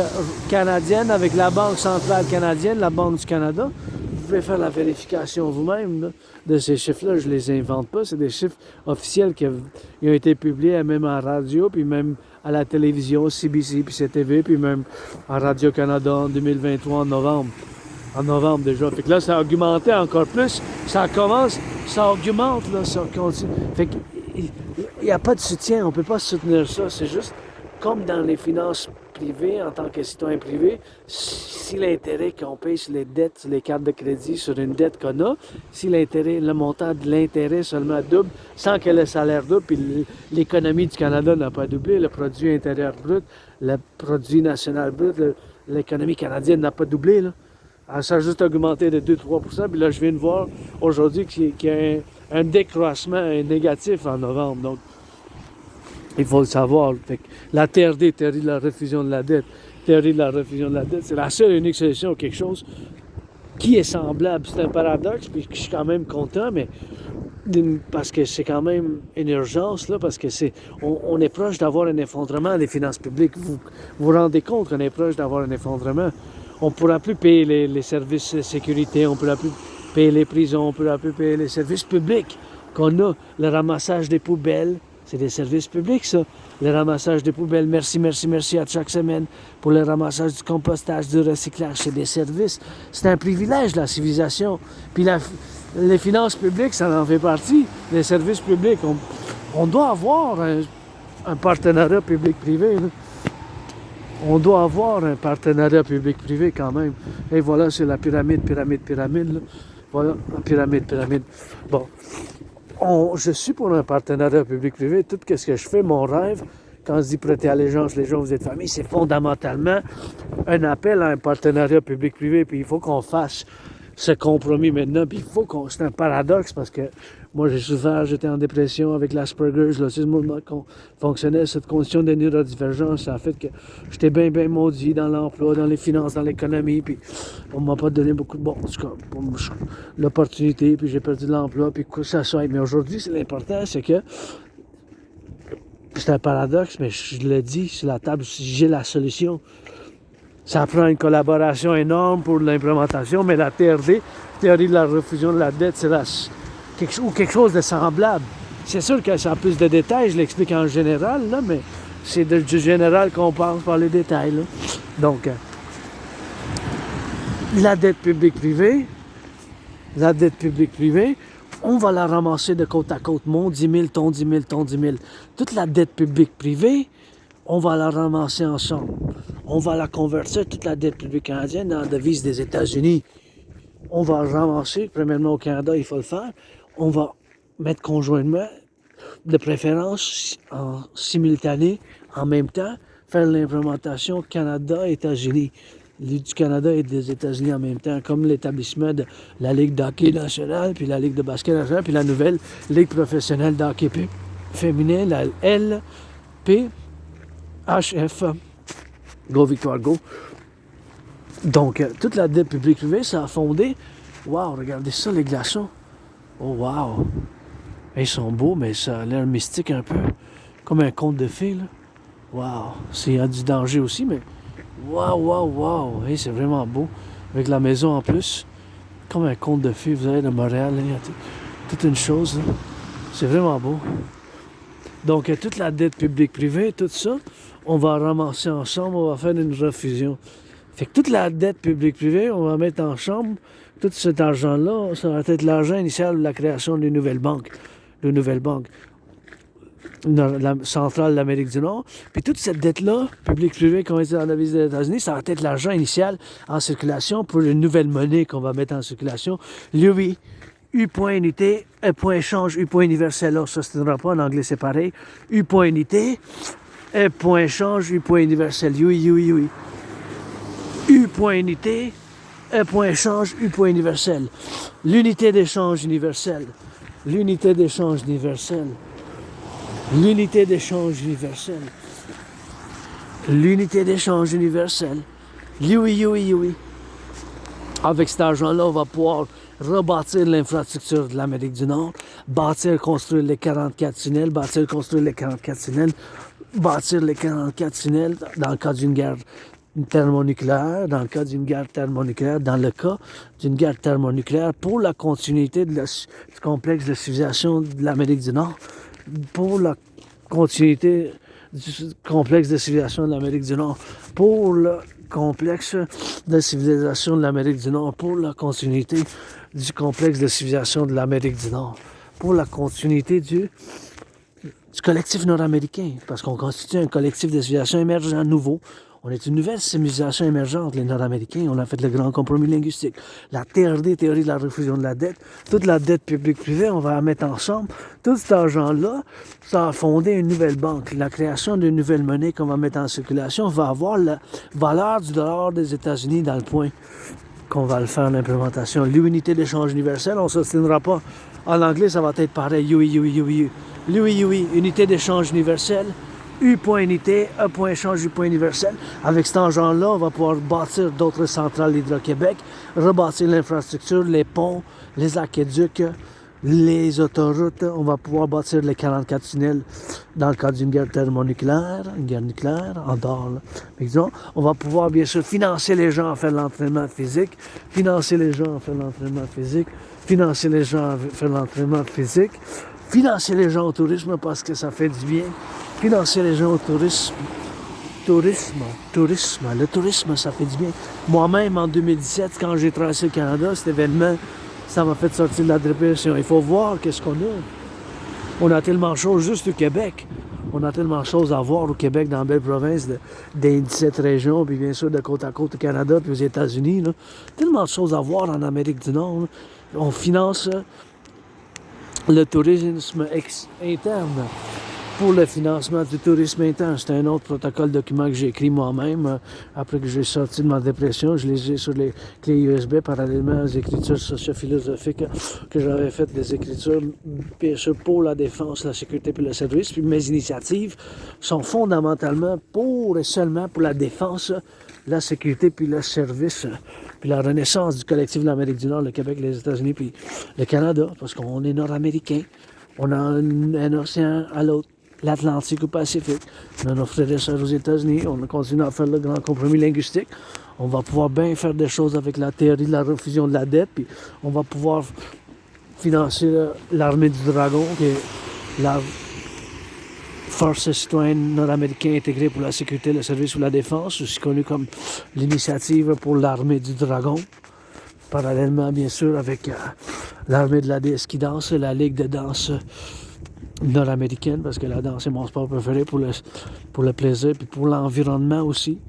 canadienne, avec la Banque centrale canadienne, la Banque du Canada. Vous pouvez faire la vérification vous-même là, de ces chiffres-là. Je ne les invente pas. C'est des chiffres officiels qui ont été publiés même en radio, puis même à la télévision, CBC, puis CTV, puis même en Radio-Canada en 2023, en novembre. En novembre déjà. Fait que là, ça a augmenté encore plus. Ça augmente, là, ça continue. Fait qu'il n'y a pas de soutien. On ne peut pas soutenir ça. C'est juste comme dans les finances privées, en tant que citoyen privé, si l'intérêt qu'on paye sur les dettes, sur les cartes de crédit, sur une dette qu'on a, si le montant de l'intérêt seulement double, sans que le salaire double, puis l'économie du Canada n'a pas doublé, le produit intérieur brut, le produit national brut, l'économie canadienne n'a pas doublé, là. Alors, ça a juste augmenté de 2-3 %, puis là, je viens de voir aujourd'hui qu'il y a un décroissement négatif en novembre, donc il faut le savoir. Fait que la TRD, théorie de la refusion de la dette, c'est la seule et unique solution à quelque chose qui est semblable. C'est un paradoxe, puis je suis quand même content, mais parce que c'est quand même une urgence, là, parce que on est proche d'avoir un effondrement des finances publiques. Vous vous rendez compte qu'on est proche d'avoir un effondrement. On ne pourra plus payer les services de sécurité, on ne pourra plus payer les prisons, on ne pourra plus payer les services publics qu'on a, le ramassage des poubelles. C'est des services publics, ça. Le ramassage des poubelles, merci à chaque semaine pour le ramassage du compostage, du recyclage. C'est des services. C'est un privilège, la civilisation. Puis les finances publiques, ça en fait partie. Les services publics, on doit avoir un partenariat public-privé. Là. On doit avoir un partenariat public-privé quand même. Et voilà, c'est la pyramide. Là. Voilà, la pyramide. Bon. Je suis pour un partenariat public-privé. Tout ce que je fais, mon rêve, quand je dis prêter allégeance, les gens, vous êtes famille, c'est fondamentalement un appel à un partenariat public-privé. Puis il faut qu'on fasse ce compromis maintenant. Puis c'est un paradoxe parce que moi, j'ai souffert, j'étais en dépression avec l'Asperger, l'autisme fonctionnait. Cette condition de neurodivergence, ça a fait que j'étais bien maudit dans l'emploi, dans les finances, dans l'économie. Puis on m'a pas donné beaucoup de l'opportunité, puis j'ai perdu l'emploi, puis quoi que ça soit. Mais aujourd'hui, l'important, c'est que c'est un paradoxe, mais je le dis sur la table, j'ai la solution. Ça prend une collaboration énorme pour l'implémentation, mais la TRD, théorie de la refusion de la dette, c'est quelque chose de semblable. C'est sûr que ça a plus de détails, je l'explique en général, là, mais c'est du général qu'on passe par les détails. Là. Donc, la dette publique-privée, on va la ramasser de côte à côte. Mon 10 000, ton 10 000, ton 10 000. Toute la dette publique-privée, on va la ramasser ensemble. On va la convertir, toute la dette publique canadienne, en devise des États-Unis. On va ramasser, premièrement au Canada, il faut le faire. On va mettre conjointement, de préférence en simultané, en même temps, faire l'implémentation Canada-États-Unis. Du Canada et des États-Unis en même temps, comme l'établissement de la Ligue d'hockey nationale, puis la Ligue de basket nationale, puis la nouvelle Ligue professionnelle d'hockey féminin, la LPHF. Go Victoire Go. Donc, toute la dette publique privée, ça a fondé. Wow, regardez ça, les glaçons. Oh, wow. Ils sont beaux, mais ça a l'air mystique un peu. Comme un conte de fées, là. Wow. Il y a du danger aussi, mais. Wow, wow, wow. Hey, c'est vraiment beau. Avec la maison en plus. Comme un conte de fées, vous avez de Montréal, là. Il y a toute une chose, là. C'est vraiment beau. Donc, toute la dette publique-privée, tout ça, on va ramasser ensemble, on va faire une refusion. Fait que toute la dette publique-privée, on va mettre ensemble, tout cet argent-là, ça va être l'argent initial de la création d'une nouvelle banque. La centrale de l'Amérique du Nord. Puis toute cette dette-là, publique-privée, qu'on est dans la devise des États-Unis, ça va être l'argent initial en circulation pour une nouvelle monnaie qu'on va mettre en circulation. Lui, U point unité, E point échange, U point universel. Là, ça se tiendra pas, en anglais c'est pareil. U point unité, E point échange, U point universel. U point unité, E point échange, U point universel. L'unité d'échange universelle. L'unité d'échange universelle. L'unité d'échange universelle. L'unité d'échange universelle. Oui. Avec cet argent-là, on va pouvoir rebâtir l'infrastructure de l'Amérique du Nord, construire les 44 tunnels, construire les 44 tunnels dans le cas d'une guerre thermonucléaire, dans le cas d'une guerre thermonucléaire, pour la continuité du complexe de civilisation de l'Amérique du Nord, pour la continuité du complexe de civilisation de l'Amérique du Nord, pour le complexe de civilisation de l'Amérique du Nord, pour la continuité du complexe de civilisation de l'Amérique du Nord, pour la continuité du collectif nord-américain, parce qu'on constitue un collectif de civilisation émergent nouveau. On est une nouvelle civilisation émergente, les Nord-Américains. On a fait le grand compromis linguistique. La TRD, théorie de la refusion de la dette, toute la dette publique-privée, on va la mettre ensemble. Tout cet argent-là, ça a fondé une nouvelle banque. La création d'une nouvelle monnaie qu'on va mettre en circulation va avoir la valeur du dollar des États-Unis dans le point qu'on va le faire l'implémentation. L'unité d'échange universelle, on ne s'obstinera pas. En anglais, ça va être pareil. Unité d'échange universelle. U point unité, E point échange, U point universel. Avec cet argent-là, on va pouvoir bâtir d'autres centrales d'Hydro-Québec, rebâtir l'infrastructure, les ponts, les aqueducs, les autoroutes. On va pouvoir bâtir les 44 tunnels dans le cadre d'une guerre thermonucléaire, une guerre nucléaire, en dehors. Là. Mais disons, on va pouvoir, bien sûr, financer les gens à faire de l'entraînement physique, financer les gens au tourisme parce que ça fait du bien. Financer les gens au tourisme. Le tourisme, ça fait du bien. Moi-même, en 2017, quand j'ai traversé le Canada, cet événement, ça m'a fait sortir de la dépression. Il faut voir qu'est-ce qu'on a. On a tellement de choses juste au Québec. On a tellement de choses à voir au Québec, dans la belle province des 17 régions, puis bien sûr de côte à côte au Canada, puis aux États-Unis. Là. Tellement de choses à voir en Amérique du Nord. Là. On finance le tourisme interne. Pour le financement du tourisme interne, c'est un autre protocole document que j'ai écrit moi-même. Après que j'ai sorti de ma dépression, je les ai sur les clés USB parallèlement aux écritures socio-philosophiques que j'avais faites, des écritures bien sûr pour la défense, la sécurité et le service. Puis mes initiatives sont fondamentalement pour et seulement pour la défense, la sécurité puis le service, puis la renaissance du collectif de l'Amérique du Nord, le Québec, les États-Unis puis le Canada, parce qu'on est nord-américain. On a un océan à l'autre. L'Atlantique ou Pacifique. On a nos frères et sœurs aux États-Unis. On continue à faire le grand compromis linguistique. On va pouvoir bien faire des choses avec la théorie de la refusion de la dette. Puis on va pouvoir financer l'armée du dragon, qui est la force citoyenne nord-américaine intégrée pour la sécurité, le service ou la défense, aussi connue comme l'initiative pour l'armée du dragon. Parallèlement, bien sûr, avec l'armée de la déesse qui danse, la ligue de danse nord-américaine, parce que la danse est mon sport préféré pour le plaisir, puis pour l'environnement aussi.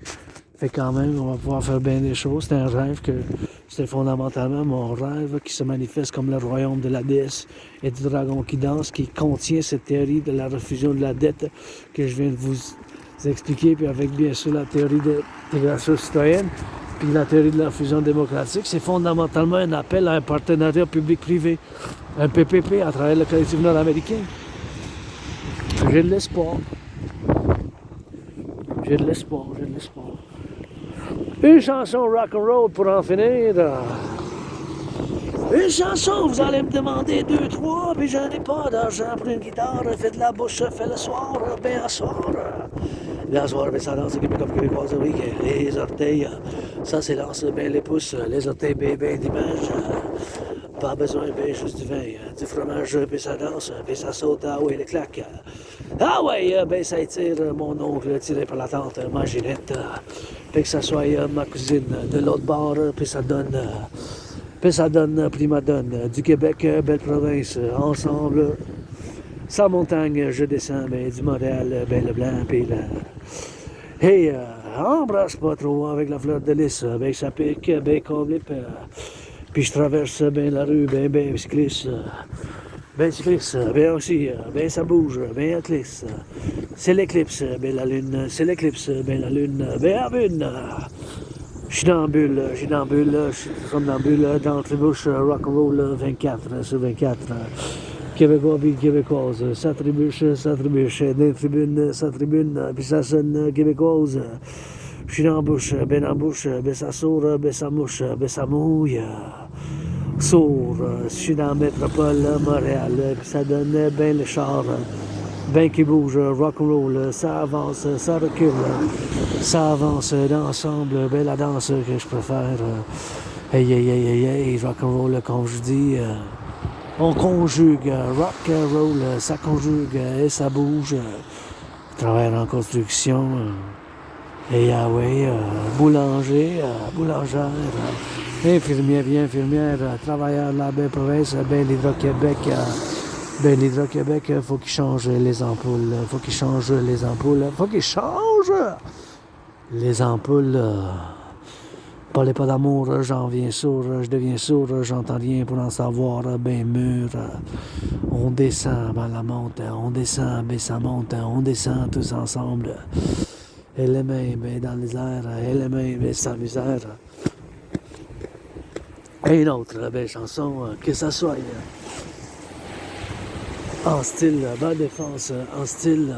Fait quand même, on va pouvoir faire bien des choses. C'est un rêve que, c'est fondamentalement mon rêve qui se manifeste comme le royaume de la déesse et du dragon qui danse, qui contient cette théorie de la refusion de la dette que je viens de vous expliquer, puis avec bien sûr la théorie d'intégration citoyenne, puis la théorie de la fusion démocratique. C'est fondamentalement un appel à un partenariat public-privé, un PPP à travers le collectif nord-américain. J'ai de l'espoir. J'ai de l'espoir, j'ai de l'espoir. Une chanson rock'n'roll pour en finir. Une chanson, vous allez me demander 2, 3, puis j'en ai pas d'argent pour une guitare. Fais de la bouche, fais le soir, ben à soir. Le soir, ben ça danse comme québécoise, oui. Les orteils, ça s'élance, ben les pouces, les orteils, ben d'image. Pas besoin, ben juste du vin, du fromage, puis ça danse, puis ça saute, ah oui, les claques. Ah ouais, ben ça étire mon oncle tiré par la tante, ma Ginette. Fait que ça soit ma cousine de l'autre bord, puis ça donne prima donne. Du Québec, belle province, ensemble. Sans montagne, je descends, ben du Montréal, ben le blanc, puis la... Hey, embrasse pas trop avec la fleur de lys, ben ça pique, ben comblé, puis je traverse ben la rue, ben cycliste. Ben cycliste, ben aussi, ben ça bouge, ben éclipse. C'est l'éclipse, ben la lune, c'est l'éclipse, ben la lune, ben à une. Je suis dans la bulle, je suis somnambule, dans la tribouche rock'n'roll 24 sur 24. Québécois puis québécoise, ça trébuche, dans sa tribune, puis ça sonne québécoise. Je suis dans la bouche, ben ça sourd, ben ça mouche, ben ça mouille. Sourd, je suis dans la métropole Montréal, puis ça donne ben le char, ben qui bouge, rock'n'roll, ça avance, ça recule, ça avance d'ensemble, ben la danse que je préfère. Hey, rock'n'roll, comme je dis, on conjugue, rock'n'roll, ça conjugue et ça bouge. Travail en construction. Et boulanger, boulangère, infirmière, travailleur de la belle province, ben l'Hydro-Québec, faut qu'il change les ampoules, Parlez pas d'amour, j'en viens sourd, je deviens sourd, j'entends rien pour en savoir, ben mûr. On descend, ben la monte, on descend, ben ça monte, on descend tous ensemble. Et les mains, ben dans les airs, et les mains, ben sans misère. Et une autre belle chanson, que ça soit en style, bas défense, en style,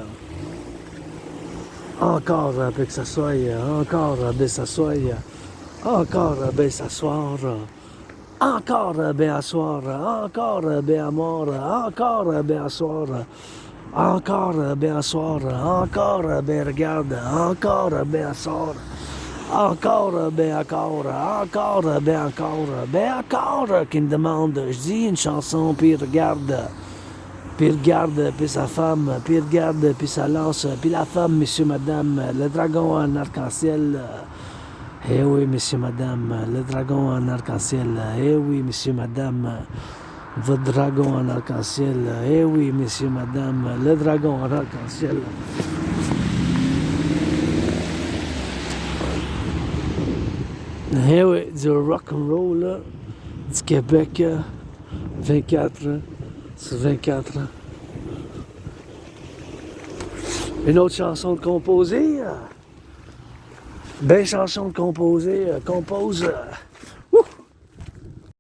encore, ben que ça soit, encore, ben ça soit, encore, ben s'asseoir, encore, ben asseoir, encore, ben à mort, encore, ben asseoir. Encore, ben asseoir, encore, ben regarde, encore, ben asseoir, encore, ben encore, qui me demande, je dis une chanson, puis regarde, puis sa femme, puis regarde, puis sa lance, puis la femme, monsieur, madame, le dragon en arc-en-ciel, eh oui, monsieur, madame, le dragon en arc-en-ciel, eh oui, monsieur, madame, votre dragon en arc-en-ciel. Eh oui, messieurs, madame, le dragon en arc-en-ciel. Eh oui, du rock'n'roll, du Québec, 24 sur 24. Une autre chanson de composer. Belle chanson de composer. Compose